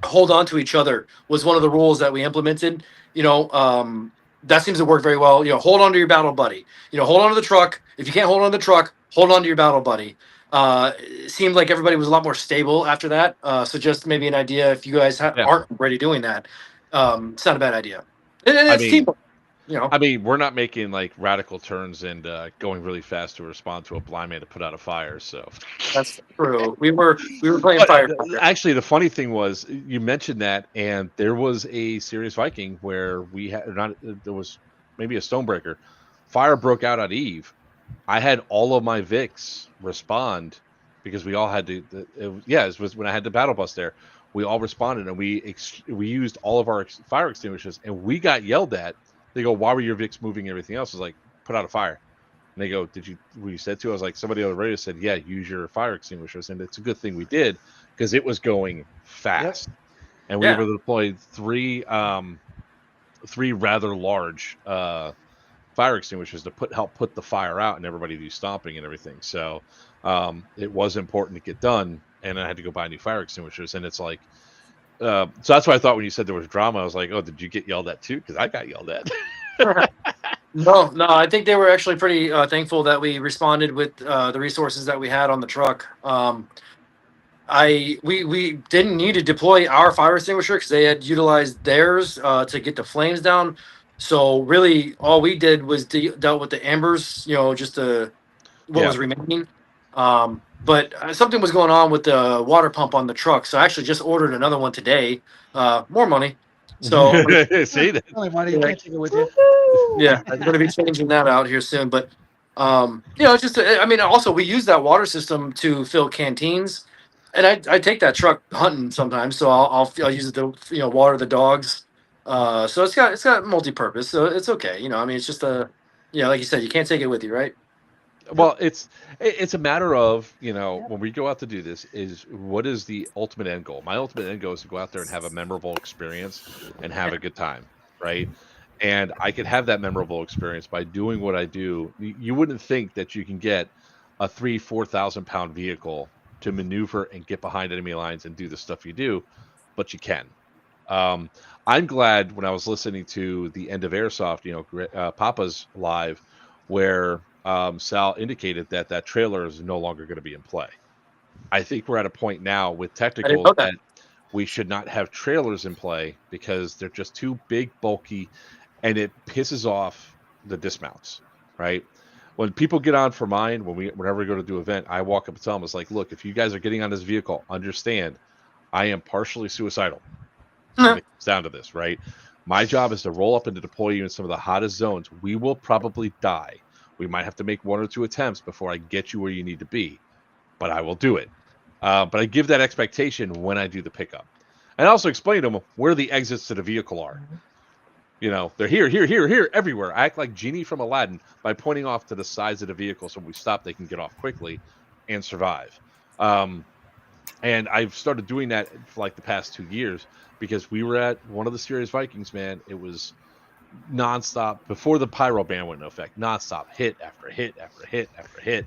hold on to each other was one of the rules that we implemented. You know, that seems to work very well. You know, hold on to your battle buddy. You know, hold on to the truck. If you can't hold on to the truck, hold on to your battle buddy. It seemed like everybody was a lot more stable after that. So just maybe an idea, if you guys aren't already doing that, it's not a bad idea. It's teamwork. You know, I mean, we're not making like radical turns and going really fast to respond to a blind man to put out a fire. So that's true. We were playing fire. Actually, the funny thing was, you mentioned that, and there was a Sirius Viking where we had there was maybe a Stonebreaker. Fire broke out on Eve. I had all of my Vicks respond, because we all had to. It was when I had the battle bus there. We all responded, and we used all of our fire extinguishers, and we got yelled at. They go, "Why were your Vicks moving everything else?" I was like, "Put out a fire." And they go, were you said to? I was like, somebody on the radio said, yeah, use your fire extinguishers. And it's a good thing we did, because it was going fast. Yep. And we were able to deploy three rather large fire extinguishers to help put the fire out, and everybody do stomping and everything. So it was important to get done, and I had to go buy new fire extinguishers. And it's like, so that's why I thought when you said there was drama, I was like, oh, did you get yelled at too? Because I got yelled at. No, I think they were actually pretty thankful that we responded with the resources that we had on the truck. We didn't need to deploy our fire extinguisher because they had utilized theirs to get the flames down. So really, all we did was dealt with the embers, you know, just what was remaining. But something was going on with the water pump on the truck, so I actually just ordered another one today. More money. So see that? Only money, you can't take it with you. Yeah, I'm going to be changing that out here soon. But you know, it's just I mean, also we use that water system to fill canteens, and I take that truck hunting sometimes, so I'll use it to, you know, water the dogs. So it's got multi-purpose, so it's okay. You know, I mean, it's just like you said, you can't take it with you, right? Well, it's a matter of, you know, when we go out to do this, is what is the ultimate end goal? My ultimate end goal is to go out there and have a memorable experience and have a good time, right? And I could have that memorable experience by doing what I do. You wouldn't think that you can get a 4,000 pound vehicle to maneuver and get behind enemy lines and do the stuff you do, but you can. I'm glad when I was listening to the end of Airsoft, you know, Papa's live, where Sal indicated that trailer is no longer going to be in play. I think we're at a point now with technicals that we should not have trailers in play, because they're just too big, bulky, and it pisses off the dismounts, right? When people get on for mine, whenever we go to do an event, I walk up and tell them, it's like, look, if you guys are getting on this vehicle, understand, I am partially suicidal when it comes down to this, right? My job is to roll up and to deploy you in some of the hottest zones. We will probably die. We might have to make 1 or 2 attempts before I get you where you need to be, but I will do it. But I give that expectation when I do the pickup. And I also explain to them where the exits to the vehicle are. You know, they're here, here, here, here, everywhere. I act like Genie from Aladdin by pointing off to the sides of the vehicle so when we stop, they can get off quickly and survive. And I've started doing that for like the past 2 years because we were at one of the Serious Vikings, man. It was nonstop before the pyro ban went into effect, nonstop hit after hit after hit after hit.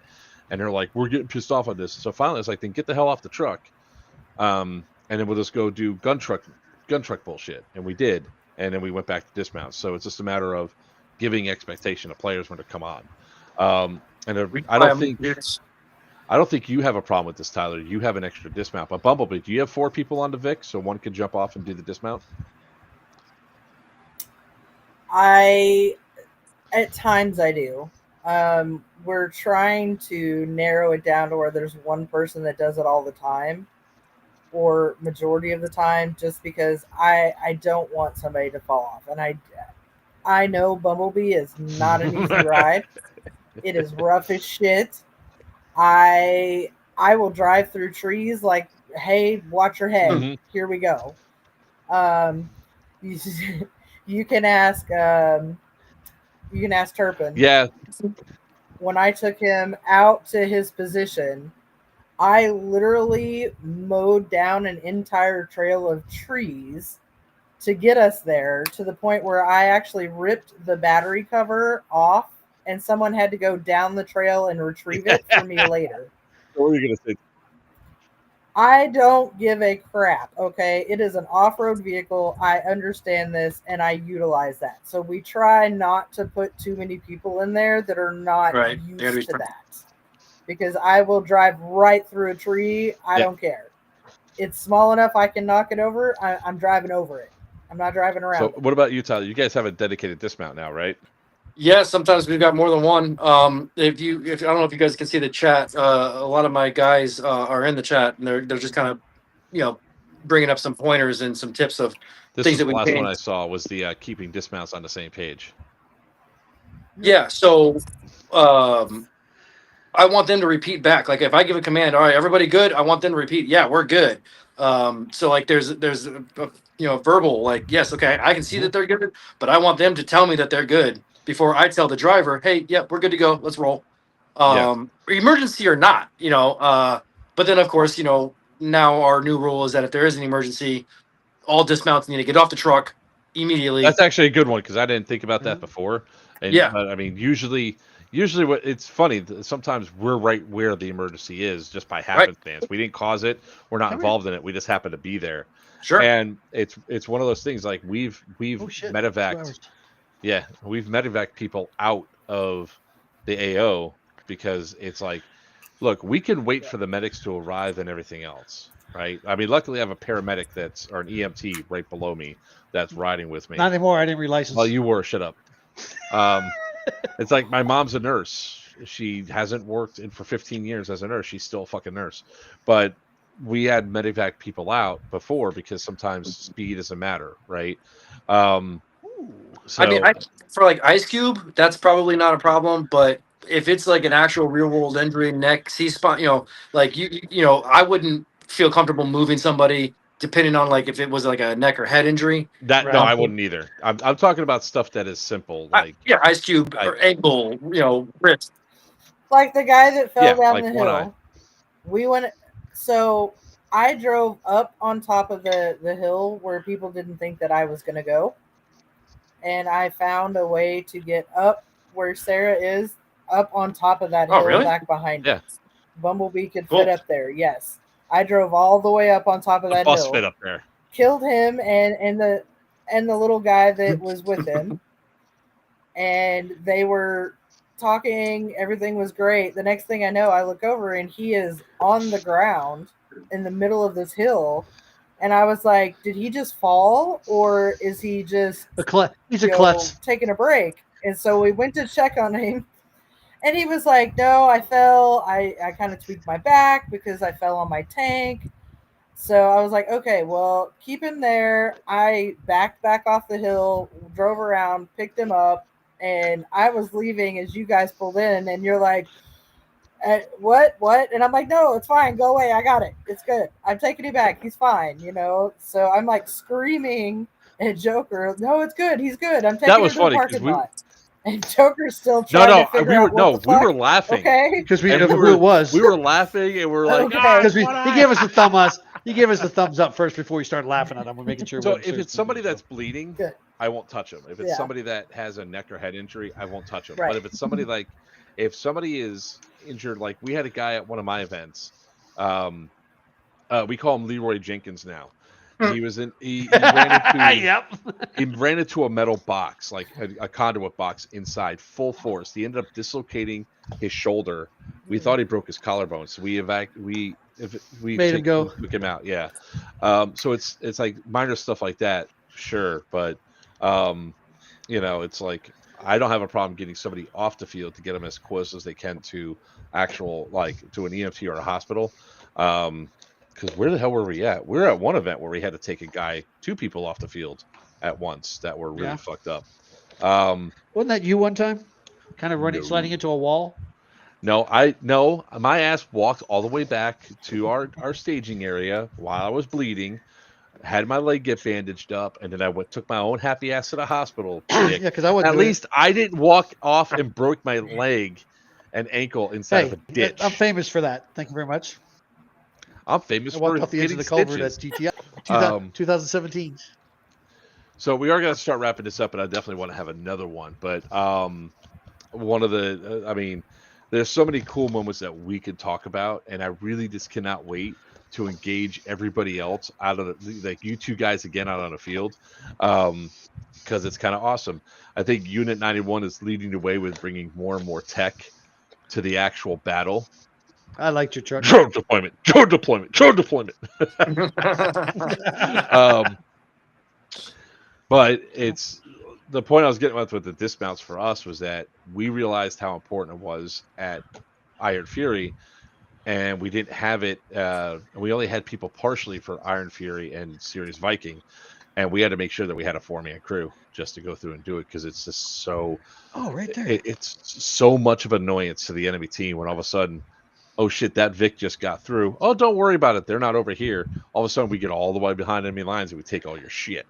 And they're like, we're getting pissed off on this. So finally, it's like, then get the hell off the truck. And then we'll just go do gun truck bullshit. And we did. And then we went back to dismounts. So it's just a matter of giving expectation of players when to come on. I don't think you have a problem with this, Tyler. You have an extra dismount. But Bumblebee, do you have 4 people on the Vic so one can jump off and do the dismount? At times I do. We're trying to narrow it down to where there's one person that does it all the time, or majority of the time, just because I don't want somebody to fall off. And I know Bumblebee is not an easy ride. It is rough as shit. I will drive through trees like, hey, watch your head. Mhm. Here we go. You can ask Turpin. Yeah. When I took him out to his position, I literally mowed down an entire trail of trees to get us there, to the point where I actually ripped the battery cover off and someone had to go down the trail and retrieve it for me later. What were you going to say? I don't give a crap, okay? It is an off-road vehicle. I understand this, and I utilize that. So we try not to put too many people in there that are not used to that. Because I will drive right through a tree. I don't care. It's small enough I can knock it over. I'm driving over it. I'm not driving around. So what about you, Tyler? You guys have a dedicated dismount now, right? Yeah, sometimes we've got more than one. If I don't know if you guys can see the chat, a lot of my guys are in the chat, and they're just kind of, bringing up some pointers and some tips of things that we last changed. one I saw was the keeping dismounts on the same page. Yeah, so I want them to repeat back. Like if I give a command, all right, everybody good, I want them to repeat, yeah, we're good. So like there's a verbal, like, yes, okay, I can see that they're good, but I want them to tell me that they're good before I tell the driver, hey, yeah, we're good to go, let's roll. Emergency or not, but then of course, now our new rule is that if there is an emergency, all dismounts need to get off the truck immediately. That's actually a good one because I didn't think about that before. And but, I mean, usually what it's funny, sometimes we're right where the emergency is just by happenstance. We didn't cause it, we're not involved in it, we just happen to be there. Sure. And it's one of those things, like we've medevaced. Yeah, we've medevaced people out of the AO because it's like, look, we can wait for the medics to arrive and everything else, right? I mean, luckily I have a paramedic or an EMT right below me that's riding with me. Not anymore. I didn't relicense. Well, you were. Shut up. It's like my mom's a nurse. She hasn't worked for 15 years as a nurse. She's still a fucking nurse. But we had medevac people out before because sometimes speed is a matter, right? So, I mean, for like Ice Cube, that's probably not a problem. But if it's like an actual real world injury, neck, C-spot, like I wouldn't feel comfortable moving somebody depending on like if it was like a neck or head injury. No, I wouldn't either. I'm talking about stuff that is simple, like Ice Cube or ankle, wrist. Like the guy that fell down like the one hill. eye. We went. So I drove up on top of the hill where people didn't think that I was going to go. And I found a way to get up where Sarah is, up on top of that hill back behind us. Bumblebee could fit up there, yes. I drove all the way up on top of that bus hill. fit up there. Killed him and the little guy that was with him. And they were talking, everything was great. The next thing I know, I look over and he is on the ground in the middle of this hill. And I was like, did he just fall or is he just he's a klutz taking a break? And so we went to check on him and he was like, no, I fell. I kind of tweaked my back because I fell on my tank. So I was like, okay, well, keep him there. I backed back off the hill, drove around, picked him up, and I was leaving as you guys pulled in, and you're like, what? And I'm like, no, it's fine. Go away. I got it. It's good. I'm taking you back. He's fine, you know? So I'm like screaming at Joker, no, it's good. He's good. I'm That taking was him to the funny because parking lot. And Joker's still no, trying to no, figure out what the we fuck. were laughing. Okay. Because we And know we who were- it was. We were laughing and we're like, Okay. Because he gave us the he gave us the thumbs up first before we started laughing at him. We're making sure. so we're if it's somebody that's bleeding, Good. I won't touch him. If it's Yeah. somebody that has a neck or head injury, I won't touch him. Right. But if it's somebody like, if somebody is injured, like we had a guy at one of my events, we call him Leroy Jenkins now. He was in. He ran into. Yep. He ran into a metal box, like a conduit box inside, full force. He ended up dislocating his shoulder. We thought he broke his collarbone, so we Made him go. took him out. Yeah. So it's like minor stuff like that, sure, but it's like I don't have a problem getting somebody off the field to get them as close as they can to actual to an EMT or a hospital. Because where the hell were we at? We were at one event where we had to take two people off the field at once that were really fucked up. Wasn't that you one time? Kind of sliding into a wall? No, my ass walked all the way back to our staging area while I was bleeding, had my leg get bandaged up, and then I took my own happy ass to the hospital. Yeah, because I wasn't. At least I didn't walk off and broke my leg and ankle inside of a ditch. I'm famous for that. Thank you very much. I'm famous I for walked off the edge of the getting culvert stitches. at GTI 2017. So we are going to start wrapping this up, and I definitely want to have another one. But one of the, there's so many cool moments that we could talk about, and I really just cannot wait to engage everybody else out of like you two guys again out on the field, because it's kind of awesome. I think Unit 91 is leading the way with bringing more and more tech to the actual battle. I liked your truck. Drone deployment. But it's the point I was getting with the dismounts for us was that we realized how important it was at Iron Fury, and we didn't have it. We only had people partially for Iron Fury and Serious Viking, and we had to make sure that we had a 4-man crew just to go through and do it because it's just so. Oh, right there. It's so much of annoyance to the enemy team when all of a sudden, oh shit, that Vic just got through. Oh, don't worry about it. They're not over here. All of a sudden, we get all the way behind enemy lines and we take all your shit.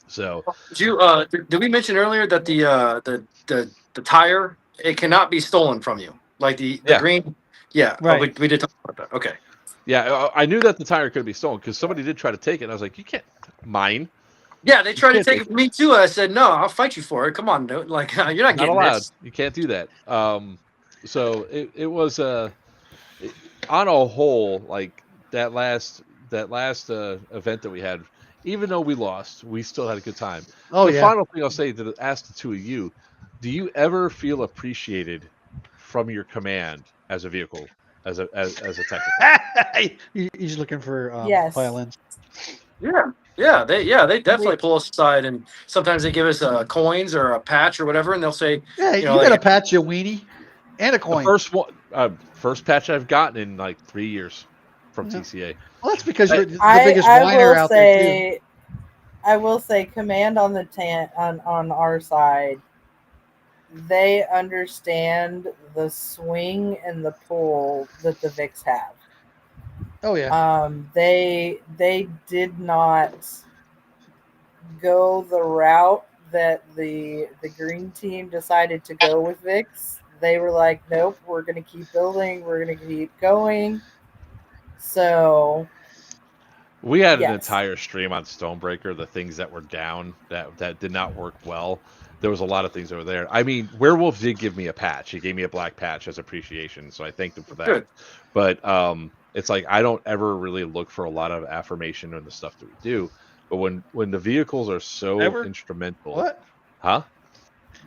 So, did we mention earlier that the tire, it cannot be stolen from you? Like the green. Yeah. Right. We did talk about that. Okay. Yeah, I knew that the tire could be stolen because somebody did try to take it. And I was like, you can't mine. Yeah, they tried to take it from me too. I said, no, I'll fight you for it. Come on, dude. Like you're not getting allowed. this. You can't do that. So it was on a whole, like that last event that we had, even though we lost, we still had a good time. The final thing I'll say to ask the two of you, do you ever feel appreciated from your command as a vehicle, as a technical? He's looking for violins. Yeah, they definitely pull us aside, and sometimes they give us coins or a patch or whatever, and they'll say, "Yeah, you got a patch, you weenie, and a coin." The first patch I've gotten in like 3 years from TCA. Well, that's because you're the biggest whiner out there too. I will say, command on the on our side, they understand the swing and the pull that the Vics have. Oh yeah. They did not go the route that the green team decided to go with Vix. They were like, nope, we're going to keep building. We're going to keep going. So we had an entire stream on Stonebreaker, the things that were down that did not work well. There was a lot of things over there. I mean, Werewolf did give me a patch. He gave me a black patch as appreciation, so I thanked him for that. Good. But it's like I don't ever really look for a lot of affirmation in the stuff that we do. But when the vehicles are so instrumental, what? Huh?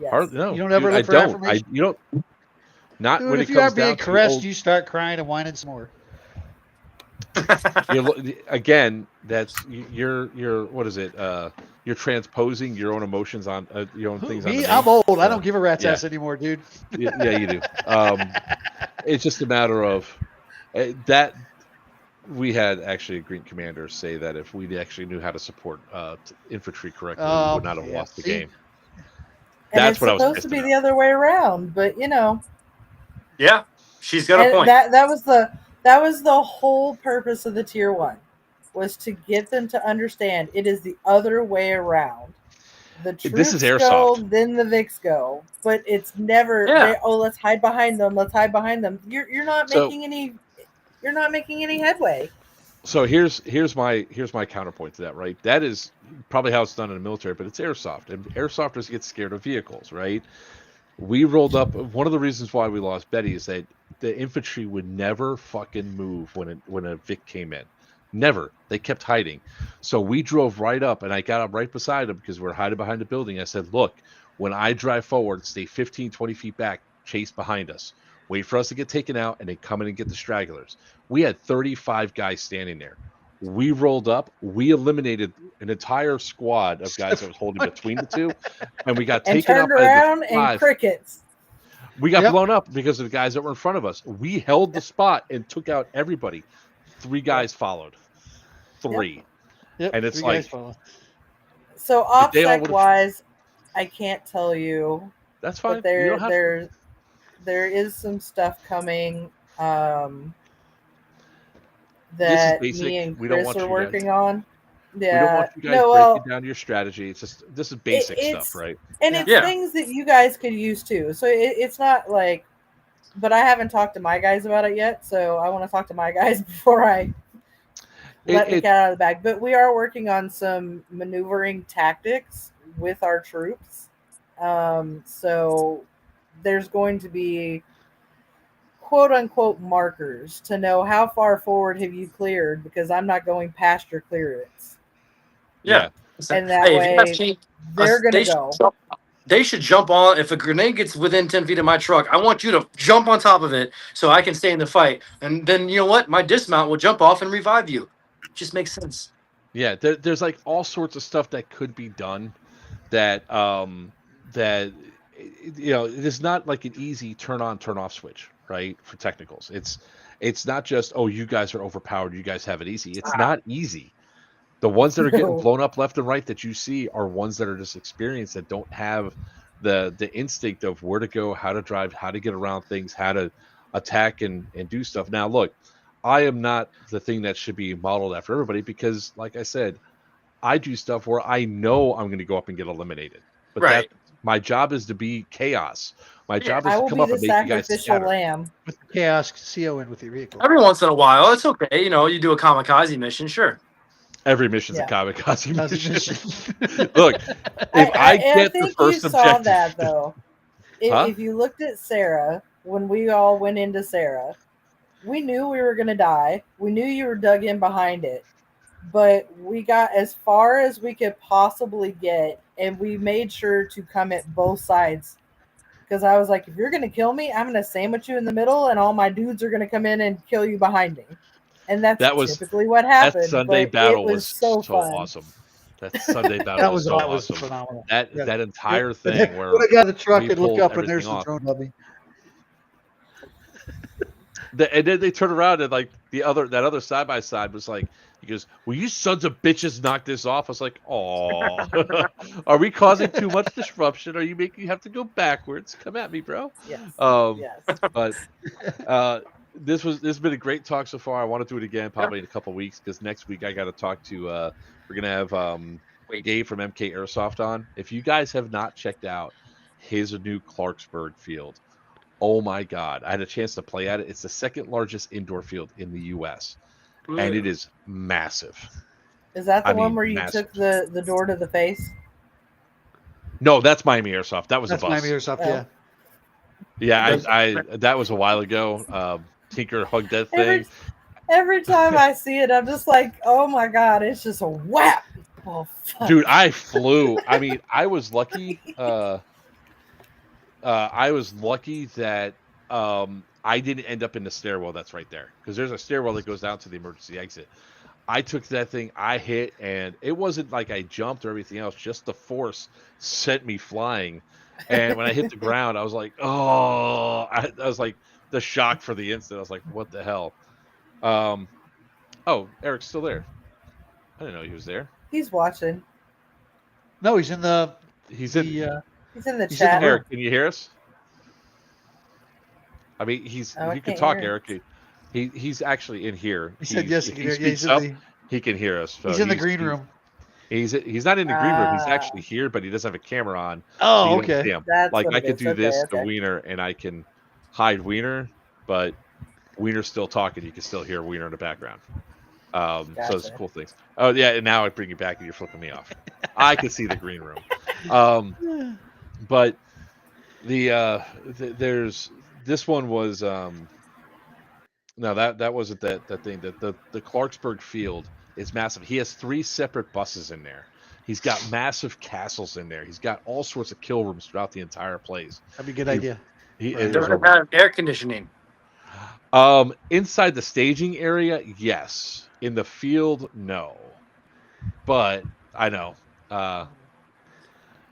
Yes. No, you don't ever look for affirmation. You don't. Not Dude, when if it you are comes being down caressed, to you start crying and whining some more. Again, that's you're what is it? You're transposing your own emotions on your own things. Me, on I'm old. I don't give a rat's ass anymore, dude. Yeah, you do. It's just a matter of that. We had actually a Green Commander say that if we actually knew how to support infantry correctly, we Oh, would not have yeah. lost the See? game. And That's it's what I was supposed pissed to be about. the other way around, but Yeah, she's got a and point. that was the whole purpose of the tier 1, was to get them to understand it is the other way around. The This is troops go, airsoft. then the Vics go, but it's never Yeah. let's hide behind them. Let's hide behind them. You're not So making any. You're not making any headway. so here's my counterpoint to that, right? That is probably how it's done in the military, but it's airsoft, and airsofters get scared of vehicles, right? We rolled up. One of the reasons why we lost Betty is that the infantry would never fucking move when a Vic came in. Never. They kept hiding. So we drove right up, and I got up right beside them because we're hiding behind the building. I said, look, when I drive forward, stay 15, 20 feet back, chase behind us. Wait for us to get taken out, and then come in and get the stragglers. We had 35 guys standing there. We rolled up. We eliminated an entire squad of guys that was holding between the two, and we got And taken out turned by the around and 5. crickets. We got Yep. blown up because of the guys that were in front of us. We held the spot and took out everybody. 3 guys followed. 3. Yep. And it's 3 like, guys follow. So if they all OPSEC would've- wise, I can't tell you, that's but fine. You don't have to. there is some stuff coming This is that basic. me and We don't Chris want are you guys. working on. We don't Yeah, want you guys no, well, breaking down your strategy. It's just this is basic it's stuff, right? and Yeah. it's Yeah. things that you guys could use too. So it's not like, but I haven't talked to my guys about it yet. So I want to talk to my guys before I let the cat out of the bag. But we are working on some maneuvering tactics with our troops. So there's going to be quote unquote markers to know how far forward have you cleared, because I'm not going past your clearance. Yeah. And that Hey, if you guys way can't, they're going to they should go. jump- They should jump on. If a grenade gets within 10 feet of my truck, I want you to jump on top of it so I can stay in the fight. And then, you know what? My dismount will jump off and revive you. Just makes sense. Yeah, there's like all sorts of stuff that could be done that it's not like an easy turn on turn off switch, right? For technicals. It's not just, oh, you guys are overpowered, you guys have it easy. It's not easy. The ones that are getting No. blown up left and right that you see are ones that are just experienced, that don't have the instinct of where to go, how to drive, how to get around things, how to attack and do stuff. Now, look, I am not the thing that should be modeled after everybody because, like I said, I do stuff where I know I'm going to go up and get eliminated. But Right. my job is to be chaos. My job is I to will come be up the and make you guys sacrificial scatter. lamb. With the chaos CO in with your vehicle. Every once in a while, it's okay. You know, you do a kamikaze mission, sure. Every mission's Yeah. a kamikaze Kamikaze mission. Look, if I I get the think first you saw objective, that though. Huh? If you looked at Sarah when we all went into Sarah, we knew we were going to die. We knew you were dug in behind it, but we got as far as we could possibly get, and we made sure to come at both sides. Because I was like, if you're going to kill me, I'm going to sandwich you in the middle, and all my dudes are going to come in and kill you behind me. And that's That was- typically what that happened. Sunday but battle it was so fun. awesome. That Sunday battle That was was so that was awesome. phenomenal. That Yeah. that entire When thing where I got the truck we and look pulled up and there's everything the off. drone hubby. And then they turn around and like that other side by side was like, he goes, "Will you sons of bitches knock this off?" I was like, "Oh, are we causing too much disruption? Are you making you have to go backwards? Come at me, bro." Yes. Yes. But this has been a great talk so far. I want to do it again probably in a couple of weeks because next week I got to talk to. We're gonna have Gabe from MK Airsoft on. If you guys have not checked out his new Clarksburg field. Oh my God. I had a chance to play at it. It's the second largest indoor field in the US. And it is massive. Is that the I one mean, where you massive. took the door to the face? No, that's Miami Airsoft. That was That's a bus. Miami Airsoft, Oh. yeah. Yeah, I that was a while ago. Tinker hugged that thing. Every time I see it, I'm just like, oh my God, it's just a whap. Oh, fuck. Dude, I flew. I mean, I was lucky. I was lucky that I didn't end up in the stairwell that's right there because there's a stairwell that goes down to the emergency exit. I took that thing, I hit, and it wasn't like I jumped or everything else. Just the force sent me flying. And when I hit the ground, I was like, oh, I was like the shock for the instant. I was like, what the hell? Oh, Eric's still there. I didn't know he was there. He's watching. No, he's in the. He's in. He's in the He's in the chat. room. Eric, can you hear us? I mean, Oh, I you can can't talk, hear. Eric. He's actually in here. He said He's- yes. If He he can hear. Yeah, speaks up, he can hear us. So he's in the green room. He's not in the green room. He's Ah. actually here, but he doesn't have a camera on. so Oh, you don't okay. see him. That's Like what I it could is. do Okay, this to okay. Wiener, and I can hide Wiener, but Wiener's still talking. You can still hear Wiener in the background. So it's Gotcha. cool things. Oh yeah, and now I bring you back, and you're flipping me off. I can see the green room. But there's this one was no, that wasn't that thing. That the Clarksburg field is massive. He has 3 separate buses in there. He's got massive castles in there. He's got all sorts of kill rooms throughout the entire place. That'd be a good He- idea. He, Right. there's Does it have air conditioning? inside the staging area, yes. In the field, no. But I know.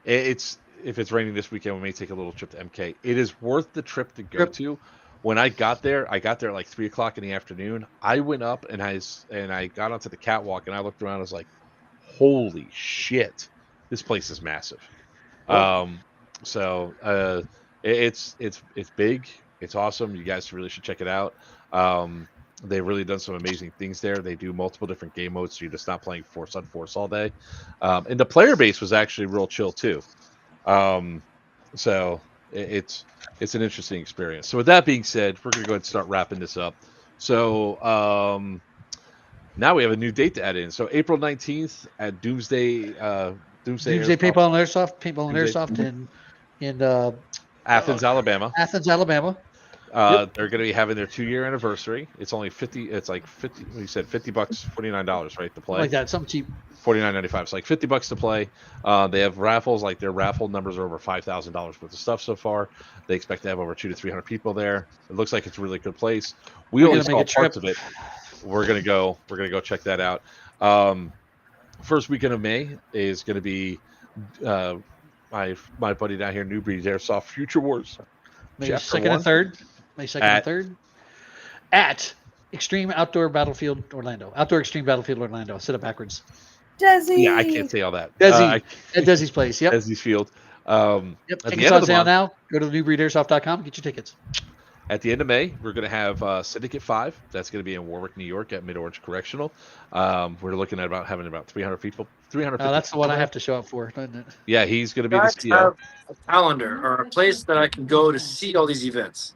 It's if it's raining this weekend, we may take a little trip to MK. It is worth the trip to go Trip. to. When I got there at like 3:00 in the afternoon. I went up and I got onto the catwalk and I looked around. I was like, "Holy shit, this place is massive." So it's big. It's awesome. You guys really should check it out. They've really done some amazing things there. They do multiple different game modes, so you're just not playing Force on Force all day. And the player base was actually real chill too. So it's an interesting experience. So with that being said, we're going to go ahead and start wrapping this up. So now we have a new date to add in. So April 19th at Doomsday Doomsday Airsoft, Paintball and Airsoft. Paintball and Doomsday. Airsoft in Athens, Alabama. Athens, Alabama. They're going to be having their 2-year anniversary. It's only 50. It's like 50. You said $50, $49, right, to play. Like that, something cheap. $49.95. It's like $50 to play. They have raffles. Like their raffle numbers are over $5,000 worth of stuff so far. They expect to have over 200 to 300 people there. It looks like it's a really good place. We We're only gonna make saw a parts of it. We're gonna go check that out. First weekend of May is going to be my buddy down here, Newbreed Airsoft Future Wars. May Chapter 2nd one. and 3rd. May 2nd and 3rd. At Extreme Outdoor Battlefield Orlando. Outdoor Extreme Battlefield Orlando. Sit it backwards. Desi. Yeah, I can't say all that. Desi. At Desi's place. Yep. Desi's Field. Yep. At Tickets the end on of the sale month, now. Go to thenewbreedairsoft.com. Get your tickets. at the end of May, we're going to have Syndicate 5. That's going to be in Warwick, New York at Mid-Orange Correctional. We're looking at having about 300 people. 350 That's the one I people have to show up for, isn't it? Yeah, he's going to be Guys the CO. have a calendar or a place that I can go to see all these events.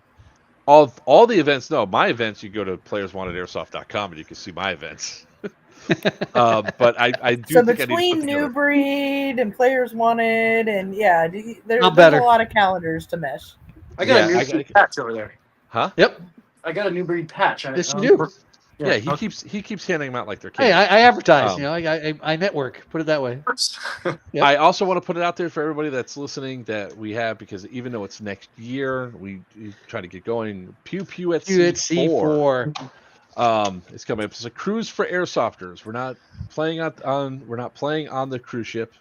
All the events, no, my events, you go to playerswantedairsoft.com and you can see my events. But I do So think I need between to put together. New Breed and Players Wanted, and yeah, there's better. a lot of calendars to mesh. I got Yeah, a new I breed patch over there. Huh? Yep. I got a new breed patch. Yes, you do. Yeah, he okay. keeps handing them out like they're Hey, kids. I advertise. Um, I network. Put it that way. Yep. I also want to put it out there for everybody that's listening that we have, because even though it's next year, we try to get going. Pew Pew at You at C4. C4. It's coming up. It's a cruise for airsofters. We're not playing on the cruise ship.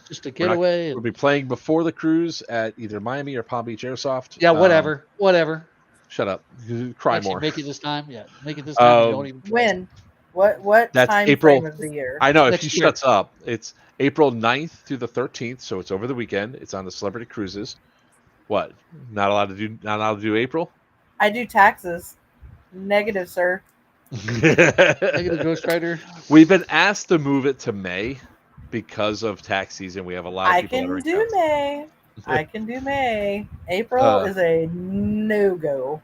Just a getaway. We'll be playing before the cruise at either Miami or Palm Beach Airsoft. Yeah, whatever. Whatever. Shut up. Cry Actually, more. make it this time. Yeah, make it this time. You don't even try. When? What That's time April. frame of the year? I know, if Next he year. shuts up. It's April 9th through the 13th, so it's over the weekend. It's on the Celebrity Cruises. What? Not allowed to do April? I do taxes. Negative, sir. Negative Ghost Rider. We've been asked to move it to May because of tax season. We have a lot of I people can that are do May. I can do May. April is a no-go.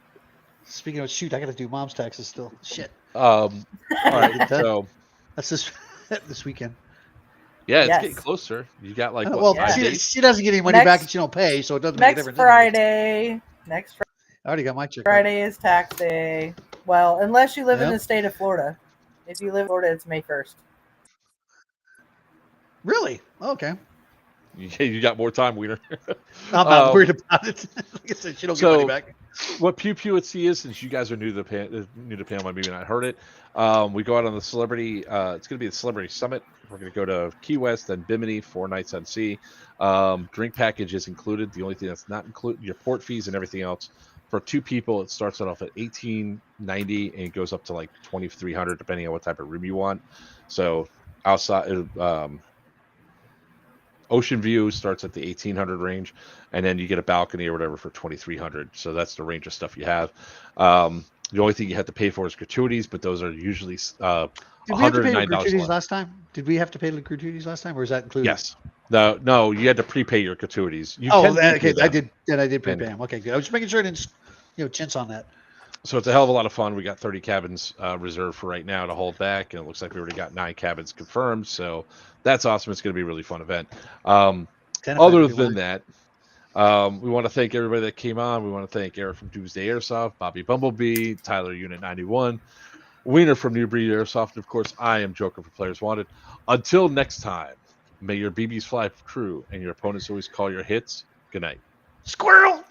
Speaking of shoot, I got to do mom's taxes still. Shit. all right, so That's this weekend. yeah, it's Yes. getting closer. You got like Well, what, 5 she, days? she doesn't get any money Next- back and she don't pay, so it doesn't make a Next difference. Friday. Next I already got my check. Friday is tax day. Well, unless you live in Yep. the state of Florida. If you live in Florida, it's May 1st. Really? Okay. You got more time, Wiener. I'm not worried about it. Like I said, she don't get money back. What Pew Pew at Sea is, since you guys are new to the panel, maybe not heard it. We go out on the celebrity. It's going to be the Celebrity Summit. We're going to go to Key West, then Bimini, 4 nights on sea. Drink package is included. The only thing that's not included, your port fees and everything else. For 2 people, it starts off at $1,890 and it goes up to like $2,300 depending on what type of room you want. So outside, Ocean View starts at the 1,800 range, and then you get a balcony or whatever for 2,300. So that's the range of stuff you have. The only thing you have to pay for is gratuities, but those are usually Did we have to pay $109 gratuities less. last time? Did we have to pay the gratuities last time, or is that included? Yes. No, you had to prepay your gratuities. You Oh, can okay. prepay I them. did. Then I did prepay And- them. Okay, good. I was just making sure I didn't, chintz on that. So it's a hell of a lot of fun. We got 30 cabins reserved for right now to hold back, and it looks like we already got 9 cabins confirmed. So that's awesome. It's going to be a really fun event. 10 if I Other had to do than one. that, we want to thank everybody that came on. We want to thank Eric from Doomsday Airsoft, Bobby Bumblebee, Tyler Unit 91, Wiener from New Breed Airsoft, and of course, I am Joker for Players Wanted. Until next time, may your BBs fly true and your opponents always call your hits. Good night. Squirrel.